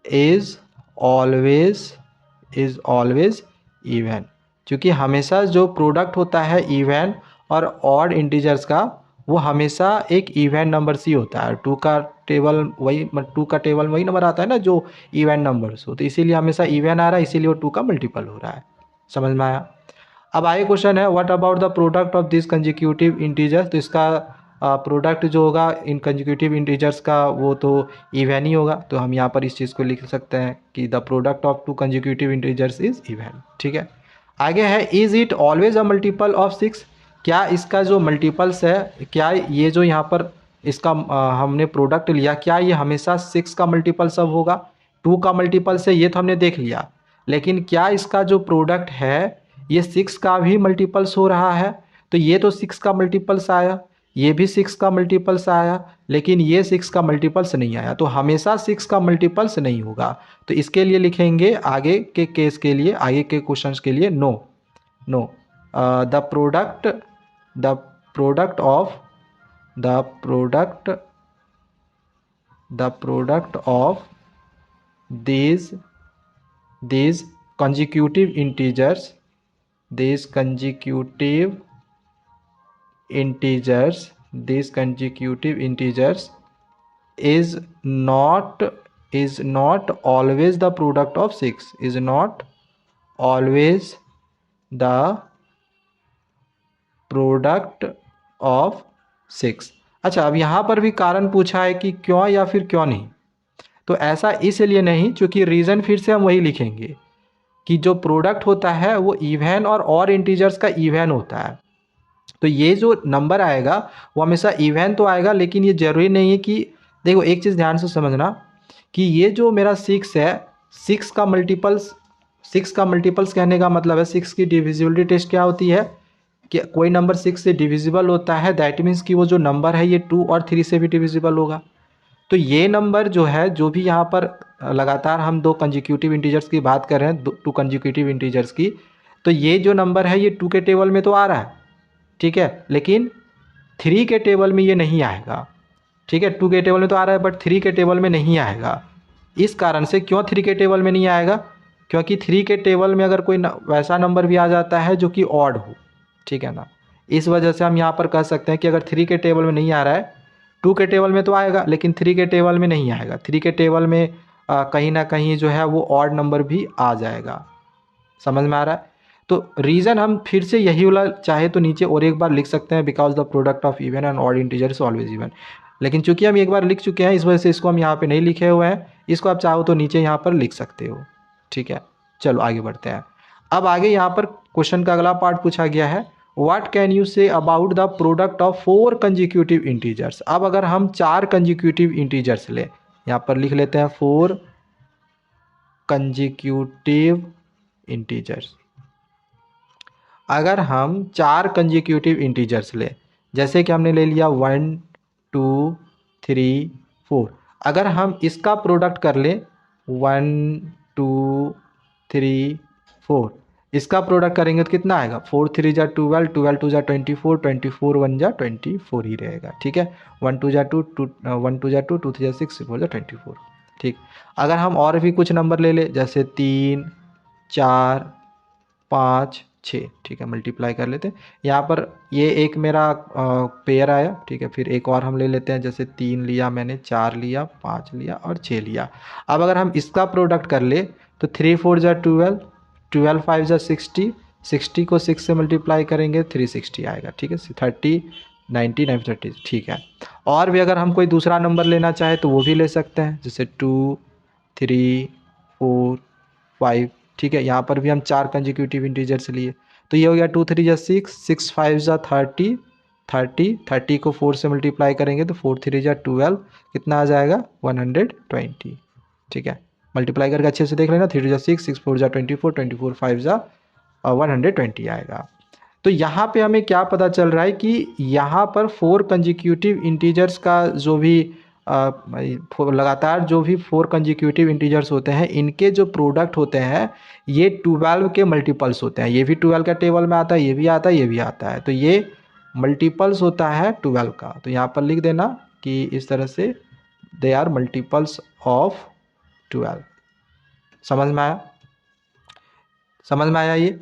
is always even. क्योंकि हमेशा जो प्रोडक्ट होता है इवन और ऑड इंटीजर्स का वो हमेशा एक इवन नंबर से होता है। 2 का टेबल वही नंबर आता है ना जो इवन नंबर्स हो, तो इसीलिए हमेशा इवन आ रहा है, इसीलिए वो 2 का मल्टीपल हो रहा है। समझ में आया? अब आगे क्वेश्चन है what about the product of this consecutive integers. तो इसका प्रोडक्ट जो होगा इन कंजिक्यूटिव इंटीजर्स का वो तो इवन ही होगा। तो हम यहाँ पर इस चीज़ को लिख सकते हैं कि the product of 2 consecutive integers is even. ठीक है, आगे है is it always a multiple of 6। क्या इसका जो मल्टीपल्स है, क्या ये जो यहाँ पर इसका हमने प्रोडक्ट लिया, क्या ये हमेशा 6 का मल्टीपल सब होगा? 2 का मल्टीपल से ये तो हमने देख लिया, लेकिन क्या इसका जो प्रोडक्ट है ये 6 का भी मल्टीपल्स हो रहा है, तो ये तो 6 का मल्टीपल्स आया, ये भी 6 का मल्टीपल्स आया, लेकिन ये 6 का मल्टीपल्स नहीं आया, तो हमेशा 6 का मल्टीपल्स नहीं होगा। तो इसके लिए लिखेंगे आगे के केस के लिए, आगे के क्वेश्चंस के लिए, no no the product the product of the product the product of these consecutive integers these consecutive integers these consecutive integers is not always the product of 6 is not always the product of 6। अच्छा, अब यहाँ पर भी कारण पूछा है कि क्यों या फिर क्यों नहीं, तो ऐसा इसलिए नहीं, क्योंकि रीज़न फिर से हम वही लिखेंगे कि जो प्रोडक्ट होता है वो इवन और इंटीजर्स का इवन होता है। तो ये जो नंबर आएगा वो हमेशा इवन तो आएगा, लेकिन ये ज़रूरी नहीं है कि, देखो एक चीज़ ध्यान से समझना कि ये जो मेरा 6 है, 6 का मल्टीपल्स कहने का मतलब है 6 की डिविजिबिलिटी टेस्ट क्या होती है कि कोई नंबर 6 से डिविजिबल होता है, दैट मीन्स कि वो जो नंबर है ये 2 और 3 से भी डिविजिबल होगा। तो ये नंबर जो है, जो भी यहाँ पर लगातार हम दो कंजिक्यूटिव इंटीजर्स की बात कर रहे हैं, टू कंजिक्यूटिव इंटीजर्स की, तो ये जो नंबर है ये 2 के टेबल में तो आ रहा है, ठीक है, लेकिन 3 के टेबल में ये नहीं आएगा, ठीक है। 2 के टेबल में तो आ रहा है बट 3 के टेबल में नहीं आएगा। इस कारण से, क्यों 3 के टेबल में नहीं आएगा, क्योंकि 3 के टेबल में अगर कोई वैसा नंबर भी आ जाता है जो कि ऑड हो, ठीक है ना, इस वजह से हम यहाँ पर कह सकते हैं कि अगर 3 के टेबल में नहीं आ रहा है, 2 के टेबल में तो आएगा लेकिन 3 के टेबल में नहीं आएगा। 3 के टेबल में कहीं ना कहीं जो है वो ऑड नंबर भी आ जाएगा। समझ में आ रहा है? तो रीज़न हम फिर से यही वाला चाहे तो नीचे और एक बार लिख सकते हैं, because the product of even and odd integer is always even, लेकिन चूंकि हम एक बार लिख चुके हैं इस वजह से इसको हम यहाँ पे नहीं लिखे हुए हैं। इसको आप चाहो तो नीचे यहाँ पर लिख सकते हो, ठीक है। चलो आगे बढ़ते हैं। अब आगे यहाँ पर क्वेश्चन का अगला पार्ट पूछा गया है, what can you say about the product of 4 consecutive integers. अब अगर हम 4 कंजिक्यूटिव इंटीजर्स ले, यहाँ पर लिख लेते हैं 4 कंजिक्यूटिव इंटीजर्स। अगर हम 4 कंजिक्यूटिव इंटीजर्स ले, जैसे कि हमने ले लिया 1 2 3 4, अगर हम इसका प्रोडक्ट कर ले 1 2 3 4, इसका प्रोडक्ट करेंगे तो कितना आएगा, 4 3 जा 12, 12 2 जा 24, 24 1 जा 24 ही रहेगा, ठीक है। 1 2 जा 2, 1 2 जा 2, 2 3 जा 6, 4 जा 24, ठीक। अगर हम और भी कुछ नंबर ले ले, जैसे 3 4 5 6, ठीक है, मल्टीप्लाई कर लेते हैं। यहाँ पर ये एक मेरा पेयर आया, ठीक है, फिर एक और हम ले लेते हैं, जैसे 3 लिया मैंने, 4 लिया, 5 लिया और 6 लिया। अब अगर हम इसका प्रोडक्ट कर ले तो 3 4 जा 12, 12 5 जा 60, 60 को 6 से मल्टीप्लाई करेंगे 360 आएगा, ठीक है, 30 90 9 30, ठीक है। और भी अगर हम कोई दूसरा नंबर लेना चाहे तो वो भी ले सकते हैं, जैसे 2 3 4 5, ठीक है। यहाँ पर भी हम 4 कंजिक्यूटिव इंटीजर्स लिए, तो ये हो गया 2 3 जा 6, 6 5 जा 30, 30 को 4 से मल्टीप्लाई करेंगे तो 4 3 जा 12, कितना आ जाएगा 120, ठीक है। मल्टीप्लाई करके अच्छे से देख लेना, 3 जा 6, 6 4 जा 24, 24 5 जा 120 आएगा। तो यहाँ पे हमें क्या पता चल रहा है कि यहाँ पर 4 कंजिक्यूटिव इंटीजर्स का जो भी लगातार जो भी 4 कंजिक्यूटिव इंटीजर्स होते हैं, इनके जो प्रोडक्ट होते हैं ये 12 के मल्टीपल्स होते हैं। ये भी 12 का टेबल में आता है, ये भी आता है, ये भी आता है, तो ये मल्टीपल्स होता है 12 का। तो यहाँ पर लिख देना कि इस तरह से दे आर मल्टीपल्स ऑफ 12। समझ में आया? समझ में आया ये?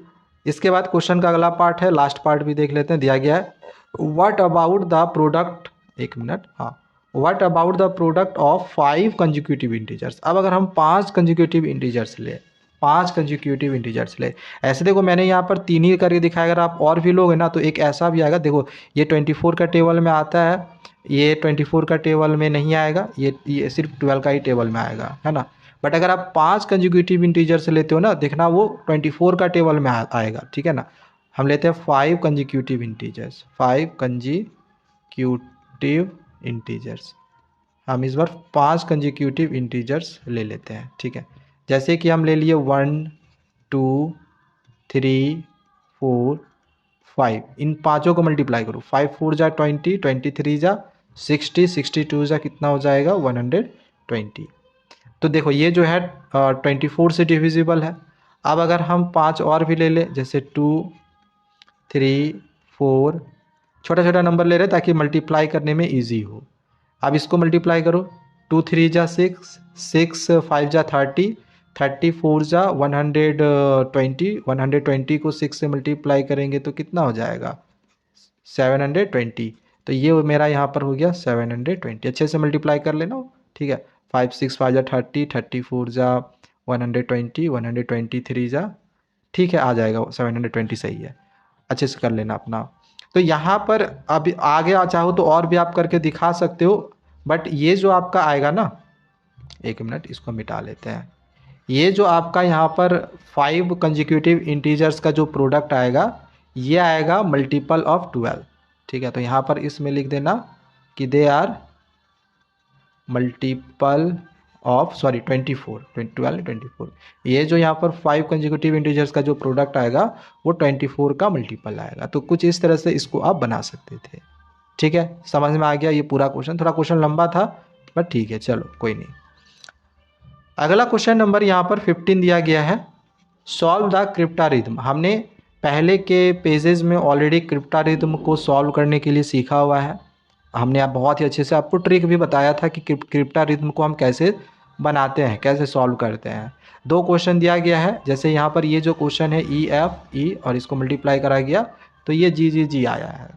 इसके बाद क्वेश्चन का अगला पार्ट है, लास्ट पार्ट भी देख लेते हैं, दिया गया है व्हाट अबाउट द प्रोडक्ट, एक मिनट, हाँ, what about the product of 5 consecutive integers. अब अगर हम 5 कंजिक्यूटिव इंटीजर्स ले, 5 कंजिक्यूटिव इंटीजर्स ले, ऐसे देखो मैंने यहाँ पर 3 ही करके दिखाया, अगर आप और भी लोगे ना तो एक ऐसा भी आएगा, देखो ये 24 का टेबल में आता है, ये 24 का टेबल में नहीं आएगा, ये सिर्फ 12 का ही टेबल में आएगा, है ना। बट अगर आप 5 कंजिक्यूटिव इंटीजर्स लेते हो ना, देखना वो 24 का टेबल में आएगा, ठीक है ना। हम लेते हैं 5 कंजिक्यूटिव इंटीजर्स, 5 कंजिक्यूटिव इंटीजर्स, हम इस बार 5 कंजिक्यूटिव इंटीजर्स ले लेते हैं, ठीक है। जैसे कि हम ले लिए 1 2 3 4 5, इन पाँचों को मल्टीप्लाई करो, 5 4 जा 20, 23 जा 60, 62 जा कितना हो जाएगा 120। तो देखो ये जो है 24 से डिविजिबल है। अब अगर हम 5 और भी ले लें, जैसे 2 3 4, छोटा छोटा नंबर ले रहे हैं ताकि मल्टीप्लाई करने में ईजी हो। अब इसको मल्टीप्लाई करो, 2 3 जा 6, 6 5 जा 30, 34 जा 120, 120 को 6 से मल्टीप्लाई करेंगे तो कितना हो जाएगा 720। तो ये मेरा यहाँ पर हो गया 720। अच्छे से मल्टीप्लाई कर लेना, ठीक है। 5 6 5 जा 30, 34 जा 120, 123 जा, ठीक है, आ जाएगा 720 सही है। अच्छे से कर लेना अपना। तो यहाँ पर अब आगे चाहो तो और भी आप करके दिखा सकते हो, बट ये जो आपका आएगा ना, एक मिनट इसको मिटा लेते हैं। ये जो आपका यहाँ पर 5 कंजिक्यूटिव इंटीजर्स का जो प्रोडक्ट आएगा, ये आएगा मल्टीपल ऑफ 12, ठीक है। तो यहाँ पर इसमें लिख देना कि दे आर मल्टीपल ऑफ 24, 12 24। ये जो यहाँ पर 5 कंजिक्यूटिव इंटीजर्स का जो प्रोडक्ट आएगा वो 24 का मल्टीपल आएगा। तो कुछ इस तरह से इसको आप बना सकते थे, ठीक है। समझ में आ गया ये पूरा क्वेश्चन? थोड़ा क्वेश्चन लंबा था बट ठीक है, चलो कोई नहीं। अगला क्वेश्चन नंबर यहाँ पर 15 दिया गया है, सॉल्व द क्रिप्टारिथम। हमने पहले के पेजेस में ऑलरेडी क्रिप्टारिथम को सॉल्व करने के लिए सीखा हुआ है। हमने आप बहुत ही अच्छे से आपको ट्रिक भी बताया था कि क्रिप्टारिथम को हम कैसे बनाते हैं, कैसे सॉल्व करते हैं। 2 क्वेश्चन दिया गया है, जैसे यहाँ पर ये जो क्वेश्चन है ई एफ ई और इसको मल्टीप्लाई करा गया तो ये जी जी जी आया है।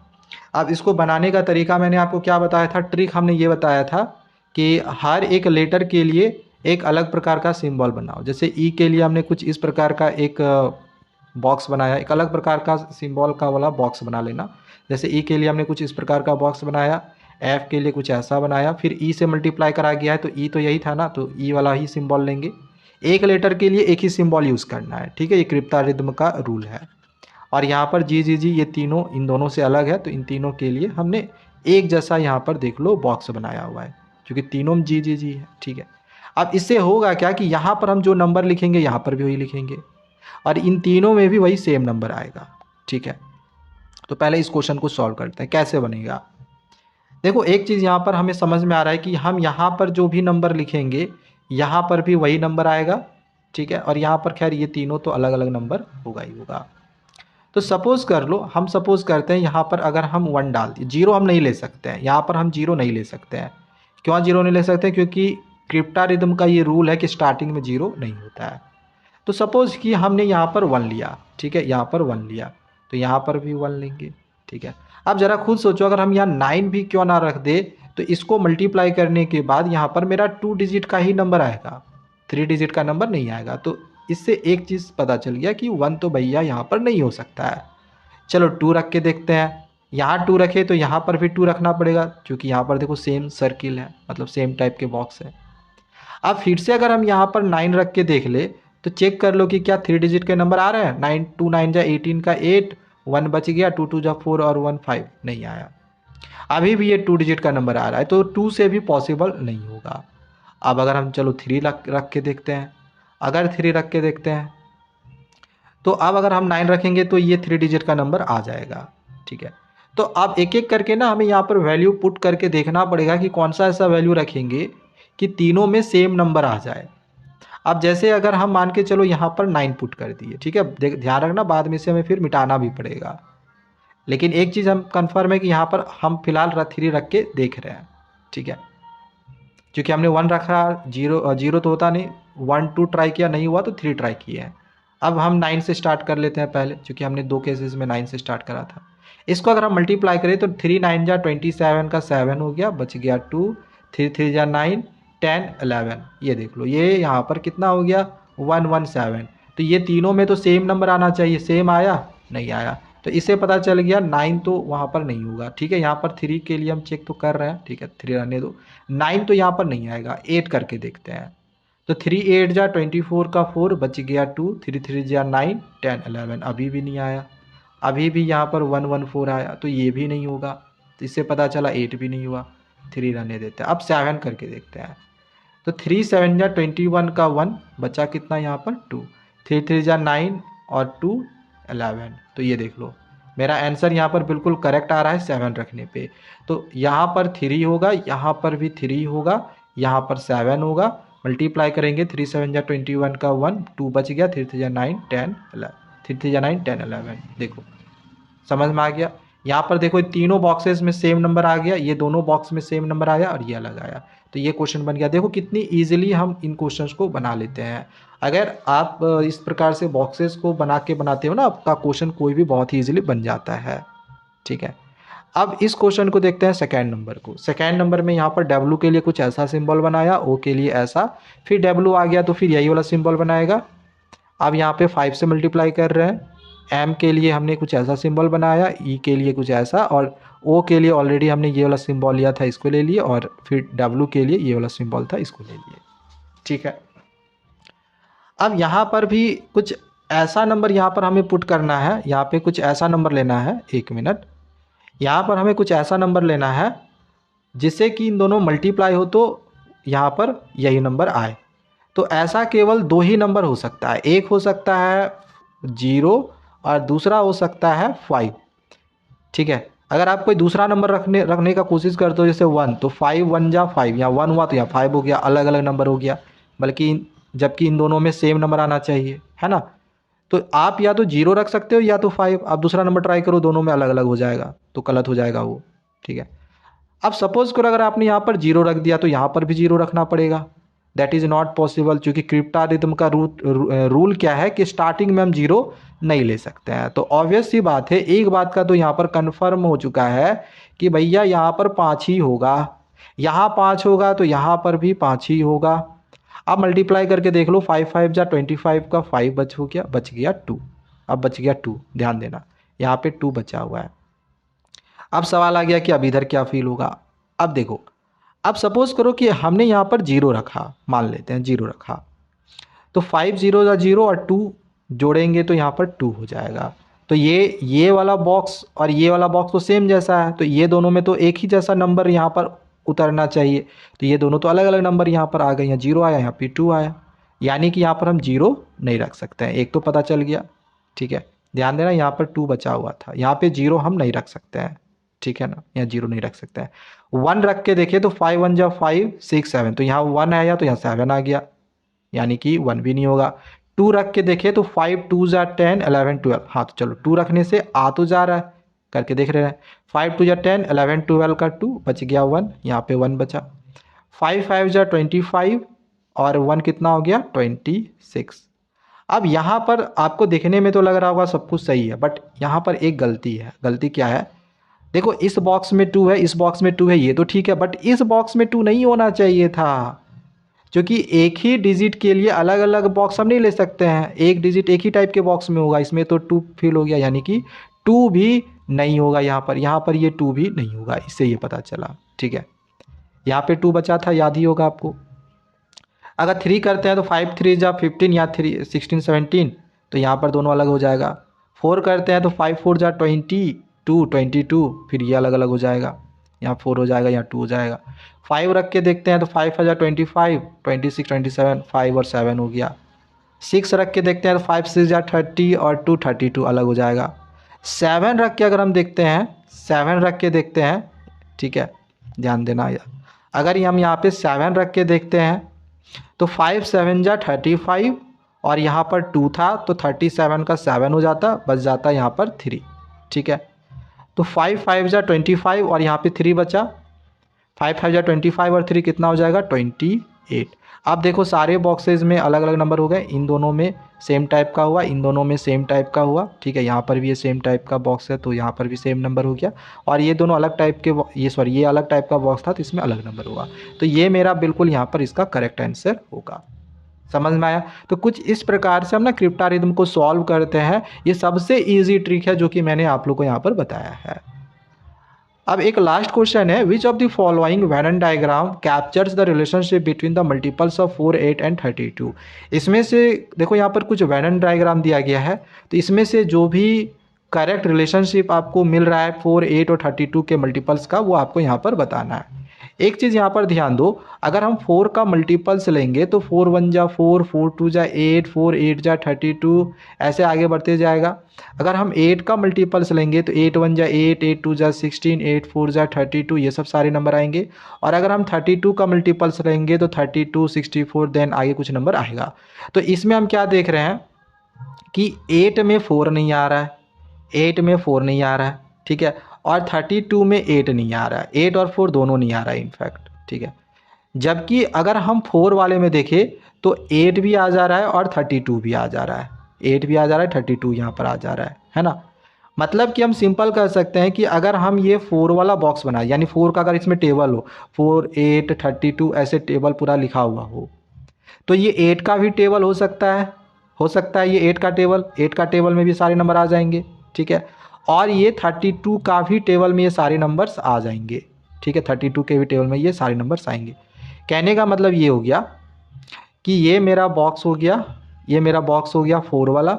अब इसको बनाने का तरीका मैंने आपको क्या बताया था, ट्रिक हमने ये बताया था कि हर एक लेटर के लिए एक अलग प्रकार का सिंबल बनाओ। जैसे ई के लिए हमने कुछ इस प्रकार का एक बॉक्स बनाया, एक अलग प्रकार का सिंबल का वाला बॉक्स बना लेना। जैसे ई के लिए हमने कुछ इस प्रकार का बॉक्स बनाया, एफ के लिए कुछ ऐसा बनाया, फिर ई से मल्टीप्लाई करा गया है तो ई तो यही था ना, तो ई वाला ही सिंबल लेंगे। एक लेटर के लिए एक ही सिंबल यूज़ करना है, ठीक है। ये क्रिप्टारिथम का रूल है। और यहाँ पर जी जी जी ये तीनों इन दोनों से अलग है, तो इन तीनों के लिए हमने एक जैसा यहाँ पर देख लो बॉक्स बनाया हुआ है, क्योंकि तीनों में जी जी जी है, ठीक है। अब इससे होगा क्या कि यहाँ पर हम जो नंबर लिखेंगे यहाँ पर भी वही लिखेंगे और इन तीनों में भी वही सेम नंबर आएगा, ठीक है। तो पहले इस क्वेश्चन को सॉल्व करते हैं, कैसे बनेगा। देखो एक चीज़ यहाँ पर हमें समझ में आ रहा है कि हम यहाँ पर जो भी नंबर लिखेंगे यहाँ पर भी वही नंबर आएगा, ठीक है। और यहाँ पर खैर ये तीनों तो अलग अलग नंबर होगा ही होगा। तो सपोज़ कर लो, हम सपोज़ करते हैं यहाँ पर अगर हम 1 डाल दिए, 0 हम नहीं ले सकते हैं, यहाँ पर हम 0 नहीं ले सकते हैं। क्यों 0 नहीं ले सकते हैं? क्योंकि क्रिप्टारिथम का ये रूल है कि स्टार्टिंग में 0 नहीं होता है। तो सपोज़ कि हमने यहाँ पर 1 लिया, ठीक है, यहाँ पर 1 लिया तो यहाँ पर भी 1 लेंगे, ठीक है। अब ज़रा खुद सोचो, अगर हम यहाँ 9 भी क्यों ना रख दे तो इसको मल्टीप्लाई करने के बाद यहाँ पर मेरा 2 डिजिट का ही नंबर आएगा, 3 डिजिट का नंबर नहीं आएगा। तो इससे एक चीज़ पता चल गया कि 1 तो भैया यहाँ पर नहीं हो सकता है। चलो 2 रख के देखते हैं, यहाँ 2 रखे तो यहाँ पर भी 2 रखना पड़ेगा, क्योंकि यहाँ पर देखो सेम सर्किल है, मतलब सेम टाइप के बॉक्स है। अब फिर से अगर हम यहाँ पर 9 रख के देख ले तो चेक कर लो कि क्या 3 डिजिट के नंबर आ रहे हैं। 9 2 9 जा 18 का 8, 1 बच गया, 2 2 जा 4 और 1 5 नहीं आया। अभी भी ये 2 डिजिट का नंबर आ रहा है, तो 2 से भी पॉसिबल नहीं होगा। अब अगर हम चलो 3 रख के देखते हैं, अगर 3 रख के देखते हैं तो अब अगर हम 9 रखेंगे तो ये 3 डिजिट का नंबर आ जाएगा, ठीक है। तो अब एक एक करके ना हमें यहाँ पर वैल्यू पुट करके देखना पड़ेगा कि कौन सा ऐसा वैल्यू रखेंगे कि तीनों में सेम नंबर आ जाए। अब जैसे अगर हम मान के चलो यहाँ पर 9 पुट कर दिए, ठीक है, ध्यान रखना बाद में से हमें फिर मिटाना भी पड़ेगा। लेकिन एक चीज़ हम कन्फर्म है कि यहाँ पर हम फिलहाल 3 रख के देख रहे हैं, ठीक है। क्योंकि हमने 1 रखा, 0 तो होता नहीं, 1 2 ट्राई किया नहीं हुआ तो 3 ट्राई किए हैं। अब हम 9 से स्टार्ट कर लेते हैं पहले, क्योंकि हमने 2 केसेस में 9 से स्टार्ट करा था। इसको अगर हम मल्टीप्लाई करें तो 3 9 जा 27 का 7 हो गया, बच गया 2, 3 3 जा 9, 10 11। ये देख लो ये यहाँ पर कितना हो गया 117। तो ये तीनों में तो सेम नंबर आना चाहिए, सेम आया नहीं आया, तो इससे पता चल गया 9 तो वहाँ पर नहीं होगा, ठीक है। यहाँ पर 3 के लिए हम चेक तो कर रहे हैं, ठीक है, 3 रहने दो। 9 तो यहाँ पर नहीं आएगा, 8 करके देखते हैं। तो 3 8 जा 24 का 4, बच गया 2, 3 3 जा 9, 10 11, अभी भी नहीं आया। अभी भी यहाँ पर 1 1 4 आया, तो ये भी नहीं होगा, तो इससे पता चला 8 भी नहीं हुआ, 3 रहने देते हैं। अब 7 करके देखते हैं, तो 3 7 जा 21 का 1, बचा कितना यहाँ पर 2, 3 3 जा 9 और 2 11। तो ये देख लो मेरा आंसर यहाँ पर बिल्कुल करेक्ट आ रहा है 7 रखने पे। तो यहाँ पर 3 होगा, यहाँ पर भी 3 होगा, यहाँ पर 7 होगा। मल्टीप्लाई करेंगे 3 7 जा 21 का 1, 2 बच गया, 3 3 जा 9 10 11, 3 3 जा 9 10 11। देखो समझ में आ गया। यहाँ पर देखो तीनों बॉक्सेस में सेम नंबर आ गया, ये दोनों बॉक्स में सेम नंबर आया और ये अलग आया। तो ये क्वेश्चन बन गया। देखो कितनी इजीली हम इन क्वेश्चंस को बना लेते हैं। अगर आप इस प्रकार से बॉक्सेस को बनाते हो ना, आपका क्वेश्चन कोई भी बहुत ही इजीली बन जाता है। ठीक है, अब इस क्वेश्चन को देखते हैं सेकेंड नंबर को। सेकेंड नंबर में यहाँ पर डब्ल्यू के लिए कुछ ऐसा सिंबल बनाया, ओ के लिए ऐसा, फिर डब्ल्यू आ गया तो फिर यही वाला सिंबल बनाएगा। अब यहाँ पे 5 से मल्टीप्लाई कर रहे हैं। एम के लिए हमने कुछ ऐसा सिंबल बनाया, ई के लिए कुछ ऐसा, और ओ के लिए ऑलरेडी हमने ये वाला सिंबल लिया था, इसको ले लिए, और फिर डब्ल्यू के लिए ये वाला सिंबल था, इसको ले लिए। ठीक है, अब यहाँ पर भी कुछ ऐसा नंबर यहाँ पर हमें पुट करना है। यहाँ पे कुछ ऐसा नंबर लेना है, 1 मिनट। यहाँ पर हमें कुछ ऐसा नंबर लेना है जिससे कि इन दोनों मल्टीप्लाई हो तो यहाँ पर यही नंबर आए। तो ऐसा केवल 2 ही नंबर हो सकता है, एक हो सकता है 0 और दूसरा हो सकता है 5। ठीक है, अगर आप कोई दूसरा नंबर रखने का कोशिश करते हो जैसे 1, तो 5 1 जा 5, या 1 हुआ तो यहाँ 5 हो गया, अलग अलग नंबर हो गया। बल्कि जबकि इन दोनों में सेम नंबर आना चाहिए, है ना। तो आप या तो 0 रख सकते हो या तो 5। आप दूसरा नंबर ट्राई करो, दोनों में अलग अलग हो जाएगा, तो गलत हो जाएगा वो। ठीक है, अब सपोज करो अगर आपने यहाँ पर 0 रख दिया तो यहाँ पर भी 0 रखना पड़ेगा। दैट इज़ नॉट पॉसिबल, क्योंकि क्रिप्टारिथम का रूल क्या है कि स्टार्टिंग में हम 0 नहीं ले सकते हैं। तो ऑब्वियस सी बात है, एक बात का तो यहाँ पर कन्फर्म हो चुका है कि भैया यहाँ पर 5 ही होगा, यहाँ 5 होगा तो यहाँ पर भी 5 ही होगा। अब मल्टीप्लाई करके देख लो, 5 5 जा 25 का 5 बच गया 2। अब बच गया 2, ध्यान देना यहाँ पे 2 बचा हुआ है। अब सवाल आ गया कि अब इधर क्या फील होगा। अब देखो, अब सपोज करो कि हमने यहाँ पर 0 रखा, मान लेते हैं 0 रखा, तो 5 0 जा 0 और 2 जोड़ेंगे तो यहाँ पर 2 हो जाएगा। तो ये वाला बॉक्स और ये वाला बॉक्स तो सेम जैसा है, तो ये दोनों में तो एक ही जैसा नंबर यहाँ पर उतरना चाहिए। तो ये दोनों तो अलग अलग नंबर यहाँ पर आ गए, यहाँ 0 आया, यहाँ पे 2 आया, यानी कि यहाँ पर हम 0 नहीं रख सकते हैं। एक तो पता चल गया। ठीक है, ध्यान देना यहाँ पर 2 बचा हुआ था, यहाँ पे 0 हम नहीं रख सकते हैं। ठीक है ना, यहाँ 0 नहीं रख सकते हैं। 1 रख के देखिए तो 5 1 जा 5 6 7, तो यहाँ 1 आया तो यहाँ 7 आ गया, यानी कि 1 भी नहीं होगा। 2 रख के देखिए तो 5 2 जा 10 11 12, हाँ तो चलो 2 रखने से आ तो जा रहा है, करके देख रहे हैं। 5 2 जा 10 11 12 का 2 बच गया 1, यहाँ पे 1 बचा। 5 5 जा 25 और 1 कितना हो गया 26। अब यहाँ पर आपको देखने में तो लग रहा होगा सब कुछ सही है, बट यहाँ पर एक गलती है। गलती क्या है, देखो इस बॉक्स में 2 है, इस बॉक्स में 2 है, ये तो ठीक है, बट इस बॉक्स में 2 नहीं होना चाहिए था, क्योंकि एक ही डिजिट के लिए अलग अलग बॉक्स हम नहीं ले सकते हैं। एक डिजिट एक ही टाइप के बॉक्स में होगा, इसमें तो 2 फिल हो गया, यानी कि 2 भी नहीं होगा यहाँ पर ये 2 भी नहीं होगा, इससे ये पता चला। ठीक है, यहाँ पे 2 बचा था, याद ही होगा आपको। अगर 3 करते हैं तो 5 3 जा 15 या 3 16 17, तो यहाँ पर दोनों अलग हो जाएगा। 4 करते हैं तो 5 4 जा 22, फिर ये अलग अलग हो जाएगा, यहाँ 4 हो जाएगा, यहाँ 2 हो जाएगा। 5 रख के देखते हैं तो 5 5 जा 25 26 27, 5 और 7 हो गया। 6 रख के देखते हैं तो 5 6 जा 30 और 2 32 अलग हो जाएगा। 7 रख के अगर हम देखते हैं, 7 रख के देखते हैं, ठीक है ध्यान देना, अगर हम यहाँ पे 7 रख के देखते हैं तो 5 7 जा 35 और यहाँ पर 2 था तो 37 का 7 हो जाता, बच जाता यहाँ पर 3। ठीक है, तो 5 5 जा 25 और यहाँ पे 3 बचा, 5 5 जा 25 और 3 कितना हो जाएगा 28। अब देखो सारे बॉक्सेस में अलग अलग नंबर हो गए, इन दोनों में सेम टाइप का हुआ, इन दोनों में सेम टाइप का हुआ। ठीक है, यहाँ पर भी ये सेम टाइप का बॉक्स है तो यहाँ पर भी सेम नंबर हो गया, और ये दोनों अलग टाइप के, ये अलग टाइप का बॉक्स था तो इसमें अलग नंबर हुआ। तो ये मेरा बिल्कुल यहाँ पर इसका करेक्ट आंसर होगा। समझ में आया। तो कुछ इस प्रकार से हम ना क्रिप्टारिथम को सॉल्व करते हैं। ये सबसे ईजी ट्रिक है जो कि मैंने आप लोग को यहाँ पर बताया है। अब एक लास्ट क्वेश्चन है, which of the following venom diagram captures the relationship between the multiples of 4 8 and 32। इसमें से देखो यहाँ पर कुछ वेनन डायग्राम दिया गया है, तो इसमें से जो भी करेक्ट रिलेशनशिप आपको मिल रहा है 4 8 और 32 के मल्टीपल्स का, वो आपको यहाँ पर बताना है। एक चीज़ यहाँ पर ध्यान दो, अगर हम 4 का मल्टीपल्स लेंगे तो 4 1 जा 4, 4 2 जा 8, 4 8 जा 32, ऐसे आगे बढ़ते जाएगा। अगर हम 8 का मल्टीपल्स लेंगे तो 8 1 जा 8, 8 2 जा 16, 8 4 जा 32, ये सब सारे नंबर आएंगे। और अगर हम 32 का मल्टीपल्स लेंगे तो 32, 64, देन आगे कुछ नंबर आएगा। तो इसमें हम क्या देख रहे हैं कि 8 में 4 नहीं आ रहा है, 8 में 4 नहीं आ रहा है, ठीक है, और 32 में 8 नहीं आ रहा है, 8 और 4 दोनों नहीं आ रहा है इनफैक्ट, ठीक है। जबकि अगर हम 4 वाले में देखें तो 8 भी आ जा रहा है और 32 भी आ जा रहा है, 8 भी आ जा रहा है, 32 यहाँ पर आ जा रहा है ना। मतलब कि हम सिंपल कर सकते हैं कि अगर हम ये 4 वाला बॉक्स बनाए, यानी 4 का अगर इसमें टेबल हो, 4 8 32 ऐसे टेबल पूरा लिखा हुआ हो, तो ये 8 का भी टेबल हो सकता है ये 8 का टेबल, 8 का टेबल में भी सारे नंबर आ जाएंगे, ठीक है। और ये 32 का भी टेबल में ये सारे नंबर्स आ जाएंगे, ठीक है, 32 के भी टेबल में ये सारे नंबर्स आएंगे। कहने का मतलब ये हो गया कि ये मेरा बॉक्स हो गया, ये मेरा बॉक्स हो गया 4 वाला,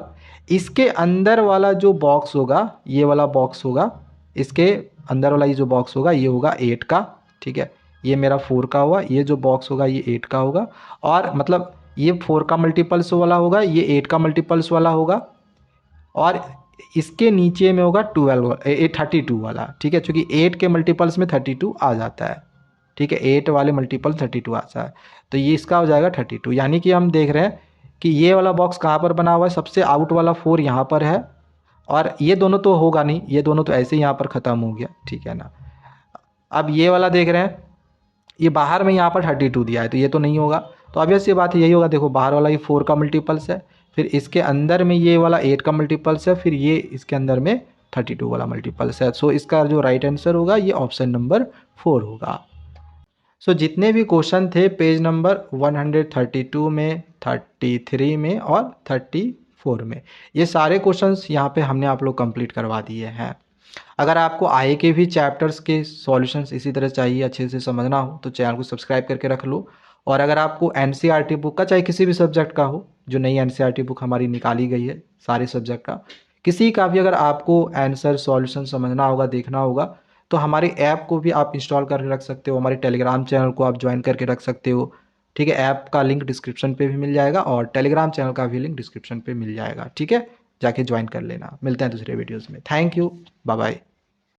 इसके अंदर वाला जो बॉक्स होगा, ये वाला बॉक्स होगा, इसके अंदर वाला ये जो बॉक्स होगा ये होगा 8 का, ठीक है। ये मेरा 4 का हुआ, ये जो बॉक्स होगा ये 8 का होगा, और मतलब ये 4 का मल्टीपल्स वाला होगा, ये 8 का मल्टीपल्स वाला होगा, और इसके नीचे में होगा 32 वाला, ठीक है, क्योंकि 8 के मल्टीपल्स में 32 आ जाता है, ठीक है, 8 वाले मल्टीपल 32 आता है, तो ये इसका हो जाएगा 32। यानी कि हम देख रहे हैं कि ये वाला बॉक्स कहाँ पर बना हुआ है, सबसे आउट वाला 4 यहाँ पर है, और ये दोनों तो होगा नहीं, ये दोनों तो ऐसे ही यहाँ पर ख़त्म हो गया, ठीक है ना। अब ये वाला देख रहे हैं, ये बाहर में यहाँ पर 32 दिया है, तो ये तो नहीं होगा, तो ऑब्वियस ये बात यही होगा, देखो बाहर वाला ये 4 का मल्टीपल्स है, फिर इसके अंदर में ये वाला 8 का मल्टीपल्स है, फिर ये इसके अंदर में 32 वाला मल्टीपल्स है। सो इसका जो राइट आंसर होगा ये ऑप्शन नंबर 4 होगा। सो जितने भी क्वेश्चन थे पेज नंबर 132 में, 33 में और 34 में, ये सारे क्वेश्चंस यहाँ पे हमने आप लोग कंप्लीट करवा दिए हैं। अगर आपको आगे के भी चैप्टर्स के सॉल्यूशंस इसी तरह चाहिए, अच्छे से समझना हो, तो चैनल को सब्सक्राइब करके रख लो। और अगर आपको एनसीईआरटी बुक का, चाहे किसी भी सब्जेक्ट का हो, जो नई एनसीईआरटी बुक हमारी निकाली गई है सारे सब्जेक्ट का, किसी का भी अगर आपको आंसर सॉल्यूशन समझना होगा, देखना होगा, तो हमारी ऐप को भी आप इंस्टॉल करके रख सकते हो, हमारे टेलीग्राम चैनल को आप ज्वाइन करके रख सकते हो, ठीक है। ऐप का लिंक डिस्क्रिप्शन पे भी मिल जाएगा और टेलीग्राम चैनल का भी लिंक डिस्क्रिप्शन पे मिल जाएगा, ठीक है, जाके ज्वाइन कर लेना। मिलते हैं दूसरे वीडियोज़ में। Thank you, bye bye.